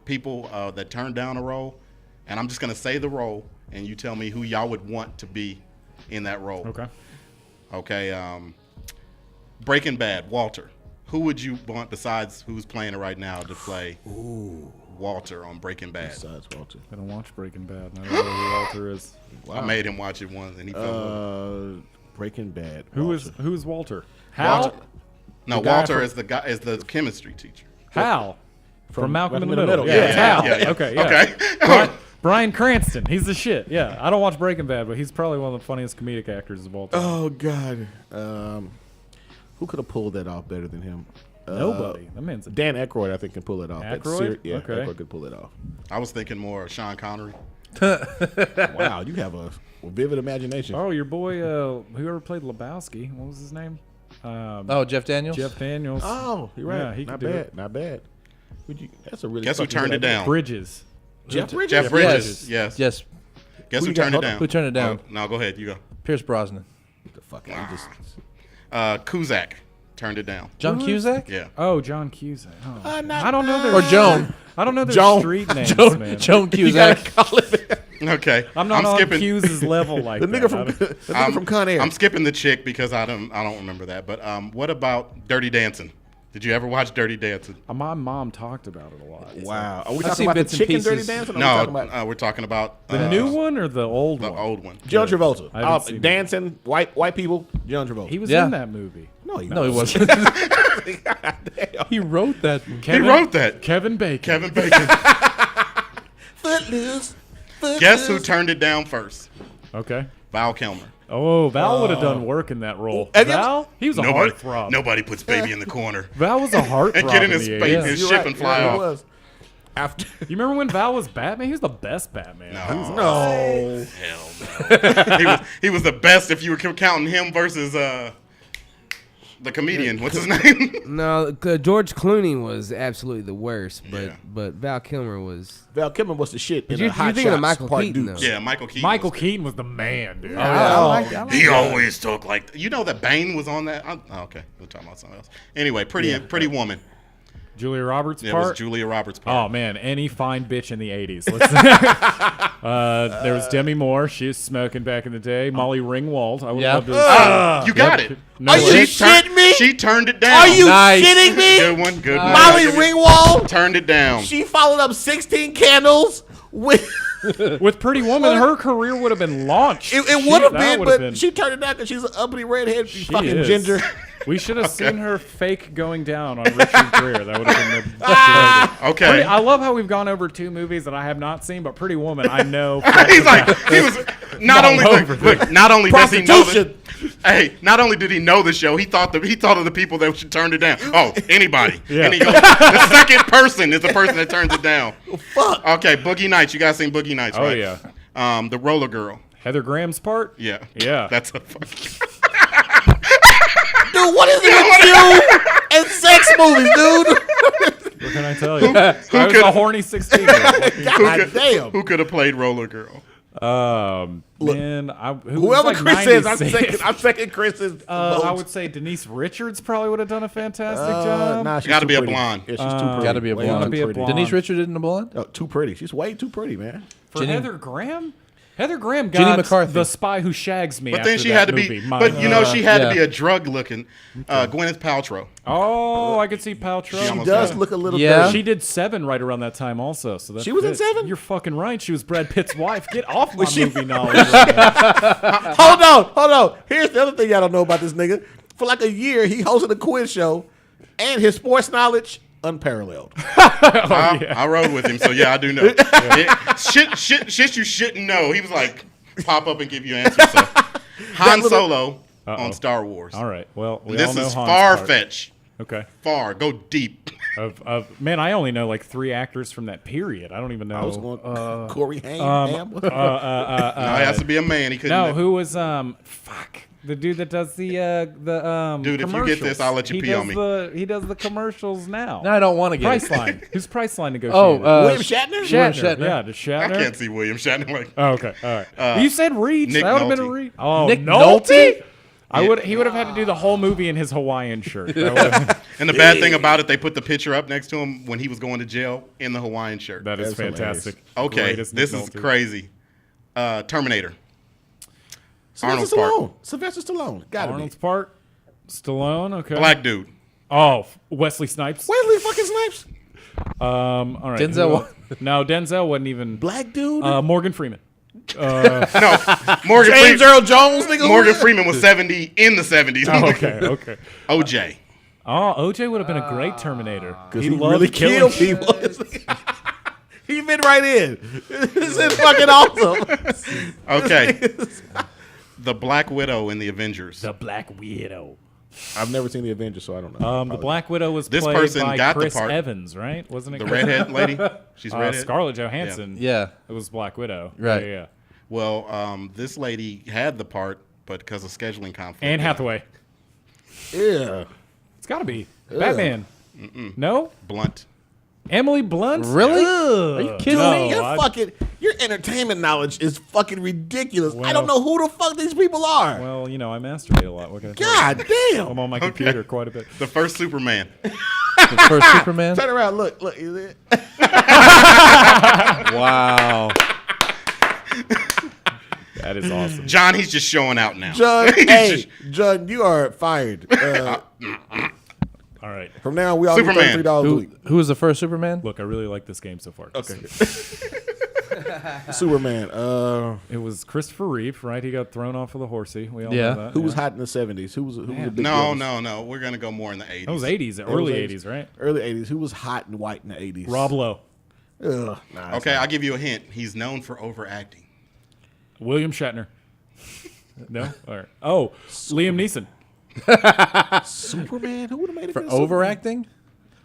[SPEAKER 2] people that turned down a role, and I'm just gonna say the role, and you tell me who y'all would want to be in that role.
[SPEAKER 5] Okay.
[SPEAKER 2] Okay. Breaking Bad, Walter. Who would you want besides who's playing it right now to play Walter on Breaking Bad?
[SPEAKER 4] Besides Walter.
[SPEAKER 5] I don't watch Breaking Bad. I don't know who Walter is.
[SPEAKER 2] I made him watch it once, and he fell.
[SPEAKER 4] Breaking Bad.
[SPEAKER 5] Who's Walter? Hal?
[SPEAKER 2] Walter. No,
[SPEAKER 4] The guy
[SPEAKER 2] Walter
[SPEAKER 4] from-
[SPEAKER 2] is the chemistry teacher.
[SPEAKER 5] Hal. From Malcolm in the
[SPEAKER 4] Malcolm in
[SPEAKER 5] Middle.
[SPEAKER 4] the Middle.
[SPEAKER 5] Yeah,
[SPEAKER 4] Yeah,
[SPEAKER 5] it's Hal.
[SPEAKER 2] yeah, yeah.
[SPEAKER 5] Okay, yeah.
[SPEAKER 2] Okay.
[SPEAKER 5] Bryan Cranston. He's the shit. Yeah, I don't watch Breaking Bad, but he's probably one of the funniest comedic actors of all time.
[SPEAKER 4] Oh God. Who could have pulled that off better than him?
[SPEAKER 5] Nobody. That man's a
[SPEAKER 4] Dan Aykroyd, I think, can pull it off.
[SPEAKER 5] Aykroyd?
[SPEAKER 4] Yeah,
[SPEAKER 5] Okay.
[SPEAKER 4] Aykroyd could pull it off.
[SPEAKER 2] I was thinking more of Sean Connery.
[SPEAKER 4] Wow, you have a vivid imagination.
[SPEAKER 5] Oh, your boy, whoever played Lebowski, what was his name?
[SPEAKER 3] Oh, Jeff Daniels?
[SPEAKER 5] Jeff Daniels.
[SPEAKER 4] Oh, you're right.
[SPEAKER 5] Yeah, he
[SPEAKER 4] not
[SPEAKER 5] could do
[SPEAKER 4] bad.
[SPEAKER 5] it.
[SPEAKER 4] Not bad. That's a really.
[SPEAKER 2] Guess who
[SPEAKER 4] fucking
[SPEAKER 2] turned
[SPEAKER 4] good
[SPEAKER 2] it
[SPEAKER 4] idea.
[SPEAKER 2] down?
[SPEAKER 5] Bridges.
[SPEAKER 4] Jeff Bridges.
[SPEAKER 2] Jeff Bridges. Yes.
[SPEAKER 3] Yes.
[SPEAKER 2] Guess
[SPEAKER 4] Who
[SPEAKER 2] who
[SPEAKER 4] you got?
[SPEAKER 2] turned it
[SPEAKER 4] Hold on.
[SPEAKER 2] down?
[SPEAKER 3] Who turned it down?
[SPEAKER 2] Oh, no, go ahead. You go.
[SPEAKER 3] Pierce Brosnan.
[SPEAKER 4] The fuck out. You just.
[SPEAKER 2] Kuzak turned it down.
[SPEAKER 3] John Cusack?
[SPEAKER 2] Yeah.
[SPEAKER 5] Oh, John Cusack. Oh.
[SPEAKER 4] not
[SPEAKER 5] I don't know their
[SPEAKER 3] Or Joan.
[SPEAKER 5] I don't know their
[SPEAKER 4] Joan.
[SPEAKER 5] street names, man.
[SPEAKER 3] Joan
[SPEAKER 4] You gotta
[SPEAKER 3] Cusack.
[SPEAKER 4] call it.
[SPEAKER 2] Okay.
[SPEAKER 5] I'm not on
[SPEAKER 2] skipping.
[SPEAKER 5] Hughes' level like
[SPEAKER 4] The
[SPEAKER 5] that.
[SPEAKER 4] nigga from the nigga from Con Air.
[SPEAKER 2] I'm skipping the chick because I don't remember that. But what about Dirty Dancing? Did you ever watch Dirty Dancing?
[SPEAKER 5] My mom talked about it a lot.
[SPEAKER 4] Wow. Are we
[SPEAKER 3] I've
[SPEAKER 4] talking
[SPEAKER 3] seen
[SPEAKER 4] about the
[SPEAKER 3] bits and
[SPEAKER 4] chicken Dirty
[SPEAKER 3] pieces.
[SPEAKER 4] Dancing? Or
[SPEAKER 2] No,
[SPEAKER 4] are we talking about
[SPEAKER 2] we're talking about
[SPEAKER 5] The new one or the old
[SPEAKER 2] the
[SPEAKER 5] one?
[SPEAKER 2] old one.
[SPEAKER 4] John Travolta?
[SPEAKER 5] I haven't seen it.
[SPEAKER 4] Dancing, white people, John Travolta.
[SPEAKER 5] He was
[SPEAKER 3] Yeah.
[SPEAKER 5] in that movie.
[SPEAKER 4] no,
[SPEAKER 3] No, he wasn't. He wrote that.
[SPEAKER 2] He wrote that.
[SPEAKER 5] Kevin Bacon.
[SPEAKER 2] Kevin Bacon.
[SPEAKER 4] Footloose.
[SPEAKER 2] Guess who turned it down first?
[SPEAKER 5] Okay.
[SPEAKER 2] Val Kilmer.
[SPEAKER 5] Oh, Val would have done work in that role.
[SPEAKER 4] Have you
[SPEAKER 5] Val? He was a heartthrob.
[SPEAKER 2] Nobody puts baby in the corner.
[SPEAKER 5] Val was a heartthrob
[SPEAKER 2] And get in
[SPEAKER 5] in
[SPEAKER 2] his
[SPEAKER 5] the
[SPEAKER 2] face.
[SPEAKER 5] 80s.
[SPEAKER 2] His
[SPEAKER 4] You're
[SPEAKER 2] ship
[SPEAKER 4] right.
[SPEAKER 2] and fly
[SPEAKER 4] Yeah, he
[SPEAKER 2] off.
[SPEAKER 4] was. After
[SPEAKER 5] You remember when Val was Batman? He was the best Batman.
[SPEAKER 4] no.
[SPEAKER 2] Hell no. he was the best if you were counting him versus the comedian. What's his name?
[SPEAKER 6] No, George Clooney was absolutely the worst, but
[SPEAKER 2] Yeah.
[SPEAKER 6] but Val Kilmer was.
[SPEAKER 4] Val Kilmer was the shit. In
[SPEAKER 6] You're
[SPEAKER 4] Hot
[SPEAKER 6] thinking of
[SPEAKER 4] Shots
[SPEAKER 6] Michael
[SPEAKER 4] Part
[SPEAKER 6] Keaton,
[SPEAKER 4] Dukes.
[SPEAKER 6] though.
[SPEAKER 2] Yeah, Michael Keaton.
[SPEAKER 5] Michael Keaton was the man, dude.
[SPEAKER 6] I like
[SPEAKER 2] He always talked like you know that Bane was on that. Okay, we're talking about something else. Anyway, Pretty Woman.
[SPEAKER 5] Julia Roberts'
[SPEAKER 2] Yeah, it
[SPEAKER 5] part.
[SPEAKER 2] was Julia Roberts'
[SPEAKER 5] Oh
[SPEAKER 2] part.
[SPEAKER 5] man, any fine bitch in the '80s. There was Demi Moore. She was smoking back in the day. Molly Ringwald. I would
[SPEAKER 3] Yeah.
[SPEAKER 5] love to.
[SPEAKER 2] You got it.
[SPEAKER 5] No
[SPEAKER 4] Are you
[SPEAKER 5] way.
[SPEAKER 4] shitting me?
[SPEAKER 2] She turned it down.
[SPEAKER 4] Are you
[SPEAKER 3] Nice.
[SPEAKER 4] shitting me?
[SPEAKER 2] Good one. Good one.
[SPEAKER 4] Molly Ringwald.
[SPEAKER 2] turned it down.
[SPEAKER 4] She followed up 16 Candles with.
[SPEAKER 5] With Pretty Woman, her career would have been launched.
[SPEAKER 4] It would have
[SPEAKER 5] That
[SPEAKER 4] been,
[SPEAKER 5] would've
[SPEAKER 4] but she turned it down because she's an uppity redhead. She's
[SPEAKER 5] She
[SPEAKER 4] fucking
[SPEAKER 5] is.
[SPEAKER 4] ginger.
[SPEAKER 5] We should have seen her fake going down on Richard Gere. That would have been the
[SPEAKER 2] Okay.
[SPEAKER 5] I love how we've gone over two movies that I have not seen, but Pretty Woman I know.
[SPEAKER 2] He's like he was not only not only does he know
[SPEAKER 4] Prostitution.
[SPEAKER 2] hey, not only did he know the show, he thought of the people that should turn it down. Oh, anybody.
[SPEAKER 5] Yeah.
[SPEAKER 2] And he goes, the second person is the person that turns it down.
[SPEAKER 4] Fuck.
[SPEAKER 2] Okay, Boogie Nights. You guys seen Boogie Nights,
[SPEAKER 5] Oh,
[SPEAKER 2] right?
[SPEAKER 5] yeah.
[SPEAKER 2] The Roller Girl.
[SPEAKER 5] Heather Graham's part.
[SPEAKER 2] Yeah.
[SPEAKER 5] Yeah.
[SPEAKER 2] That's a fucking
[SPEAKER 4] Dude, what is it with you and sex movies, dude?
[SPEAKER 5] What can I tell you? I was a horny 16-year-old.
[SPEAKER 4] God damn.
[SPEAKER 2] who could have played Roller Girl?
[SPEAKER 5] Man,
[SPEAKER 4] Whoever Chris is, I'm second Chris's vote.
[SPEAKER 5] I would say Denise Richards probably would have done a fantastic job.
[SPEAKER 4] Nah, she's
[SPEAKER 2] Gotta
[SPEAKER 4] too
[SPEAKER 2] be a
[SPEAKER 4] pretty.
[SPEAKER 2] blonde.
[SPEAKER 4] Yeah, she's too pretty.
[SPEAKER 3] Gotta be a
[SPEAKER 4] Way
[SPEAKER 3] blonde.
[SPEAKER 4] too
[SPEAKER 5] Be a
[SPEAKER 4] pretty.
[SPEAKER 5] blonde.
[SPEAKER 3] Denise Richards in the blonde?
[SPEAKER 4] Oh, too pretty. She's way too pretty, man.
[SPEAKER 5] For Heather Graham? Heather Graham
[SPEAKER 3] Jenny
[SPEAKER 5] got
[SPEAKER 3] McCarthy.
[SPEAKER 5] The Spy Who Shags Me.
[SPEAKER 2] But
[SPEAKER 5] after
[SPEAKER 2] then she
[SPEAKER 5] that
[SPEAKER 2] had to
[SPEAKER 5] movie.
[SPEAKER 2] be. But you know, she had
[SPEAKER 3] yeah.
[SPEAKER 2] to be a drug looking Gwyneth Paltrow.
[SPEAKER 5] Oh, I could see Paltrow.
[SPEAKER 2] She
[SPEAKER 4] She
[SPEAKER 2] almost
[SPEAKER 4] does
[SPEAKER 2] got it.
[SPEAKER 4] look a little
[SPEAKER 3] Yeah.
[SPEAKER 4] dirty.
[SPEAKER 5] She did Seven right around that time, also. So that
[SPEAKER 4] She was in
[SPEAKER 5] fits.
[SPEAKER 4] Seven?
[SPEAKER 5] You're fucking right. She was Brad Pitt's wife. Get off my
[SPEAKER 4] she-
[SPEAKER 5] movie knowledge. Right now.
[SPEAKER 4] Hold on. Here's the other thing y'all don't know about this nigga. For like a year, he hosted a quiz show, and his sports knowledge unparalleled.
[SPEAKER 2] I rode with him, so yeah, I do know. Shit you shouldn't know. He was like, pop up and give you answers. So. Han Solo on Star Wars.
[SPEAKER 5] All right. Well, we all
[SPEAKER 2] This
[SPEAKER 5] know
[SPEAKER 2] is
[SPEAKER 5] Han's
[SPEAKER 2] far
[SPEAKER 5] part.
[SPEAKER 2] fetch.
[SPEAKER 5] Okay.
[SPEAKER 2] Far. Go deep.
[SPEAKER 5] Man, I only know like 3 actors from that period. I don't even know.
[SPEAKER 4] I was going Corey Haim.
[SPEAKER 2] No, it has to be a man. He couldn't.
[SPEAKER 5] No, who was the dude that does the
[SPEAKER 2] Dude, if you get this,
[SPEAKER 5] commercials.
[SPEAKER 2] I'll let you
[SPEAKER 5] He
[SPEAKER 2] pee
[SPEAKER 5] does
[SPEAKER 2] on me.
[SPEAKER 5] He does the commercials now.
[SPEAKER 3] No, I don't want to get it.
[SPEAKER 5] Priceline. Who's Priceline negotiated?
[SPEAKER 4] William Shatner?
[SPEAKER 3] Shatner.
[SPEAKER 5] Yeah, does Shatner?
[SPEAKER 2] I can't see William Shatner like.
[SPEAKER 5] Oh, okay, all right. You said Reach.
[SPEAKER 2] Nick
[SPEAKER 5] That would have been a
[SPEAKER 2] Nolte.
[SPEAKER 5] Reach. Oh,
[SPEAKER 3] Nick
[SPEAKER 5] Nolte? He would have had to do the whole movie in his Hawaiian shirt. That would've-
[SPEAKER 2] And the bad thing about it, they put the picture up next to him when he was going to jail in the Hawaiian shirt.
[SPEAKER 5] that is
[SPEAKER 4] That's
[SPEAKER 5] fantastic.
[SPEAKER 2] Okay,
[SPEAKER 5] Greatest
[SPEAKER 2] this
[SPEAKER 5] Nick
[SPEAKER 2] is
[SPEAKER 5] Nolte.
[SPEAKER 2] crazy. Terminator. Arnold's
[SPEAKER 4] Sylvester
[SPEAKER 2] part.
[SPEAKER 4] Stallone. Sylvester Stallone. Gotta
[SPEAKER 5] Arnold's
[SPEAKER 4] be.
[SPEAKER 5] part. Stallone. Okay.
[SPEAKER 2] Black dude.
[SPEAKER 5] Oh, Wesley Snipes.
[SPEAKER 4] Wesley fucking Snipes.
[SPEAKER 5] All right.
[SPEAKER 3] Denzel
[SPEAKER 5] who
[SPEAKER 3] wa-
[SPEAKER 5] else? No, Denzel wasn't even.
[SPEAKER 4] Black dude.
[SPEAKER 5] Morgan Freeman.
[SPEAKER 2] No, Morgan
[SPEAKER 4] James
[SPEAKER 2] Freeman.
[SPEAKER 4] Earl Jones, nigga.
[SPEAKER 2] Morgan Freeman was 70 in the 70s.
[SPEAKER 5] Oh, okay.
[SPEAKER 2] OJ.
[SPEAKER 5] Oh, OJ would have been a great Terminator.
[SPEAKER 4] Because he
[SPEAKER 5] loved
[SPEAKER 4] really
[SPEAKER 5] killing
[SPEAKER 4] killed people. He fit right in. This is fucking awesome.
[SPEAKER 2] Okay. The Black Widow in the Avengers.
[SPEAKER 5] The Black Widow.
[SPEAKER 4] I've never seen the Avengers, so I don't know.
[SPEAKER 5] The Black Widow was
[SPEAKER 2] This
[SPEAKER 5] played
[SPEAKER 2] person
[SPEAKER 5] by
[SPEAKER 2] got the
[SPEAKER 5] Chris
[SPEAKER 2] part.
[SPEAKER 5] Evans, right? Wasn't it
[SPEAKER 2] The
[SPEAKER 5] Chris-
[SPEAKER 2] redhead lady. She's redhead.
[SPEAKER 5] Scarlett Johansson.
[SPEAKER 3] Yeah.
[SPEAKER 5] It was Black Widow.
[SPEAKER 3] Right.
[SPEAKER 5] Yeah.
[SPEAKER 2] Well, this lady had the part, but because of scheduling conflict.
[SPEAKER 5] Anne Hathaway.
[SPEAKER 4] Yeah.
[SPEAKER 5] It's got to be. Batman. No?
[SPEAKER 2] Blunt.
[SPEAKER 5] Emily Blunt?
[SPEAKER 3] Really?
[SPEAKER 5] Ugh.
[SPEAKER 3] Are you kidding
[SPEAKER 5] No,
[SPEAKER 3] me?
[SPEAKER 4] Your entertainment knowledge is fucking ridiculous. I
[SPEAKER 5] Well-
[SPEAKER 4] don't know who the fuck these people are.
[SPEAKER 5] Well, you know, I masturbate a lot. What can I tell you?
[SPEAKER 4] God damn.
[SPEAKER 5] I'm on my computer quite a bit.
[SPEAKER 2] The first Superman.
[SPEAKER 3] The first Superman?
[SPEAKER 4] Turn around, look. Is it?
[SPEAKER 3] Wow.
[SPEAKER 5] That is awesome.
[SPEAKER 2] John, he's just showing out now.
[SPEAKER 4] John,
[SPEAKER 2] He's
[SPEAKER 4] hey,
[SPEAKER 2] just-
[SPEAKER 4] John, you are fired.
[SPEAKER 5] All right.
[SPEAKER 4] From now on, we all get
[SPEAKER 2] Superman.
[SPEAKER 4] $33 a week.
[SPEAKER 3] Who was the first Superman?
[SPEAKER 5] Look, I really like this game so far.
[SPEAKER 4] Okay. Superman.
[SPEAKER 5] It was Christopher Reeve, right? He got thrown off of the horsey. We all
[SPEAKER 3] Yeah.
[SPEAKER 5] know that.
[SPEAKER 4] Who was hot in the 70s? Who was a big
[SPEAKER 2] No,
[SPEAKER 4] deal?
[SPEAKER 2] no. We're going to go more in the 80s.
[SPEAKER 5] That was 80s,
[SPEAKER 4] was
[SPEAKER 5] early
[SPEAKER 4] 80s.
[SPEAKER 5] 80s, right?
[SPEAKER 4] Early 80s. Who was hot and white in the 80s?
[SPEAKER 5] Rob Lowe.
[SPEAKER 4] Ugh, nah,
[SPEAKER 2] Okay, I'll give you a hint. He's known for overacting.
[SPEAKER 5] William Shatner. No? All right. Oh, Liam Neeson.
[SPEAKER 4] Superman? Who would have made it
[SPEAKER 3] For
[SPEAKER 4] good Superman?
[SPEAKER 3] overacting?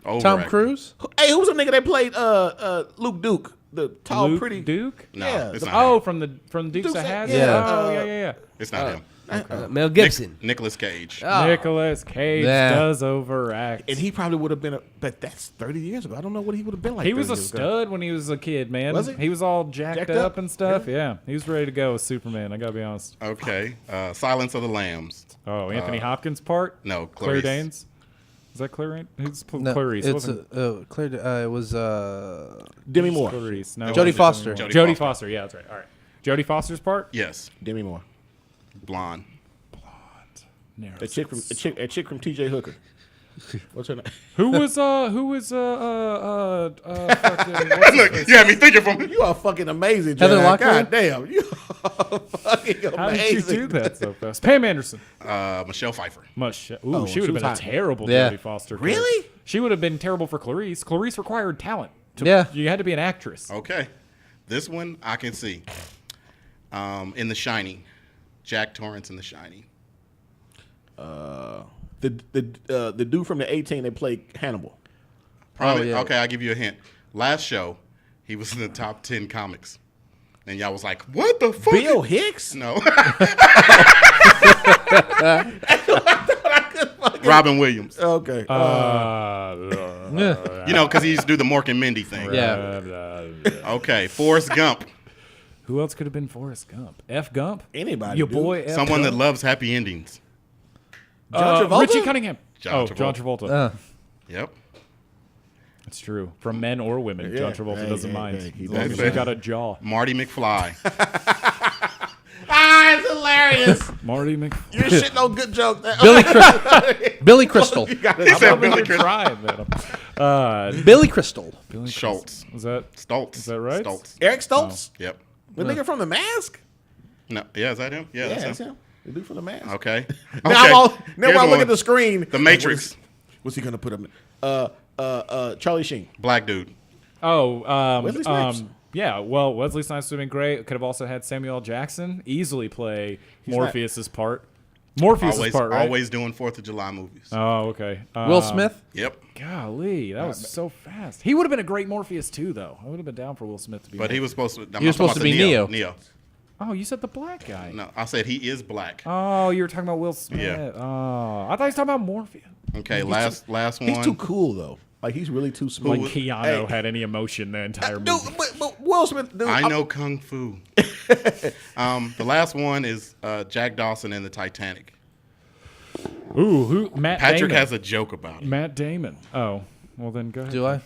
[SPEAKER 3] Tom
[SPEAKER 2] Overacting.
[SPEAKER 3] Cruise?
[SPEAKER 4] Hey, who was the nigga that played Luke Duke? The tall,
[SPEAKER 5] Luke
[SPEAKER 4] pretty
[SPEAKER 5] Duke?
[SPEAKER 2] No,
[SPEAKER 4] Yeah,
[SPEAKER 2] it's
[SPEAKER 4] the-
[SPEAKER 2] not
[SPEAKER 5] Oh,
[SPEAKER 2] him.
[SPEAKER 5] from the Dukes
[SPEAKER 4] Dukes
[SPEAKER 5] of
[SPEAKER 4] of-
[SPEAKER 5] Hazzard?
[SPEAKER 3] yeah.
[SPEAKER 5] Oh, yeah.
[SPEAKER 2] It's not him.
[SPEAKER 6] Mel Gibson.
[SPEAKER 2] Nicholas Cage.
[SPEAKER 5] Nicholas Cage
[SPEAKER 3] Yeah.
[SPEAKER 5] does overact.
[SPEAKER 4] And he probably would have been but that's 30 years ago. I don't know what he would have been like.
[SPEAKER 5] He was
[SPEAKER 4] 30
[SPEAKER 5] a
[SPEAKER 4] years ago.
[SPEAKER 5] stud when he was a kid, man.
[SPEAKER 4] Was he?
[SPEAKER 5] He was all jacked
[SPEAKER 4] Jacked
[SPEAKER 5] up
[SPEAKER 4] up?
[SPEAKER 5] and stuff. Yeah. He was ready to go with Superman. I gotta be honest.
[SPEAKER 2] Okay. Silence of the Lambs.
[SPEAKER 5] Oh, Anthony Hopkins' part.
[SPEAKER 2] No,
[SPEAKER 5] Claire
[SPEAKER 2] Clarice.
[SPEAKER 5] Danes. Is that Claire? Who's
[SPEAKER 3] No,
[SPEAKER 5] Clarice?
[SPEAKER 3] it's
[SPEAKER 5] Wasn't
[SPEAKER 3] Claire. It was
[SPEAKER 4] Demi Moore.
[SPEAKER 5] Clarice? No,
[SPEAKER 3] Jodie
[SPEAKER 5] it wasn't
[SPEAKER 3] Foster.
[SPEAKER 5] Demi Moore.
[SPEAKER 2] Jodie
[SPEAKER 5] Jodie Foster. Yeah, that's right. All right. Jodie Foster's part.
[SPEAKER 2] Yes.
[SPEAKER 4] Demi Moore.
[SPEAKER 2] Blonde.
[SPEAKER 5] Narrow.
[SPEAKER 4] A chick from TJ Hooker. What's her name?
[SPEAKER 5] Who was fucking, what's
[SPEAKER 2] Look, you had me thinking from.
[SPEAKER 4] You are fucking amazing,
[SPEAKER 3] Heather
[SPEAKER 4] John.
[SPEAKER 3] Locklear?
[SPEAKER 4] God damn. You are fucking amazing.
[SPEAKER 5] How did you do that so fast? Pam Anderson.
[SPEAKER 2] Michelle Pfeiffer.
[SPEAKER 5] Ooh, she would have
[SPEAKER 4] was
[SPEAKER 5] been a
[SPEAKER 4] hot.
[SPEAKER 5] terrible
[SPEAKER 3] Yeah.
[SPEAKER 5] Jodie Foster.
[SPEAKER 4] Really?
[SPEAKER 5] character. She would have been terrible for Clarice. Clarice required talent.
[SPEAKER 3] Yeah.
[SPEAKER 5] You had to be an actress.
[SPEAKER 2] Okay. This one I can see. In The Shining. Jack Torrance in The Shining.
[SPEAKER 4] The dude from the 18 that played Hannibal.
[SPEAKER 2] Probably.
[SPEAKER 3] yeah.
[SPEAKER 2] Okay, I'll give you a hint. Last show, he was in the top 10 comics. And y'all was like, what the fuck?
[SPEAKER 4] Bill Hicks?
[SPEAKER 2] No. Robin Williams.
[SPEAKER 4] Okay.
[SPEAKER 2] You know, because he used to do the Mork and Mindy thing.
[SPEAKER 3] Yeah.
[SPEAKER 2] Okay, Forrest Gump.
[SPEAKER 5] Who else could have been Forrest Gump? F. Gump?
[SPEAKER 4] Anybody.
[SPEAKER 5] Your
[SPEAKER 4] dude.
[SPEAKER 5] boy F.
[SPEAKER 2] Someone that
[SPEAKER 5] Gump?
[SPEAKER 2] loves happy endings.
[SPEAKER 4] John Travolta?
[SPEAKER 5] Richie Cunningham.
[SPEAKER 2] John
[SPEAKER 5] John Travolta.
[SPEAKER 2] Yep.
[SPEAKER 5] That's true. From men or women,
[SPEAKER 4] Yeah.
[SPEAKER 5] John Travolta
[SPEAKER 4] Hey,
[SPEAKER 5] doesn't
[SPEAKER 4] hey,
[SPEAKER 5] mind.
[SPEAKER 4] hey, he
[SPEAKER 5] As long as
[SPEAKER 2] doesn't.
[SPEAKER 5] you got a jaw.
[SPEAKER 2] Marty McFly.
[SPEAKER 4] hilarious.
[SPEAKER 5] Marty Mc.
[SPEAKER 4] You're shitting on good joke.
[SPEAKER 3] Billy Crystal.
[SPEAKER 4] You got
[SPEAKER 2] He
[SPEAKER 4] it.
[SPEAKER 2] said
[SPEAKER 5] I'm
[SPEAKER 2] Billy
[SPEAKER 5] really
[SPEAKER 2] Crystal.
[SPEAKER 5] trying, man.
[SPEAKER 3] Billy Crystal.
[SPEAKER 2] Schultz.
[SPEAKER 5] Is that?
[SPEAKER 2] Stoltz.
[SPEAKER 5] Is that right?
[SPEAKER 2] Stoltz.
[SPEAKER 4] Eric Stoltz,
[SPEAKER 2] Yep.
[SPEAKER 4] the nigga from The Mask.
[SPEAKER 2] No. Yeah, is that him? Yeah,
[SPEAKER 4] Yeah,
[SPEAKER 2] that's
[SPEAKER 4] that's
[SPEAKER 2] him.
[SPEAKER 4] him. The dude from The Mask.
[SPEAKER 2] Okay.
[SPEAKER 4] Now,
[SPEAKER 2] Okay.
[SPEAKER 4] now
[SPEAKER 2] Here's
[SPEAKER 4] when I look
[SPEAKER 2] one.
[SPEAKER 4] at the screen,
[SPEAKER 2] The Matrix.
[SPEAKER 4] what's he gonna put up? Charlie Sheen.
[SPEAKER 2] Black dude.
[SPEAKER 5] Oh,
[SPEAKER 4] Wesley Snipes.
[SPEAKER 5] yeah. Well, Wesley Snipes would have been great. Could have also had Samuel L. Jackson easily play Morpheus's part. Morpheus's
[SPEAKER 2] Always,
[SPEAKER 5] part, right?
[SPEAKER 2] always doing 4th of July movies.
[SPEAKER 5] Oh, okay.
[SPEAKER 3] Will Smith.
[SPEAKER 2] Yep.
[SPEAKER 5] Golly, that was so fast. He would have been a great Morpheus too, though. I would have been down for Will Smith to be.
[SPEAKER 2] But he was supposed to. I'm
[SPEAKER 3] He was
[SPEAKER 2] talking
[SPEAKER 3] supposed to
[SPEAKER 2] about
[SPEAKER 3] be
[SPEAKER 2] the
[SPEAKER 3] Neo.
[SPEAKER 5] Oh, you said the black guy.
[SPEAKER 2] No, I said he is black.
[SPEAKER 5] Oh, you were talking about Will Smith.
[SPEAKER 2] Yeah.
[SPEAKER 5] Oh, I thought he was talking about Morpheus.
[SPEAKER 2] Okay, last one.
[SPEAKER 4] He's too cool though. Like he's really too smooth.
[SPEAKER 5] Like Keanu had any emotion the entire
[SPEAKER 4] Dude,
[SPEAKER 5] movie.
[SPEAKER 4] but Will Smith, dude,
[SPEAKER 2] I know kung fu. The last one is Jack Dawson in the Titanic.
[SPEAKER 5] Ooh, who? Matt
[SPEAKER 2] Patrick
[SPEAKER 5] Damon.
[SPEAKER 2] has a joke about it.
[SPEAKER 5] Matt Damon. Oh, well then go ahead.
[SPEAKER 3] Do I?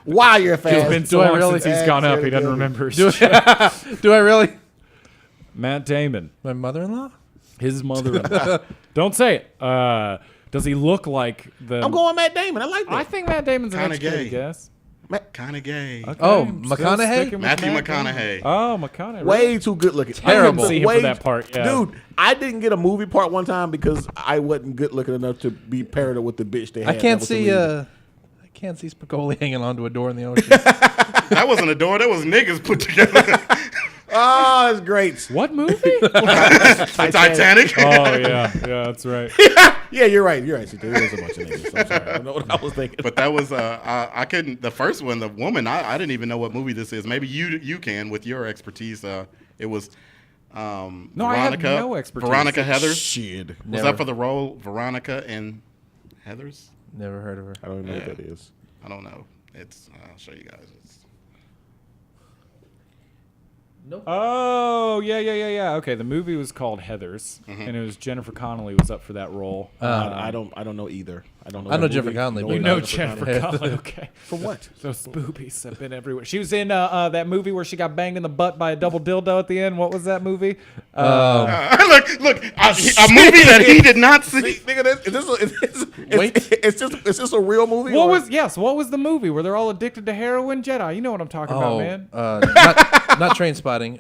[SPEAKER 4] Why you're
[SPEAKER 5] It's been
[SPEAKER 4] fast?
[SPEAKER 5] so
[SPEAKER 3] Do I
[SPEAKER 5] long
[SPEAKER 3] really?
[SPEAKER 5] since he's gone up, he doesn't
[SPEAKER 4] Do
[SPEAKER 5] remember.
[SPEAKER 3] Do I really?
[SPEAKER 5] Matt Damon,
[SPEAKER 3] My mother-in-law?
[SPEAKER 5] his mother-in-law. Don't say it. Does he look like the?
[SPEAKER 4] I'm going Matt Damon. I like that.
[SPEAKER 5] I think Matt Damon's an
[SPEAKER 2] Kinda
[SPEAKER 5] educated
[SPEAKER 2] gay.
[SPEAKER 5] guess.
[SPEAKER 2] Kind of gay.
[SPEAKER 5] Okay,
[SPEAKER 3] Oh,
[SPEAKER 5] I'm still
[SPEAKER 3] McConaughey?
[SPEAKER 5] sticking with
[SPEAKER 2] Matthew
[SPEAKER 5] Matt Damon.
[SPEAKER 2] McConaughey.
[SPEAKER 5] Oh, McConaughey.
[SPEAKER 4] Way too good looking.
[SPEAKER 3] Terrible.
[SPEAKER 5] I couldn't see him for that part, yeah.
[SPEAKER 4] Dude, I didn't get a movie part one time because I wasn't good looking enough to be paired with the bitch they had.
[SPEAKER 3] I can't
[SPEAKER 4] That was the
[SPEAKER 3] see.
[SPEAKER 4] reason.
[SPEAKER 3] I can't see Spicoli hanging onto a door in the ocean.
[SPEAKER 2] That wasn't a door. That was niggas put together.
[SPEAKER 4] Oh, it's great.
[SPEAKER 5] What movie?
[SPEAKER 2] Titanic.
[SPEAKER 5] Oh yeah, that's right.
[SPEAKER 4] Yeah, you're right. You're right. See, there is a bunch of niggas. I'm sorry. I don't know what I was thinking.
[SPEAKER 2] But that was I couldn't. The first one, the woman, I didn't even know what movie this is. Maybe you can with your expertise. It was
[SPEAKER 5] No, I have
[SPEAKER 2] Veronica.
[SPEAKER 5] no expertise.
[SPEAKER 2] Veronica Heathers.
[SPEAKER 4] Shit.
[SPEAKER 2] Was
[SPEAKER 3] Never.
[SPEAKER 2] that for the role? Veronica and Heathers.
[SPEAKER 3] Never heard of her.
[SPEAKER 4] I don't even know what that is.
[SPEAKER 2] I don't know. I'll show you guys.
[SPEAKER 5] Oh yeah. Okay, the movie was called Heathers, and it was Jennifer Connelly was up for that role.
[SPEAKER 4] I don't know either. I don't know.
[SPEAKER 3] I know
[SPEAKER 4] that
[SPEAKER 3] Jennifer
[SPEAKER 4] movie.
[SPEAKER 3] Connelly,
[SPEAKER 4] No
[SPEAKER 3] but
[SPEAKER 5] You
[SPEAKER 4] one
[SPEAKER 5] know
[SPEAKER 4] knows
[SPEAKER 5] Jennifer Connelly, okay?
[SPEAKER 4] For what?
[SPEAKER 5] Those boobies have been everywhere. She was in that movie where she got banged in the butt by a double dildo at the end. What was that movie?
[SPEAKER 2] Look, a movie that he did not see.
[SPEAKER 4] Nigga, is this a real movie?
[SPEAKER 5] What
[SPEAKER 4] or-
[SPEAKER 5] what was the movie where they're all addicted to heroin? Jedi, you know what I'm talking about, man.
[SPEAKER 3] Not Train Spotting.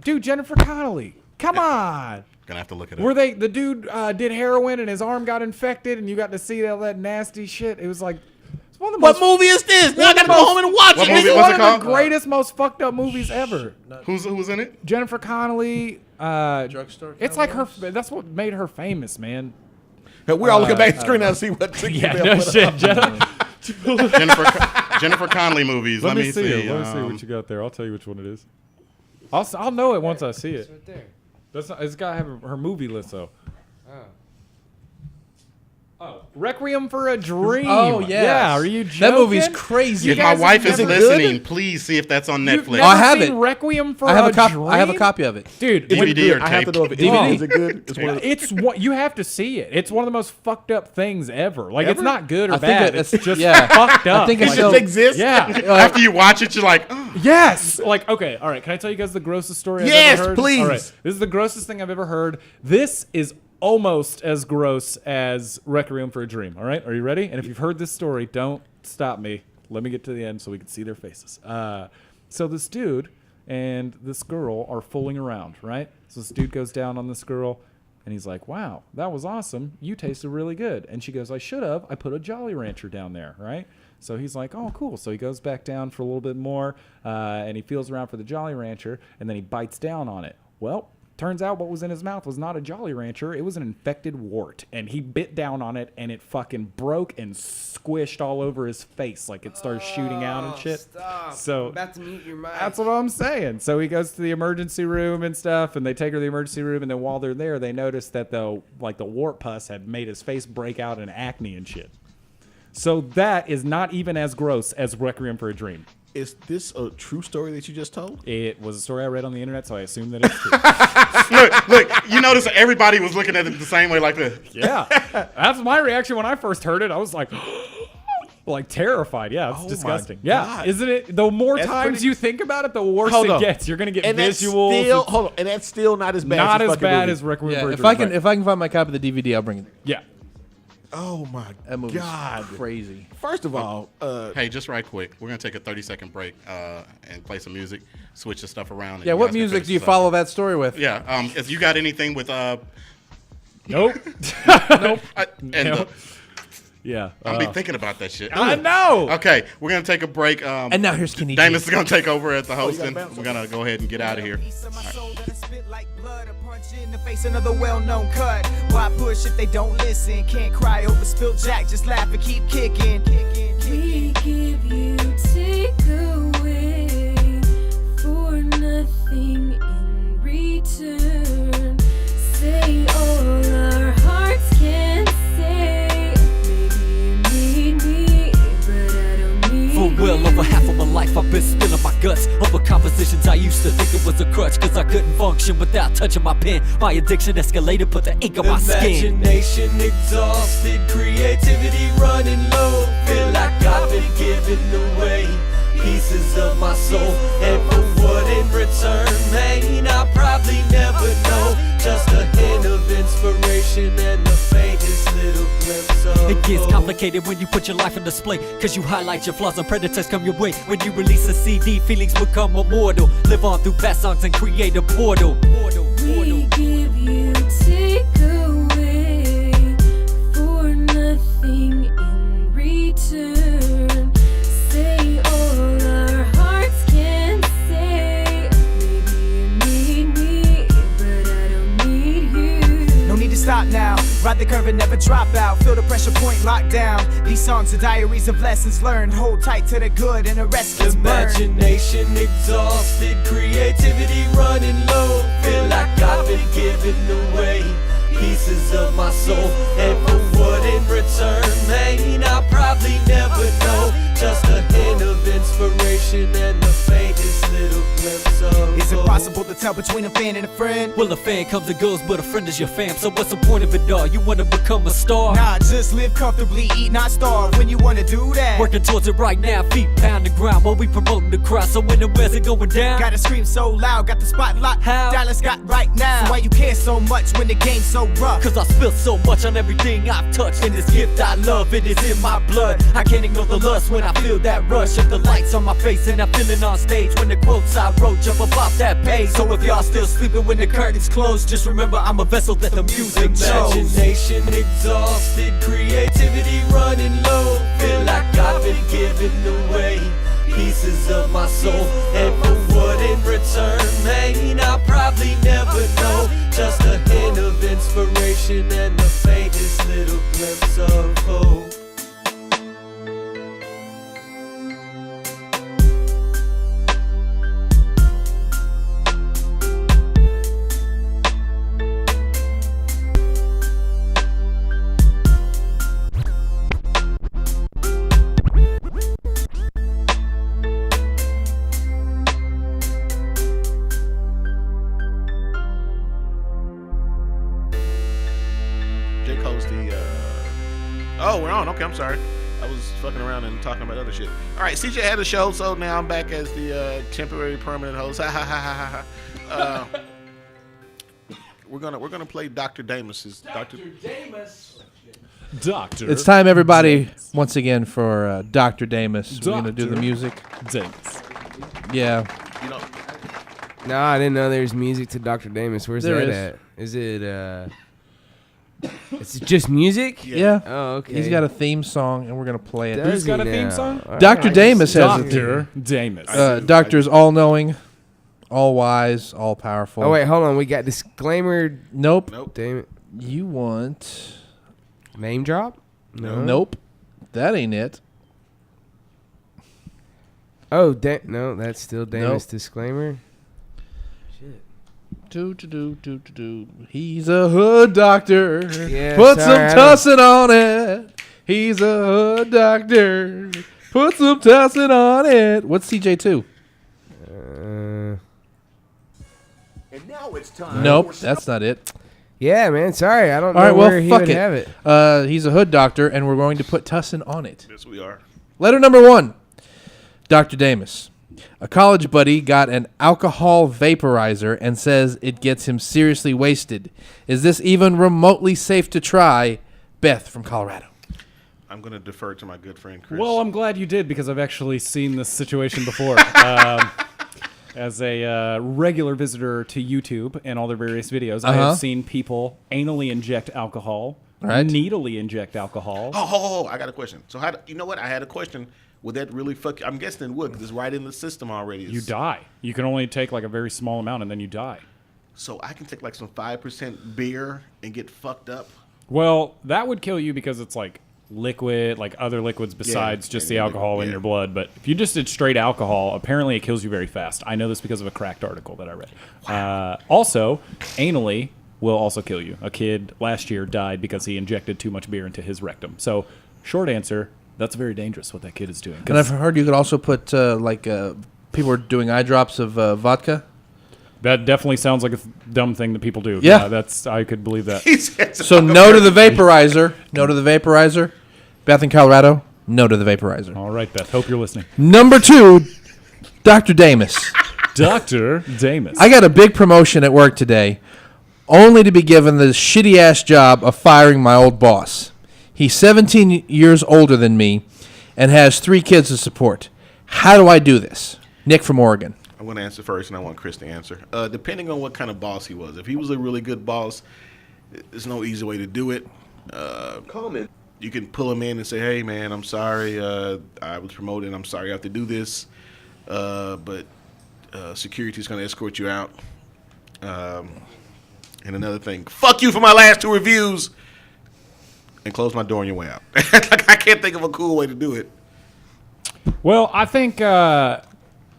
[SPEAKER 5] Dude, Jennifer Connelly. Come on.
[SPEAKER 2] Gonna have to look it up.
[SPEAKER 5] Were the dude did heroin and his arm got infected and you got to see all that nasty shit? It was like it's one of the
[SPEAKER 4] What
[SPEAKER 5] most,
[SPEAKER 4] movie is this? Now I gotta go home and watch
[SPEAKER 2] What
[SPEAKER 4] it.
[SPEAKER 2] movie?
[SPEAKER 5] it's
[SPEAKER 2] What's
[SPEAKER 5] one
[SPEAKER 2] it
[SPEAKER 5] of
[SPEAKER 2] called?
[SPEAKER 5] the greatest, most fucked up movies ever.
[SPEAKER 2] Who was in it?
[SPEAKER 5] Jennifer Connelly.
[SPEAKER 3] Drugstore.
[SPEAKER 5] It's like her. That's what made her famous, man.
[SPEAKER 4] We're all looking back at the screen now to see what.
[SPEAKER 5] Yeah, no shit.
[SPEAKER 2] Jennifer Connelly movies. Let me see.
[SPEAKER 5] Let me see what you got there. I'll tell you which one it is. I'll know it once I see it.
[SPEAKER 6] Right there.
[SPEAKER 5] It's got to have her movie list though. Oh, Requiem for a Dream.
[SPEAKER 3] Oh yeah.
[SPEAKER 5] Yeah. Are you joking?
[SPEAKER 3] That movie's crazy.
[SPEAKER 2] If
[SPEAKER 5] You
[SPEAKER 2] my
[SPEAKER 5] guys
[SPEAKER 2] wife
[SPEAKER 5] have
[SPEAKER 2] is
[SPEAKER 5] never-
[SPEAKER 2] listening, please see if that's on
[SPEAKER 5] You've
[SPEAKER 2] Netflix.
[SPEAKER 5] never
[SPEAKER 3] I have
[SPEAKER 5] seen
[SPEAKER 3] it.
[SPEAKER 5] Requiem for
[SPEAKER 3] I have
[SPEAKER 5] a
[SPEAKER 3] a copy.
[SPEAKER 5] Dream.
[SPEAKER 3] I have a copy of it.
[SPEAKER 5] Dude,
[SPEAKER 2] DVD
[SPEAKER 5] when-
[SPEAKER 2] or
[SPEAKER 4] I have to know if
[SPEAKER 2] tape.
[SPEAKER 4] it
[SPEAKER 5] DVD.
[SPEAKER 4] is it good. It's one of the-
[SPEAKER 5] it's what you have to see it. It's one of the most fucked up things ever. Like it's
[SPEAKER 4] Ever?
[SPEAKER 5] not good or
[SPEAKER 3] I think
[SPEAKER 5] bad.
[SPEAKER 3] it's-
[SPEAKER 5] It's just
[SPEAKER 3] yeah.
[SPEAKER 5] fucked up.
[SPEAKER 3] I think
[SPEAKER 4] It
[SPEAKER 3] it's
[SPEAKER 5] Like,
[SPEAKER 4] just
[SPEAKER 3] so-
[SPEAKER 4] exists.
[SPEAKER 5] yeah.
[SPEAKER 2] After you watch it, you're like, oh.
[SPEAKER 5] Yes. Like, okay, all right. Can I tell you guys the grossest story I've
[SPEAKER 4] Yes,
[SPEAKER 5] ever heard?
[SPEAKER 4] please.
[SPEAKER 5] All right. This is the grossest thing I've ever heard. This is almost as gross as Requiem for a Dream. All right. Are you ready? And if you've heard this story, don't stop me. Let me get to the end so we can see their faces. So this dude and this girl are fooling around, right? So this dude goes down on this girl. And he's like, wow, that was awesome. You tasted really good. And she goes, I should have. I put a Jolly Rancher down there, right? So he's like, oh, cool. So he goes back down for a little bit more, and he feels around for the Jolly Rancher, and then he bites down on it. Well, turns out what was in his mouth was not a Jolly Rancher. It was an infected wart. And he bit down on it, and it fucking broke and squished all over his face. Like it started shooting out and shit.
[SPEAKER 6] Stop.
[SPEAKER 5] So
[SPEAKER 6] I'm about to mute your mic.
[SPEAKER 5] that's what I'm saying. So he goes to the emergency room and stuff, and they take her to the emergency room, and then while they're there, they notice that the wart pus had made his face break out in acne and shit. So that is not even as gross as Requiem for a Dream.
[SPEAKER 4] Is this a true story that you just told?
[SPEAKER 5] It was a story I read on the internet, so I assume that it's true.
[SPEAKER 2] Look, you notice everybody was looking at it the same way, like this.
[SPEAKER 5] Yeah. That's my reaction when I first heard it. I was like, Like terrified, yeah, it's
[SPEAKER 4] Oh my
[SPEAKER 5] disgusting.
[SPEAKER 4] God.
[SPEAKER 5] Yeah, isn't it? The more
[SPEAKER 4] That's
[SPEAKER 5] times
[SPEAKER 4] pretty-
[SPEAKER 5] you think about it, the worse
[SPEAKER 4] Hold
[SPEAKER 5] it
[SPEAKER 4] on.
[SPEAKER 5] gets. You're gonna get
[SPEAKER 4] And that's
[SPEAKER 5] visuals.
[SPEAKER 4] still,
[SPEAKER 5] It's
[SPEAKER 4] hold on, and that's still not as bad.
[SPEAKER 5] not
[SPEAKER 4] as
[SPEAKER 5] as
[SPEAKER 4] fucking
[SPEAKER 5] bad
[SPEAKER 4] movie.
[SPEAKER 5] as Requiem
[SPEAKER 3] Yeah,
[SPEAKER 5] for a
[SPEAKER 3] if
[SPEAKER 5] Dream,
[SPEAKER 3] I can
[SPEAKER 5] but-
[SPEAKER 3] if I can find my copy of the DVD, I'll bring it.
[SPEAKER 5] yeah.
[SPEAKER 4] Oh my
[SPEAKER 3] That movie's
[SPEAKER 4] God.
[SPEAKER 3] crazy.
[SPEAKER 4] First of all,
[SPEAKER 2] Hey, just right quick. We're going to take a 30-second break and play some music, switch the stuff around. and
[SPEAKER 3] Yeah,
[SPEAKER 2] you
[SPEAKER 3] what
[SPEAKER 2] guys can
[SPEAKER 3] music
[SPEAKER 2] finish
[SPEAKER 3] do you
[SPEAKER 2] this up.
[SPEAKER 3] follow that story with?
[SPEAKER 2] Yeah, if you got anything with...
[SPEAKER 5] Nope.
[SPEAKER 2] And
[SPEAKER 5] Yeah.
[SPEAKER 2] I'll be thinking about that shit.
[SPEAKER 5] I know.
[SPEAKER 2] Okay, we're going to take a break.
[SPEAKER 3] And now here's Kenny G.
[SPEAKER 2] Damus is going to take over as the host,
[SPEAKER 4] gotta
[SPEAKER 2] and
[SPEAKER 4] bounce
[SPEAKER 2] we're going to go ahead and get out of here.
[SPEAKER 8] In the face, another well-known cut. Why push if they don't listen? Can't cry over spilled jack, just laugh and keep kicking.
[SPEAKER 9] We give you takeaway for nothing in return. Say all our hearts can say. Maybe you need me, but I don't need
[SPEAKER 10] For well over half of my life I've been spilling my guts over compositions I used to think it was a crutch, cause I couldn't function without touching my pen. My addiction escalated, put the ink on my skin.
[SPEAKER 11] Imagination exhausted, creativity running low. Feel like I've been giving away pieces of my soul, and for what in return, man, I'll probably never know. Just a hint of inspiration and the faintest little glimpse of
[SPEAKER 10] It gets
[SPEAKER 11] hope.
[SPEAKER 10] complicated when you put your life on display, cause you highlight your flaws and predators come your way. When you release a CD, feelings become immortal. Live on through past songs and create a portal.
[SPEAKER 9] We give you takeaway for nothing in return. Say all our hearts can say. Maybe you need me, but I don't need you.
[SPEAKER 8] No need to stop now. Ride the curve and never drop out. Feel the pressure point locked down. These songs are diaries of lessons learned. Hold tight to the good and the rest gets burned.
[SPEAKER 11] Imagination exhausted, creativity running low. Feel like I've been giving away pieces of my soul, and for what in return, man, I'll probably never know. Just a hint of inspiration and the faintest little glimpse of
[SPEAKER 8] Is it
[SPEAKER 11] hope.
[SPEAKER 8] possible to tell between a fan and a friend?
[SPEAKER 10] Well, a fan comes and goes, but a friend is your fam. So what's the point of it all? You wanna become a star?
[SPEAKER 8] Nah, just live comfortably, eat, not starve. When you wanna do that,
[SPEAKER 10] Working towards it right now, feet pound the ground while we promoting the crowd. So when and where's it going down?
[SPEAKER 8] gotta scream so loud, got the spotlight.
[SPEAKER 10] How?
[SPEAKER 8] Dallas got right now. So why you care so much when the game's so rough?
[SPEAKER 10] Cause I spill so much on everything I've touched. And this gift I love, it is in my blood. I can't ignore the lust when I feel that rush of the lights on my face. And I'm feeling on stage when the quotes I wrote jump up off that page. So if y'all still sleeping when the curtains close, just remember I'm a vessel that the music chose.
[SPEAKER 11] Imagination exhausted, creativity running low. Feel like I've been giving away pieces of my soul, and for what in return, man, I'll probably never know. Just a hint of inspiration and the faintest little glimpse of hope.
[SPEAKER 4] Jake hosts the. Oh, we're on. Okay, I'm sorry. I was fucking around and talking about other shit. All right, CJ had a show, so now I'm back as the temporary permanent host. Ha ha ha ha ha. We're gonna play Dr. Damus's Dr.
[SPEAKER 5] Doctor.
[SPEAKER 3] It's time, everybody, once again for Dr. Damus. We're gonna do the music.
[SPEAKER 5] Damus.
[SPEAKER 3] Yeah,
[SPEAKER 4] You know,
[SPEAKER 6] No, I didn't know there's music to Dr. Damus. Where's
[SPEAKER 3] There
[SPEAKER 6] that
[SPEAKER 3] is.
[SPEAKER 6] at? Is it it's just music?
[SPEAKER 3] yeah.
[SPEAKER 6] Oh, okay.
[SPEAKER 3] He's got a theme song, and we're gonna play it.
[SPEAKER 6] Does
[SPEAKER 5] Who's got
[SPEAKER 6] he
[SPEAKER 5] a theme
[SPEAKER 6] now?
[SPEAKER 5] song?
[SPEAKER 6] All
[SPEAKER 3] Dr.
[SPEAKER 6] right.
[SPEAKER 3] Damus has a theme.
[SPEAKER 5] Doctor Damus.
[SPEAKER 3] Doctor's all-knowing, all-wise, all-powerful.
[SPEAKER 6] Oh wait, hold on. We got disclaimer.
[SPEAKER 3] Nope.
[SPEAKER 6] Damn it.
[SPEAKER 3] You want?
[SPEAKER 6] Name drop? No.
[SPEAKER 3] Nope. That ain't it.
[SPEAKER 6] Oh, no, that's still Damus
[SPEAKER 3] Nope.
[SPEAKER 6] disclaimer.
[SPEAKER 3] Do. He's a hood doctor.
[SPEAKER 6] Yeah,
[SPEAKER 3] Put
[SPEAKER 6] sorry,
[SPEAKER 3] some tussin on it. He's a hood doctor. Put some tussin on it. What's CJ2?
[SPEAKER 1] And now it's time.
[SPEAKER 3] Nope,
[SPEAKER 1] for
[SPEAKER 3] that's not it.
[SPEAKER 6] Yeah, man. Sorry, I don't
[SPEAKER 3] All
[SPEAKER 6] know
[SPEAKER 3] right, well,
[SPEAKER 6] where he
[SPEAKER 3] fuck
[SPEAKER 6] would
[SPEAKER 3] it.
[SPEAKER 6] have it.
[SPEAKER 3] He's a hood doctor, and we're going to put tussin on it.
[SPEAKER 4] yes, we are.
[SPEAKER 3] Letter number 1. Dr. Damus. A college buddy got an alcohol vaporizer and says it gets him seriously wasted. Is this even remotely safe to try? Beth from Colorado.
[SPEAKER 2] I'm going to defer to my good friend Chris.
[SPEAKER 5] Well, I'm glad you did because I've actually seen this situation before. As a regular visitor to YouTube and all their various videos, I have seen people anally inject alcohol, needly inject alcohol.
[SPEAKER 2] Oh, I got a question. So, you know what? I had a question. Would that really fuck you? I'm guessing it would because it's right in the system already.
[SPEAKER 5] You die. You can only take like a very small amount and then you die.
[SPEAKER 2] So I can take like some 5% beer and get fucked up?
[SPEAKER 5] Well, that would kill you because it's like liquid, like other liquids besides just the alcohol in your blood. But if you just did straight alcohol, apparently it kills you very fast. I know this because of a Cracked article that I read. Wow. Also, anally will also kill you. A kid last year died because he injected too much beer into his rectum. So, short answer, that's very dangerous what that kid is doing.
[SPEAKER 3] And I've heard you could also put, people are doing eye drops of vodka.
[SPEAKER 5] That definitely sounds like a dumb thing that people do.
[SPEAKER 3] Yeah.
[SPEAKER 5] I could believe that.
[SPEAKER 3] So no to the vaporizer. No to the vaporizer. Beth in Colorado, no to the vaporizer.
[SPEAKER 5] All right, Beth. Hope you're listening.
[SPEAKER 3] Number 2, Dr. Damus.
[SPEAKER 5] Dr. Damus.
[SPEAKER 3] I got a big promotion at work today, only to be given the shitty-ass job of firing my old boss. He's 17 years older than me and has 3 kids to support. How do I do this? Nick from Oregon.
[SPEAKER 2] I'm going to answer first, and I want Chris to answer. Depending on what kind of boss he was. If he was a really good boss, there's no easy way to do it.
[SPEAKER 1] Comment.
[SPEAKER 2] You can pull him in and say, hey, man, I'm sorry. I was promoted. I'm sorry I have to do this. But security's going to escort you out. And another thing, fuck you for my last 2 reviews. And close my door on your way out. I can't think of a cool way to do it.
[SPEAKER 5] Well, I think,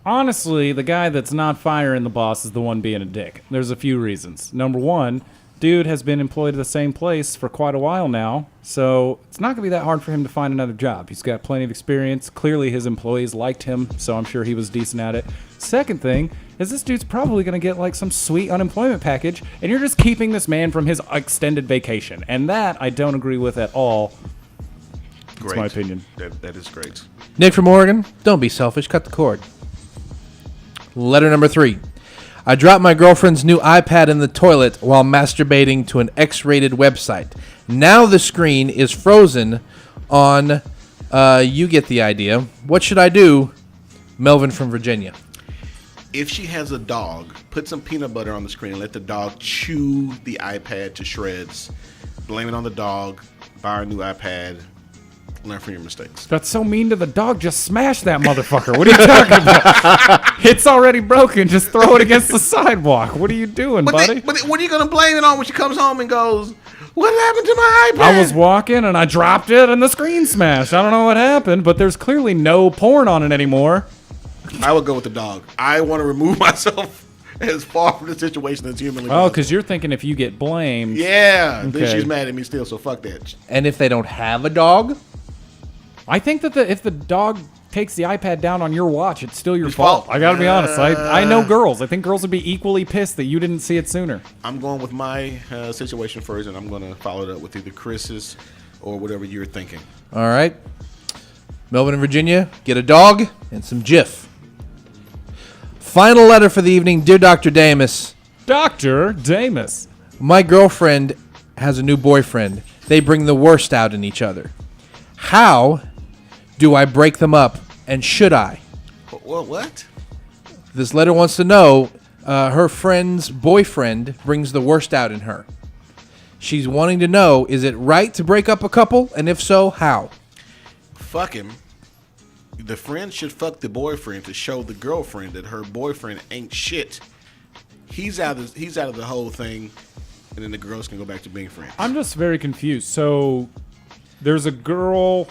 [SPEAKER 5] honestly, the guy that's not firing the boss is the one being a dick. There's a few reasons. Number 1, dude has been employed at the same place for quite a while now, so it's not going to be that hard for him to find another job. He's got plenty of experience. Clearly, his employees liked him, so I'm sure he was decent at it. Second thing is this dude's probably going to get like some sweet unemployment package, and you're just keeping this man from his extended vacation. And that I don't agree with at all. That's my opinion.
[SPEAKER 2] That is great.
[SPEAKER 3] Nick from Oregon, don't be selfish. Cut the cord. Letter number 3. I dropped my girlfriend's new iPad in the toilet while masturbating to an X-rated website. Now the screen is frozen on, you get the idea. What should I do? Melvin from Virginia.
[SPEAKER 2] If she has a dog, put some peanut butter on the screen and let the dog chew the iPad to shreds. Blame it on the dog. Buy her a new iPad. Learn from your mistakes.
[SPEAKER 5] That's so mean to the dog. Just smash that motherfucker. What are you talking about? It's already broken. Just throw it against the sidewalk. What are you doing, buddy?
[SPEAKER 2] But what are you going to blame it on when she comes home and goes, what happened to my iPad?
[SPEAKER 5] I was walking and I dropped it and the screen smashed. I don't know what happened, but there's clearly no porn on it anymore.
[SPEAKER 2] I would go with the dog. I want to remove myself as far from the situation as humanly possible.
[SPEAKER 5] Oh, because you're thinking if you get blamed.
[SPEAKER 2] Yeah.
[SPEAKER 5] Okay.
[SPEAKER 2] Then she's mad at me still, so fuck that.
[SPEAKER 3] And if they don't have a dog?
[SPEAKER 5] I think that if the dog takes the iPad down on your watch, it's still your fault. I got to be honest. I know girls. I think girls would be equally pissed that you didn't see it sooner.
[SPEAKER 2] I'm going with my situation first, and I'm going to follow it up with either Chris's or whatever you're thinking.
[SPEAKER 3] All right. Melvin in Virginia, get a dog and some Jif. Final letter for the evening. Dear Dr. Damus.
[SPEAKER 5] Dr. Damus.
[SPEAKER 3] My girlfriend has a new boyfriend. They bring the worst out in each other. How do I break them up, and should I?
[SPEAKER 2] What?
[SPEAKER 3] This letter wants to know her friend's boyfriend brings the worst out in her. She's wanting to know, is it right to break up a couple, and if so, how?
[SPEAKER 2] Fuck him. The friend should fuck the boyfriend to show the girlfriend that her boyfriend ain't shit. He's out of the whole thing, and then the girls can go back to being friends.
[SPEAKER 5] I'm just very confused. So there's a girl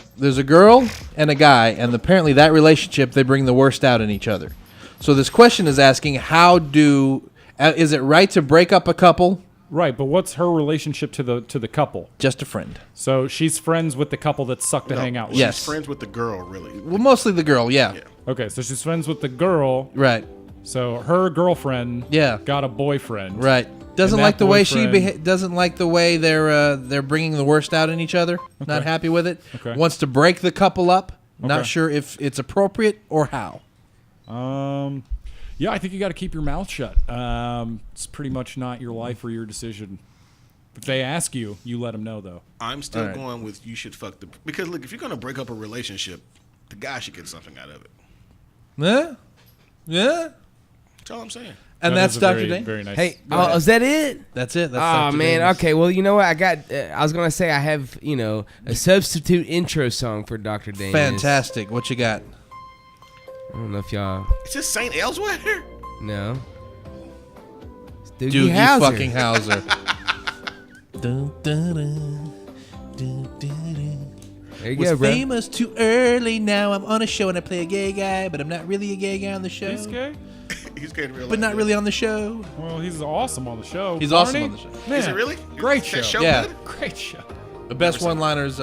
[SPEAKER 3] and a guy, and apparently that relationship, they bring the worst out in each other. So this question is asking, is it right to break up a couple?
[SPEAKER 5] Right, but what's her relationship to the couple?
[SPEAKER 3] Just a friend.
[SPEAKER 5] So she's friends with the couple that suck to hang out with.
[SPEAKER 3] Yes.
[SPEAKER 2] She's friends with the girl, really.
[SPEAKER 3] Well, mostly the girl, yeah.
[SPEAKER 5] Okay, so she's friends with the girl.
[SPEAKER 3] Right.
[SPEAKER 5] So her girlfriend got a boyfriend.
[SPEAKER 3] Right. Doesn't like the way doesn't like the way they're bringing the worst out in each other. Okay. Not happy with it.
[SPEAKER 5] Okay.
[SPEAKER 3] Wants to break the couple up Not sure if it's appropriate or how.
[SPEAKER 5] Yeah, I think you got to keep your mouth shut. It's pretty much not your life or your decision. If they ask you, you let them know, though.
[SPEAKER 4] I'm still going with you should fuck the... Because, look, if you're going to break up a relationship, the guy should get something out of it.
[SPEAKER 3] Yeah.
[SPEAKER 4] That's all I'm saying.
[SPEAKER 3] And that's Dr. Dane.
[SPEAKER 5] Very nice.
[SPEAKER 6] Hey, is that it?
[SPEAKER 3] That's it. That's
[SPEAKER 6] Oh
[SPEAKER 3] Dr.
[SPEAKER 6] man,
[SPEAKER 3] Dane's.
[SPEAKER 6] okay. Well, you know what? I was gonna say I have a substitute intro song for Dr. Dane.
[SPEAKER 3] Fantastic. What you got?
[SPEAKER 6] I don't know if y'all.
[SPEAKER 4] Is this St. Elsewhere?
[SPEAKER 6] No. It's
[SPEAKER 3] Doogie
[SPEAKER 6] Howser.
[SPEAKER 3] fucking Howser. Dun, dun, dun, dun, dun, dun.
[SPEAKER 6] There you
[SPEAKER 3] Was
[SPEAKER 6] go, bro.
[SPEAKER 3] famous too early. Now I'm on a show and I play a gay guy, but I'm not really a gay guy on the show.
[SPEAKER 5] He's gay?
[SPEAKER 4] He's gay in real life.
[SPEAKER 3] But not really on the show.
[SPEAKER 5] Well, he's awesome on the show.
[SPEAKER 3] He's
[SPEAKER 5] Barney?
[SPEAKER 3] awesome on the show.
[SPEAKER 5] Man,
[SPEAKER 4] Is it really?
[SPEAKER 5] Great
[SPEAKER 4] Is that
[SPEAKER 5] show.
[SPEAKER 3] Yeah.
[SPEAKER 4] good?
[SPEAKER 5] Great show.
[SPEAKER 3] The best one-liners.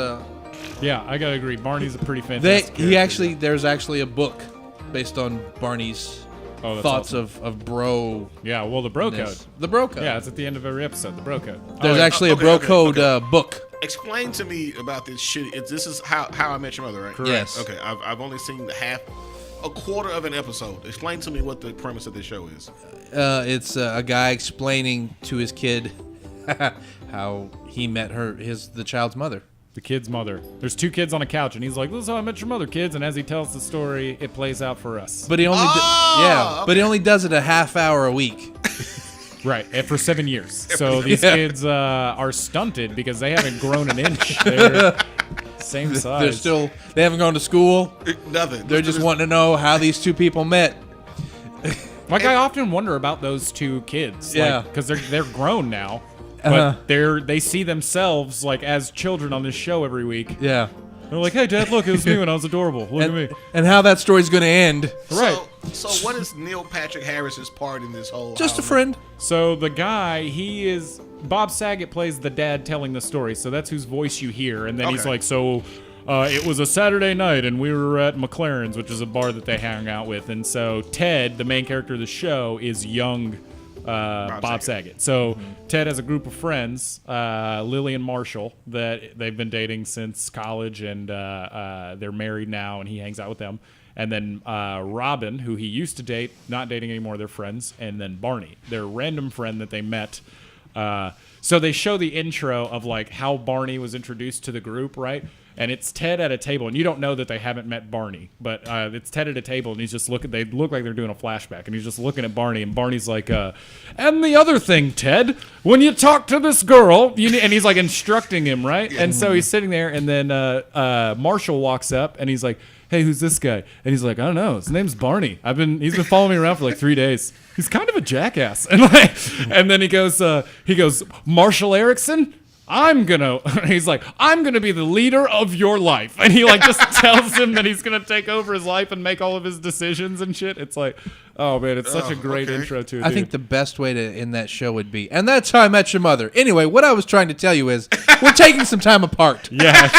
[SPEAKER 5] Yeah, I gotta agree. Barney's a pretty fantastic
[SPEAKER 3] There's actually a book based on Barney's
[SPEAKER 5] that's
[SPEAKER 3] thoughts
[SPEAKER 5] awesome.
[SPEAKER 3] of bro.
[SPEAKER 5] Yeah, well, the bro code.
[SPEAKER 3] The bro code.
[SPEAKER 5] Yeah, it's at the end of every episode, the bro code.
[SPEAKER 3] There's actually a
[SPEAKER 4] okay,
[SPEAKER 3] bro
[SPEAKER 4] okay,
[SPEAKER 3] code
[SPEAKER 4] okay.
[SPEAKER 3] book.
[SPEAKER 4] Explain to me about this shit. This is how I Met Your Mother, right?
[SPEAKER 3] Correct. Yes.
[SPEAKER 4] Okay, I've only seen a quarter of an episode. Explain to me what the premise of this show is.
[SPEAKER 3] It's a guy explaining to his kid how he met the child's mother.
[SPEAKER 5] The kid's mother. There's two kids on a couch, and he's like, "This is how I met your mother, kids." And as he tells the story, it plays out for us.
[SPEAKER 3] But he only but he only does it a half hour a week.
[SPEAKER 5] Right, and for 7 years. So these kids are stunted because they haven't grown an inch. They're same size.
[SPEAKER 3] They haven't gone to school.
[SPEAKER 4] Nothing.
[SPEAKER 3] They're just wanting to know how these two people met.
[SPEAKER 5] Like, I often wonder about those two kids.
[SPEAKER 3] Yeah.
[SPEAKER 5] Because they're grown now. But they see themselves like as children on this show every week.
[SPEAKER 3] Yeah.
[SPEAKER 5] They're like, "Hey, Dad, look, it was me when I was adorable. Look at me."
[SPEAKER 3] And how that story's going to end.
[SPEAKER 5] Right.
[SPEAKER 4] So what is Neil Patrick Harris's part in this whole?
[SPEAKER 3] Just a friend.
[SPEAKER 5] So the guy, Bob Saget plays the dad telling the story, so that's whose voice you hear. And then he's
[SPEAKER 4] Okay.
[SPEAKER 5] like, it was a Saturday night, and we were at McLaren's, which is a bar that they hang out with. And so Ted, the main character of the show, is young Bob Saget. So Ted has a group of friends, Lily and Marshall, that they've been dating since college, and they're married now, and he hangs out with them. And then Robin, who he used to date, not dating anymore, they're friends. And then Barney, their random friend that they met. So they show the intro of like how Barney was introduced to the group, right? And it's Ted at a table, and you don't know that they haven't met Barney, but it's Ted at a table, and he's just they look like they're doing a flashback, and he's just looking at Barney, and Barney's like, and the other thing, Ted, when you talk to this girl, and he's like instructing him, right? And so he's sitting there, and then Marshall walks up, and he's like, "Hey, who's this guy?" And he's like, "I don't know. His name's Barney. He's been following me around for like 3 days. He's kind of a jackass." And then he goes, "Marshall Erickson? He's like, I'm gonna be the leader of your life." And he like just tells him that he's gonna take over his life and make all of his decisions and shit. It's like, oh man, it's such a great intro to it.
[SPEAKER 3] I think the best way to end that show would be, and that's how I met your mother. Anyway, what I was trying to tell you is, we're taking some time apart.
[SPEAKER 5] Yeah.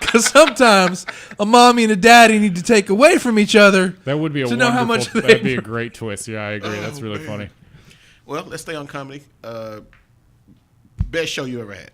[SPEAKER 3] Because sometimes a mommy and a daddy need to take away from each other.
[SPEAKER 5] That would be
[SPEAKER 3] to know how much
[SPEAKER 5] that'd be a great twist. Yeah, I agree. That's really funny.
[SPEAKER 4] Well, let's stay on comedy. Best show you ever had?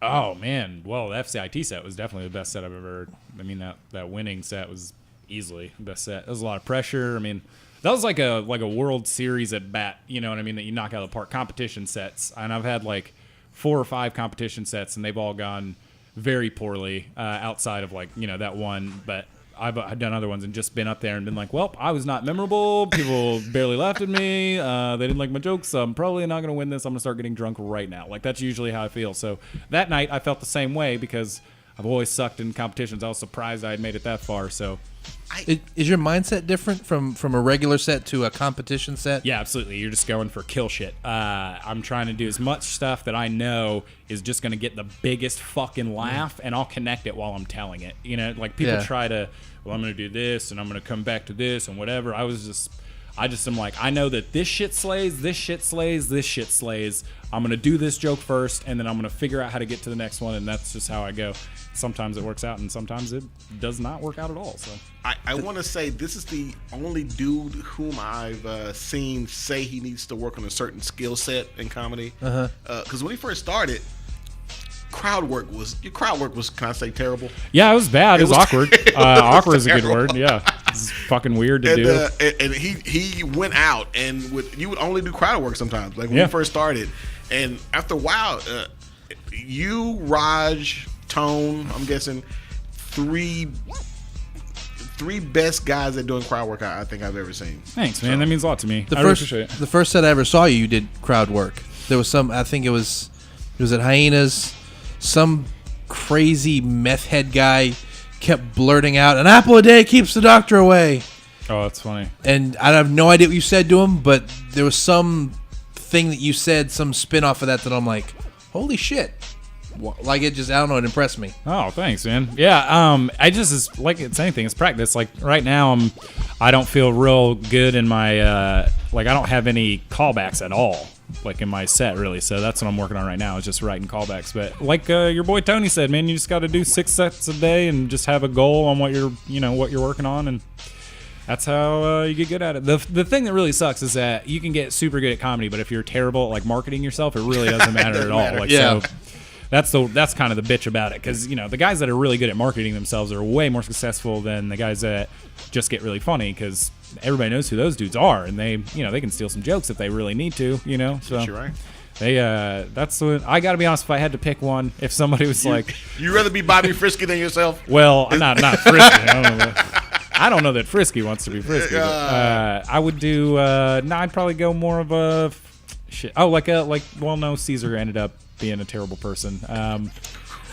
[SPEAKER 5] Oh man, well, the FCIT set was definitely the best set I've ever heard. I mean, that winning set was easily the best set. There was a lot of pressure. I mean, that was like a World Series at bat. You know what I mean? That you knock out of the park. Competition sets, and I've had like 4 or 5 competition sets, and they've all gone very poorly outside of like that one. But I've done other ones and just been up there and been like, well, I was not memorable. People barely laughed at me. They didn't like my jokes. So I'm probably not going to win this. I'm going to start getting drunk right now. Like, that's usually how I feel. So that night I felt the same way because I've always sucked in competitions. I was surprised I had made it that far. So
[SPEAKER 3] is your mindset different from a regular set to a competition set?
[SPEAKER 5] Yeah, absolutely. You're just going for kill shit. I'm trying to do as much stuff that I know is just going to get the biggest fucking laugh, and I'll connect it while I'm telling it. Like people try to, well, I'm going to do this, and I'm going to come back to this, and whatever. I just am like, I know that this shit slays, this shit slays, this shit slays. I'm going to do this joke first, and then I'm going to figure out how to get to the next one, and that's just how I go. Sometimes it works out, and sometimes it does not work out at all. So
[SPEAKER 4] I want to say this is the only dude whom I've seen say he needs to work on a certain skill set in comedy. Because when he first started, crowd work was can I say terrible?
[SPEAKER 5] Yeah, it was bad. It was awkward. Awkward is a good
[SPEAKER 4] terrible.
[SPEAKER 5] word. Yeah, it's fucking weird to do.
[SPEAKER 4] And he went out and you would only do crowd work sometimes, like when we first started. And after a while, you, Raj, Tone, I'm guessing three best guys at doing crowd work I think I've ever seen.
[SPEAKER 5] Thanks, man. That means a lot to me.
[SPEAKER 3] The
[SPEAKER 5] I
[SPEAKER 3] first,
[SPEAKER 5] really appreciate it.
[SPEAKER 3] the first set I ever saw you did crowd work. There was some. I think it was at Hyenas. Some crazy meth head guy kept blurting out, "An apple a day keeps the doctor away."
[SPEAKER 5] Oh, that's funny.
[SPEAKER 3] And I have no idea what you said to him, but there was some thing that you said, some spin off of that I'm like, holy shit. Like it just, I don't know, it impressed me.
[SPEAKER 5] Oh, thanks, man. Yeah, I just, it's like it's anything, it's practice. Like right now, I don't feel real good in my, like I don't have any callbacks at all, like in my set really. So that's what I'm working on right now, is just writing callbacks. But like your boy Tony said, man, you just got to do 6 sets a day and just have a goal on what you're working on, and that's how you get good at it. The thing that really sucks is that you can get super good at comedy, but if you're terrible at like marketing yourself, it really doesn't matter at all. Like,
[SPEAKER 3] yeah.
[SPEAKER 5] So that's kind of the bitch about it, because the guys that are really good at marketing themselves are way more successful than the guys that just get really funny, because everybody knows who those dudes are, and they can steal some jokes if they really need to. So
[SPEAKER 4] You're right.
[SPEAKER 5] that's what I got to be honest. If I had to pick one, if somebody was like,
[SPEAKER 4] you rather be Bobby Frisky than yourself?
[SPEAKER 5] well, not Frisky. I don't know that Frisky wants to be Frisky. But, I would do. I'd probably go more of a shit. Oh, no, Caesar ended up being a terrible person.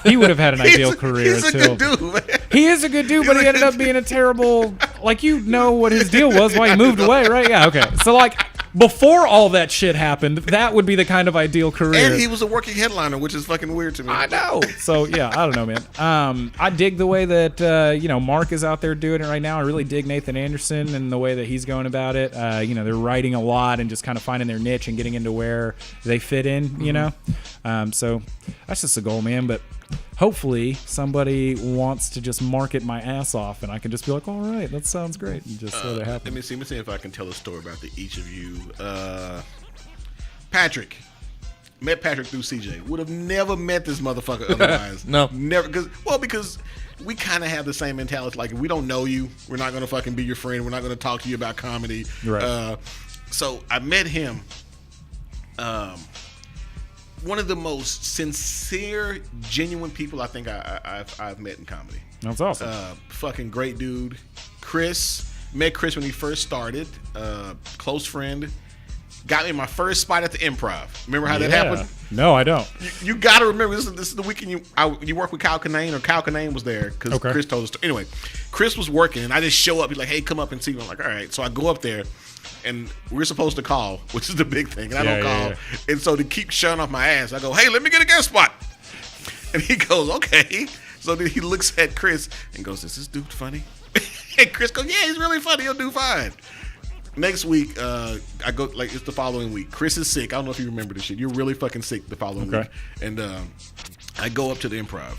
[SPEAKER 5] He would have had an ideal career.
[SPEAKER 4] He's a good dude, man.
[SPEAKER 5] He is a good dude, but he ended up being a terrible. Like, what his deal was, why he moved away, right? Yeah, okay. So like, before all that shit happened, that would be the kind of ideal career.
[SPEAKER 4] And he was a working headliner, which is fucking weird to me.
[SPEAKER 5] I know. So yeah, I don't know, man. I dig the way that Mark is out there doing it right now. I really dig Nathan Anderson and the way that he's going about it. They're writing a lot and just kind of finding their niche and getting into where they fit in. So that's just a goal, man. But hopefully somebody wants to just market my ass off, and I can just be like, all right, that sounds great, and just let it happen.
[SPEAKER 4] Let me see if I can tell a story about each of you. Patrick. Met Patrick through CJ. Would have never met this motherfucker otherwise.
[SPEAKER 3] No.
[SPEAKER 4] Never. Because we kind of have the same mentality. Like, if we don't know you, we're not going to fucking be your friend. We're not going to talk to you about comedy.
[SPEAKER 5] Right.
[SPEAKER 4] So I met him. One of the most sincere, genuine people I think I've met in comedy.
[SPEAKER 5] That's awesome.
[SPEAKER 4] Fucking great dude. Met Chris when he first started. Close friend. Got me my first spot at the Improv. Remember how that happened?
[SPEAKER 5] No, I don't.
[SPEAKER 4] You got to remember, this is the weekend you work with Kyle Kinane, or Kyle Kinane was there because Chris told us. Anyway, Chris was working, and I just show up. He's like, hey, come up and see me. I'm like, all right. So I go up there, and we're supposed to call, which is the big thing, and I don't call. Yeah. And so to keep showing off my ass, I go, hey, let me get a guest spot. And he goes, okay. So then he looks at Chris and goes, is this dude funny? And Chris goes, yeah, he's really funny. He'll do fine. Next week, I go, like, it's the following week. Chris is sick. I don't know if you remember this shit. You're really fucking sick the following week. And I go up to the Improv.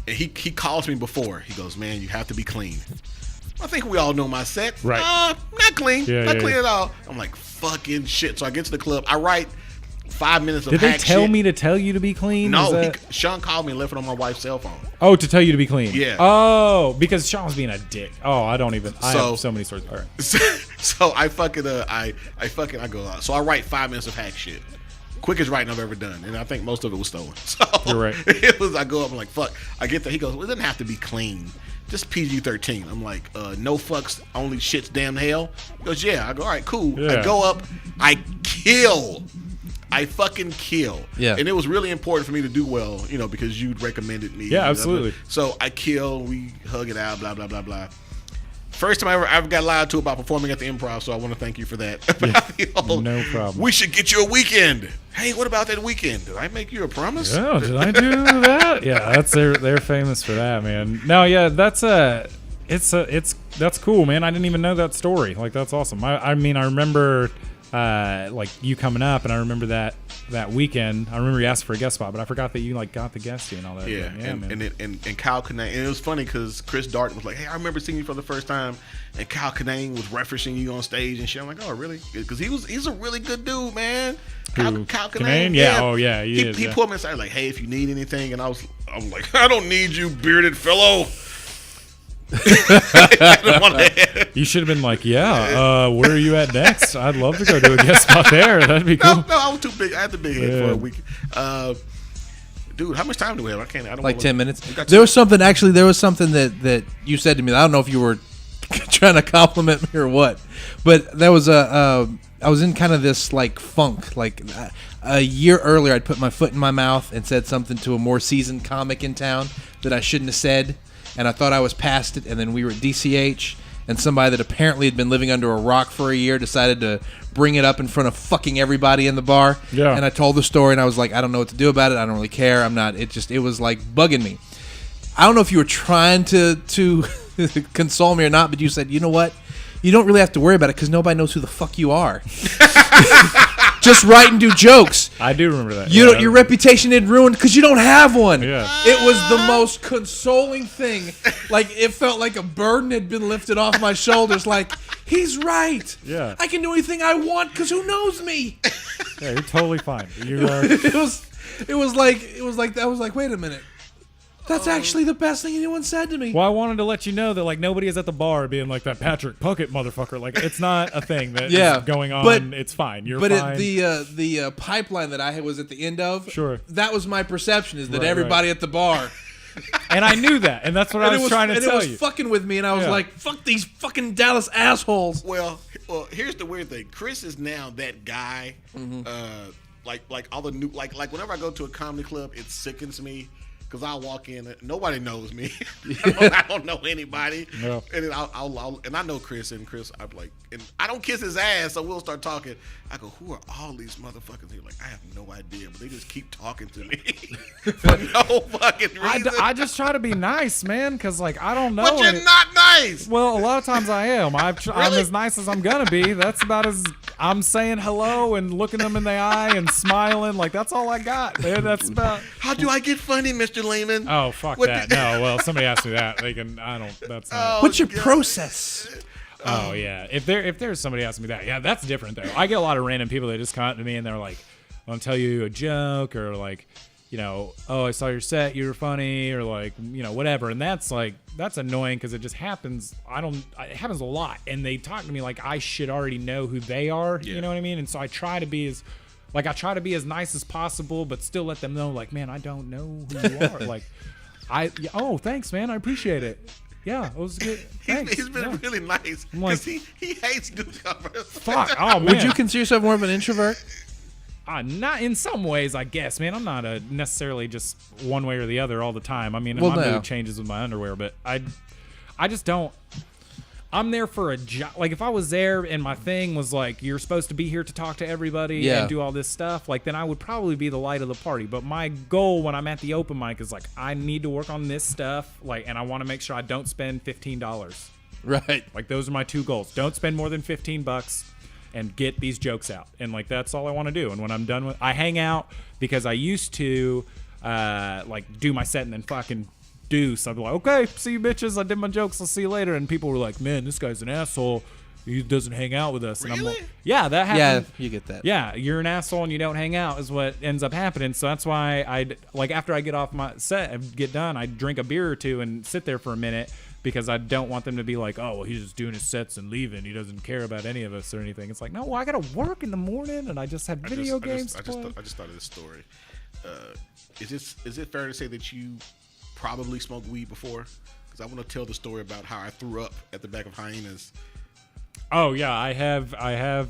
[SPEAKER 4] And he calls me before. He goes, man, you have to be clean. I think we all know my set.
[SPEAKER 5] Right.
[SPEAKER 4] Not clean. Not clean at all. I'm like, fucking shit. So I get to the club. I write 5 minutes of
[SPEAKER 5] Did they
[SPEAKER 4] hack
[SPEAKER 5] tell
[SPEAKER 4] shit.
[SPEAKER 5] me to tell you to be clean?
[SPEAKER 4] No, Sean called me and left it on my wife's cell phone.
[SPEAKER 5] Oh, to tell you to be clean.
[SPEAKER 4] Yeah.
[SPEAKER 5] Oh, because Sean was being a dick. Oh, I have so many stories. All right.
[SPEAKER 4] So I fucking I go out. So I write 5 minutes of hack shit. Quickest writing I've ever done, and I think most of it was stolen. So
[SPEAKER 5] you're right.
[SPEAKER 4] I go up, I'm like, fuck. I get there. He goes, well, it doesn't have to be clean. Just PG-13. I'm like, no fucks, only shit's damn hell. He goes, yeah. I go, all right, cool.
[SPEAKER 5] Yeah.
[SPEAKER 4] I go up, I kill. I fucking kill.
[SPEAKER 3] Yeah.
[SPEAKER 4] And it was really important for me to do well, because you'd recommended me.
[SPEAKER 5] Yeah, absolutely.
[SPEAKER 4] So I kill, we hug it out, blah, blah, blah, blah. First time I ever got lied to about performing at the Improv, so I want to thank you for that.
[SPEAKER 5] No problem.
[SPEAKER 4] We should get you a weekend. Hey, what about that weekend? Did I make you a promise?
[SPEAKER 5] Oh, did I do that? Yeah, that's they're famous for that, man. No, yeah, that's cool, man. I didn't even know that story. Like, that's awesome. I mean, I remember like you coming up, and I remember that weekend. I remember you asked for a guest spot, but I forgot that you like got the guesting and all that.
[SPEAKER 4] Yeah,
[SPEAKER 5] man.
[SPEAKER 4] and Kyle Kinane, and it was funny because Chris Darden was like, "Hey, I remember seeing you for the first time," and Kyle Kinane was referencing you on stage and shit. I'm like, "Oh, really?" Because he's a really good dude, man. Kyle Kinane,
[SPEAKER 5] yeah, oh yeah,
[SPEAKER 4] he pulled me aside like, "Hey, if you need anything," and I'm like, "I don't need you, bearded fellow."
[SPEAKER 5] You should have been like, yeah, where are you at next? I'd love to go do a guest spot there. That'd be cool.
[SPEAKER 4] No, I was too big. I had the big head for a week. Dude, how much time do we have? I don't
[SPEAKER 3] like 10 minutes. There was something that you said to me. I don't know if you were trying to compliment me or what, but there was I was in kind of this like funk. Like a year earlier, I'd put my foot in my mouth and said something to a more seasoned comic in town that I shouldn't have said. And I thought I was past it, and then we were at DCH, and somebody that apparently had been living under a rock for a year decided to bring it up in front of fucking everybody in the bar.
[SPEAKER 5] Yeah.
[SPEAKER 3] And I told the story, and I was like, I don't know what to do about it. I don't really care. I'm not. It was like bugging me. I don't know if you were trying to console me or not, but you said, you know what? You don't really have to worry about it because nobody knows who the fuck you are. Just write and do jokes.
[SPEAKER 5] I do remember that.
[SPEAKER 3] Your reputation is ruined because you don't have one.
[SPEAKER 5] Yeah.
[SPEAKER 3] It was the most consoling thing. Like, it felt like a burden had been lifted off my shoulders. Like, he's right.
[SPEAKER 5] Yeah.
[SPEAKER 3] I can do anything I want because who knows me?
[SPEAKER 5] Yeah, you're totally fine.
[SPEAKER 3] It was like, wait a minute. That's actually the best thing anyone said to me.
[SPEAKER 5] Well, I wanted to let you know that like nobody is at the bar being like that Patrick Puckett motherfucker. Like it's not a thing that is going on.
[SPEAKER 3] But
[SPEAKER 5] it's fine. You're
[SPEAKER 3] but
[SPEAKER 5] fine.
[SPEAKER 3] The pipeline that I was at the end of,
[SPEAKER 5] sure,
[SPEAKER 3] that was my perception, is that everybody at the bar.
[SPEAKER 5] And I knew that, and that's what I was trying to tell you.
[SPEAKER 3] It was fucking with me, and I was like, fuck these fucking Dallas assholes.
[SPEAKER 4] Well, here's the weird thing. Chris is now that guy. Like all the new like whenever I go to a comedy club, it sickens me. Because I'll walk in, nobody knows me. I don't know anybody.
[SPEAKER 5] No.
[SPEAKER 4] And then I'll and I know Chris, and Chris, I'm like, and I don't kiss his ass, so we'll start talking. I go, who are all these motherfuckers? He's like, I have no idea, but they just keep talking to me for no fucking reason.
[SPEAKER 5] I just try to be nice, man, because like I don't know.
[SPEAKER 4] But you're not nice.
[SPEAKER 5] Well, a lot of times I am. I'm as nice as I'm gonna be. That's about as I'm saying hello and looking them in the eye and smiling. Like that's all I got, man. That's about.
[SPEAKER 4] How do I get funny, Mr. Lehman?
[SPEAKER 5] Oh fuck that! No, well, somebody asked me that. They can. I don't. That's not.
[SPEAKER 3] What's your process?
[SPEAKER 5] Oh yeah. If there's somebody asking me that, yeah, that's different though. I get a lot of random people that just come up to me and they're like, "I'll tell you a joke," or like, you know, "Oh, I saw your set. You were funny," or like, you know, whatever. And that's annoying because it just happens. It happens a lot, and they talk to me like I should already know who they are. Yeah. You know what I mean? And so I try to be as nice as possible, but still let them know, like, man, I don't know who you are. Like, oh, thanks, man, I appreciate it. Yeah, it was good. Thanks.
[SPEAKER 4] He's been really nice because he hates newcomers.
[SPEAKER 5] Fuck. Oh man.
[SPEAKER 3] Would you consider yourself more of an introvert?
[SPEAKER 5] Not in some ways, I guess, man. I'm not necessarily just one way or the other all the time. I mean,
[SPEAKER 3] Well,
[SPEAKER 5] my
[SPEAKER 3] no.
[SPEAKER 5] mood changes with my underwear, but I just don't. I'm there for a job. Like, if I was there and my thing was like, you're supposed to be here to talk to everybody and do all this stuff, like, then I would probably be the light of the party. But my goal when I'm at the open mic is like, I need to work on this stuff, like, and I want to make sure I don't spend $15.
[SPEAKER 3] Right.
[SPEAKER 5] Like, those are my two goals. Don't spend more than $15 and get these jokes out. And like, that's all I want to do. And when I'm done with, I hang out because I used to like do my set and then fucking deuce. I'd be like, okay, see you bitches. I did my jokes. I'll see you later. And people were like, man, this guy's an asshole. He doesn't hang out with us.
[SPEAKER 4] Really?
[SPEAKER 5] And I'm like, yeah, that happens.
[SPEAKER 3] Yeah, you get that.
[SPEAKER 5] Yeah, you're an asshole and you don't hang out is what ends up happening. So that's why I like after I get off my set and get done, I drink a beer or two and sit there for a minute because I don't want them to be like, oh, well, he's just doing his sets and leaving. He doesn't care about any of us or anything. It's like, no, I got to work in the morning and I just have video games.
[SPEAKER 4] I just thought of this story. Is it fair to say that you probably smoked weed before? Because I want to tell the story about how I threw up at the back of Hyenas.
[SPEAKER 5] Oh yeah, I have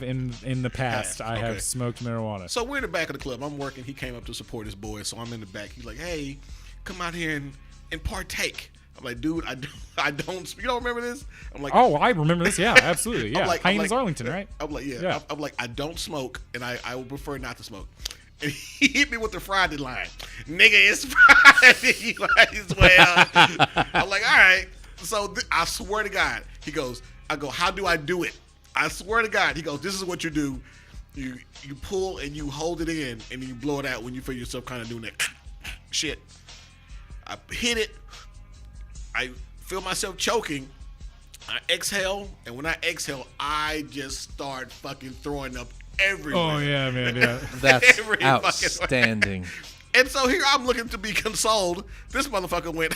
[SPEAKER 5] in the past. I have
[SPEAKER 4] Okay.
[SPEAKER 5] smoked marijuana.
[SPEAKER 4] So we're in the back of the club. I'm working. He came up to support his boy. So I'm in the back. He's like, hey, come out here and partake. I'm like, dude, I don't. You don't remember this? I'm like,
[SPEAKER 5] oh, I remember this. Yeah, absolutely. Yeah, Hyenas Arlington, right?
[SPEAKER 4] I'm like, yeah. I'm like, I don't smoke, and I would prefer not to smoke. And he hit me with the Friday line. Nigga, it's Friday. You might as well. I'm like, all right. So I swear to God, I go, how do I do it? I swear to God. He goes, this is what you do. you pull and you hold it in and then you blow it out when you feel yourself kind of doing that shit. I hit it. I feel myself choking. I exhale, and when I exhale, I just start fucking throwing up everywhere.
[SPEAKER 5] Oh yeah, man, yeah.
[SPEAKER 3] That's
[SPEAKER 4] Every fucking
[SPEAKER 3] outstanding.
[SPEAKER 4] And so here I'm looking to be consoled. This motherfucker went,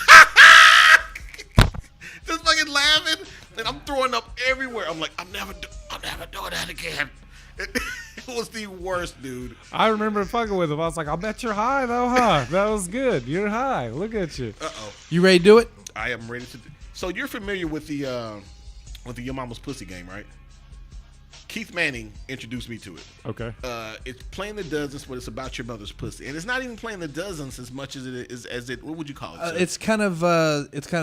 [SPEAKER 4] just fucking laughing, and I'm throwing up everywhere. I'm like, I'm never doing that again. It was the worst, dude.
[SPEAKER 5] I remember fucking with him. I was like, I'll bet you're high though, huh? That was good. You're high. Look at you.
[SPEAKER 4] Uh-oh.
[SPEAKER 3] You ready to do it?
[SPEAKER 4] I am ready to do. So you're familiar with the Your Mama's Pussy game, right? Keith Manning introduced me to it.
[SPEAKER 5] Okay.
[SPEAKER 4] It's playing the dozens, but it's about your mother's pussy, and it's not even playing the dozens as much as it is what would you call it?
[SPEAKER 3] It's kind of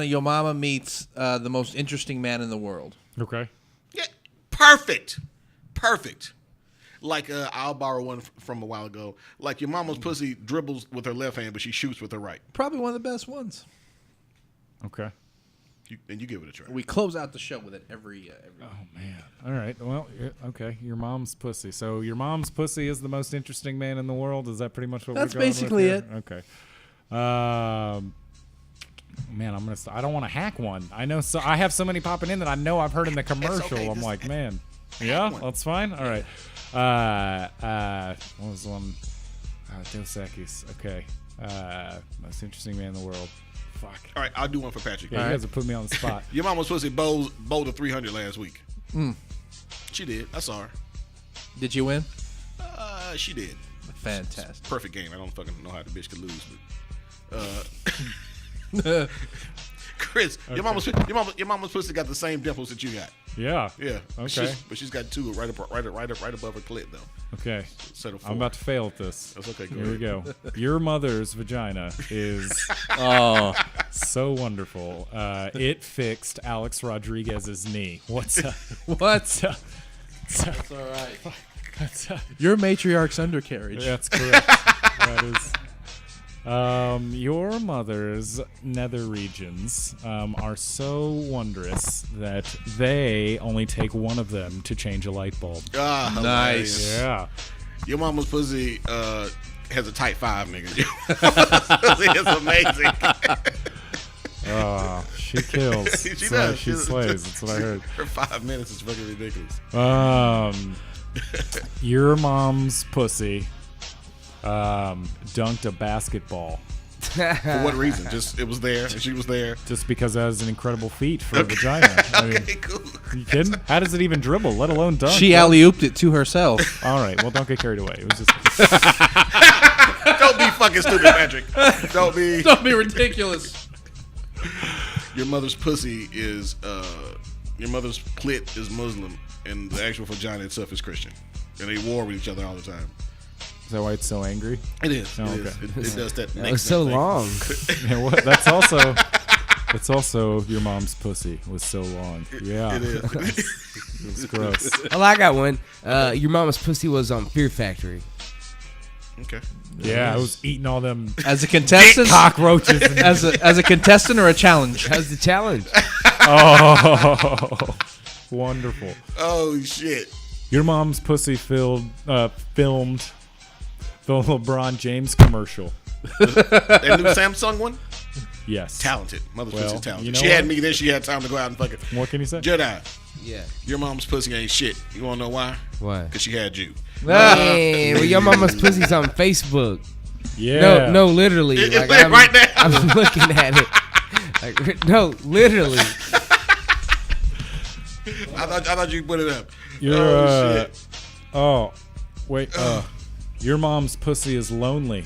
[SPEAKER 3] Your Mama meets the most interesting man in the world.
[SPEAKER 5] Okay.
[SPEAKER 4] Yeah, perfect. Like I'll borrow one from a while ago. Like your mama's pussy dribbles with her left hand, but she shoots with her right.
[SPEAKER 3] Probably one of the best ones.
[SPEAKER 5] Okay.
[SPEAKER 4] You give it a try.
[SPEAKER 3] We close out the show with it every.
[SPEAKER 5] Oh man. All right. Well, okay. Your mom's pussy. So your mom's pussy is the most interesting man in the world. Is that pretty much what
[SPEAKER 3] That's
[SPEAKER 5] we're going
[SPEAKER 3] basically
[SPEAKER 5] with here? Okay. Man, I don't want to hack one. I know. So I have so many popping in that I know I've heard in the commercial.
[SPEAKER 4] Okay,
[SPEAKER 5] I'm like, man. Yeah, that's fine. All right. What was the one? Dos Equis. Okay. Most interesting man in the world. Fuck.
[SPEAKER 4] All right, I'll do one for Patrick.
[SPEAKER 5] Yeah, you guys have put me on the spot.
[SPEAKER 4] Your mama's pussy bowled a 300 last week. She did. I saw her.
[SPEAKER 3] Did you win?
[SPEAKER 4] She did.
[SPEAKER 3] Fantastic.
[SPEAKER 4] Perfect game. I don't fucking know how the bitch could lose, but Chris, okay. your mama's pussy got the same dimples that you got.
[SPEAKER 5] Yeah.
[SPEAKER 4] Yeah.
[SPEAKER 5] Okay.
[SPEAKER 4] But she's got two right above her clit though.
[SPEAKER 5] Okay.
[SPEAKER 4] Instead of four.
[SPEAKER 5] I'm about to fail at this.
[SPEAKER 4] That's okay.
[SPEAKER 5] Here we go. Your mother's vagina is so wonderful. It fixed Alex Rodriguez's knee. What's up?
[SPEAKER 3] What's up? That's all right. Your matriarch's undercarriage.
[SPEAKER 5] That's correct. That is. Your mother's nether regions are so wondrous that they only take one of them to change a light bulb.
[SPEAKER 4] Ah,
[SPEAKER 3] nice.
[SPEAKER 5] Yeah.
[SPEAKER 4] Your mama's pussy has a type 5, nigga. It's amazing.
[SPEAKER 5] Oh, she kills.
[SPEAKER 4] She does.
[SPEAKER 5] She slays. That's what I heard.
[SPEAKER 4] For 5 minutes, it's fucking ridiculous.
[SPEAKER 5] Your mom's pussy dunked a basketball.
[SPEAKER 4] For what reason? Just it was there and she was there.
[SPEAKER 5] Just because that was an incredible feat for a vagina. I mean,
[SPEAKER 4] Cool.
[SPEAKER 5] Are you kidding? How does it even dribble, let alone dunk?
[SPEAKER 3] She alley-ooped it to herself.
[SPEAKER 5] All right, well, don't get carried away. It was just.
[SPEAKER 4] Don't be fucking stupid, Patrick. Don't be
[SPEAKER 3] ridiculous.
[SPEAKER 4] Your mother's pussy is your mother's clit is Muslim and the actual vagina itself is Christian. And they war with each other all the time.
[SPEAKER 5] Is that why it's so angry?
[SPEAKER 4] It is.
[SPEAKER 5] Oh,
[SPEAKER 4] It
[SPEAKER 5] okay.
[SPEAKER 4] is. It does that.
[SPEAKER 6] That was so long.
[SPEAKER 5] Yeah, what? That's also your mom's pussy was so long. Yeah.
[SPEAKER 4] It is.
[SPEAKER 5] It's gross.
[SPEAKER 6] Well, I got one. Your mama's pussy was on Fear Factory.
[SPEAKER 4] Okay.
[SPEAKER 5] Yeah, I was eating all them
[SPEAKER 3] As a contestant,
[SPEAKER 5] cockroaches. And
[SPEAKER 3] as a contestant or a challenge?
[SPEAKER 6] That was the challenge.
[SPEAKER 5] oh, wonderful.
[SPEAKER 4] Oh shit.
[SPEAKER 5] Your mom's pussy filmed the LeBron James commercial.
[SPEAKER 4] That new Samsung one?
[SPEAKER 5] Yes.
[SPEAKER 4] Talented. Mother's pussy's talented.
[SPEAKER 5] you know
[SPEAKER 4] She had
[SPEAKER 5] what?
[SPEAKER 4] me, then she had time to go out and fucking
[SPEAKER 5] What can you say?
[SPEAKER 4] Jedi.
[SPEAKER 6] Yeah.
[SPEAKER 4] Your mom's pussy ain't shit. You wanna know why?
[SPEAKER 6] Why?
[SPEAKER 4] Because she had you.
[SPEAKER 6] Hey, well, your mama's pussy's on Facebook.
[SPEAKER 5] Yeah.
[SPEAKER 6] No, literally.
[SPEAKER 4] It's
[SPEAKER 6] Like,
[SPEAKER 4] there right now.
[SPEAKER 6] I'm looking at it. Like, no, literally.
[SPEAKER 4] I thought you put it up.
[SPEAKER 5] Your, wait. Your mom's pussy is lonely.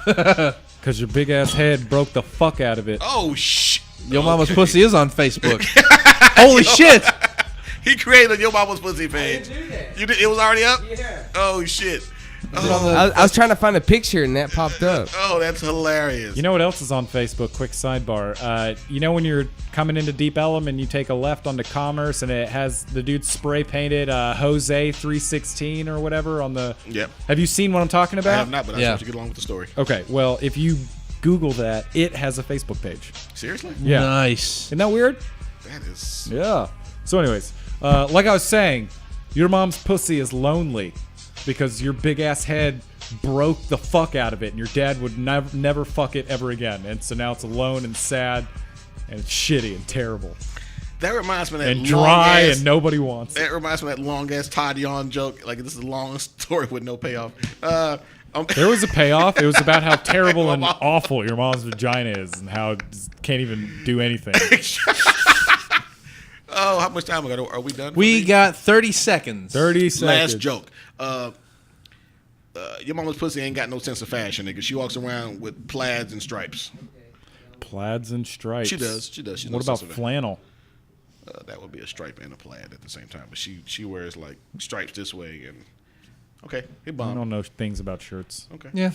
[SPEAKER 5] Because your big ass head broke the fuck out of it.
[SPEAKER 4] Oh shit.
[SPEAKER 3] Your mama's pussy is on Facebook. Holy shit!
[SPEAKER 4] He created Your Mama's Pussy page.
[SPEAKER 6] I didn't do that.
[SPEAKER 4] You did? It was already up?
[SPEAKER 6] Yeah.
[SPEAKER 4] Oh shit.
[SPEAKER 6] I was trying to find a picture and that popped up.
[SPEAKER 4] Oh, that's hilarious.
[SPEAKER 5] You know what else is on Facebook? Quick sidebar. You know when you're coming into Deep Ellum and you take a left onto Commerce and it has the dude spray painted Jose 316 or whatever on the.
[SPEAKER 4] Yep.
[SPEAKER 5] Have you seen what I'm talking
[SPEAKER 4] I
[SPEAKER 5] about?
[SPEAKER 4] have not, but I just want to get along with the story.
[SPEAKER 5] Okay. Well, if you Google that, it has a Facebook page.
[SPEAKER 4] Seriously?
[SPEAKER 5] Yeah.
[SPEAKER 3] Nice.
[SPEAKER 5] Isn't that weird?
[SPEAKER 4] That is.
[SPEAKER 5] Yeah. So, anyways, like I was saying, your mom's pussy is lonely because your big ass head broke the fuck out of it, and your dad would never fuck it ever again. And so now it's alone and sad, and it's shitty and terrible.
[SPEAKER 2] That reminds me of that
[SPEAKER 5] and dry, and nobody wants it.
[SPEAKER 2] That reminds me of that long ass Todd Yawn joke. Like, this is a long story with no payoff.
[SPEAKER 5] There was a payoff. It was about how terrible and awful your mom's vagina is, and how it can't even do anything.
[SPEAKER 2] Oh, how much time ago are we done?
[SPEAKER 3] We got 30 seconds.
[SPEAKER 5] 30 seconds.
[SPEAKER 2] Last joke. Your mama's pussy ain't got no sense of fashion, nigga. She walks around with plaids and stripes.
[SPEAKER 5] Plaids and stripes.
[SPEAKER 2] She does. She's
[SPEAKER 5] what about flannel?
[SPEAKER 2] That would be a stripe and a plaid at the same time. But she wears like stripes this way and okay. Hey, bomb.
[SPEAKER 5] I don't know things about shirts.
[SPEAKER 2] Okay.
[SPEAKER 3] Yeah.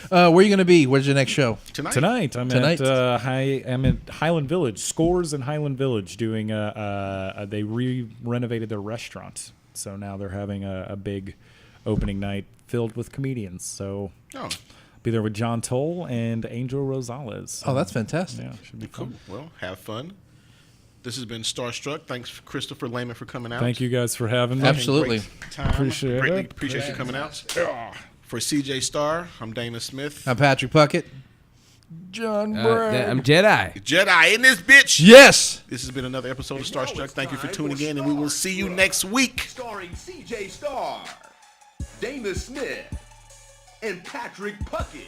[SPEAKER 3] Where are you going to be? Where's your next show?
[SPEAKER 5] Tonight. I'm at Highland Village. Scores in Highland Village doing they renovated their restaurant. So now they're having a big opening night filled with comedians. So be there with John Toll and Angel Rosales.
[SPEAKER 3] Oh, that's fantastic.
[SPEAKER 5] Yeah, should be
[SPEAKER 2] cool.
[SPEAKER 5] fun.
[SPEAKER 2] Well, have fun. This has been Starr Struck. Thanks, Christopher Lehman, for coming out.
[SPEAKER 5] Thank you guys for having me.
[SPEAKER 3] Absolutely.
[SPEAKER 5] Appreciate it.
[SPEAKER 2] Appreciate you coming out. For CJ Starr, I'm Damon Smith.
[SPEAKER 3] I'm Patrick Puckett.
[SPEAKER 6] I'm Jedi.
[SPEAKER 2] Jedi in this bitch.
[SPEAKER 3] Yes.
[SPEAKER 2] This has been another episode of Starr Struck. Thank you for tuning in, and we will see you next week.
[SPEAKER 1] Starring CJ Starr, Damon Smith, and Patrick Puckett.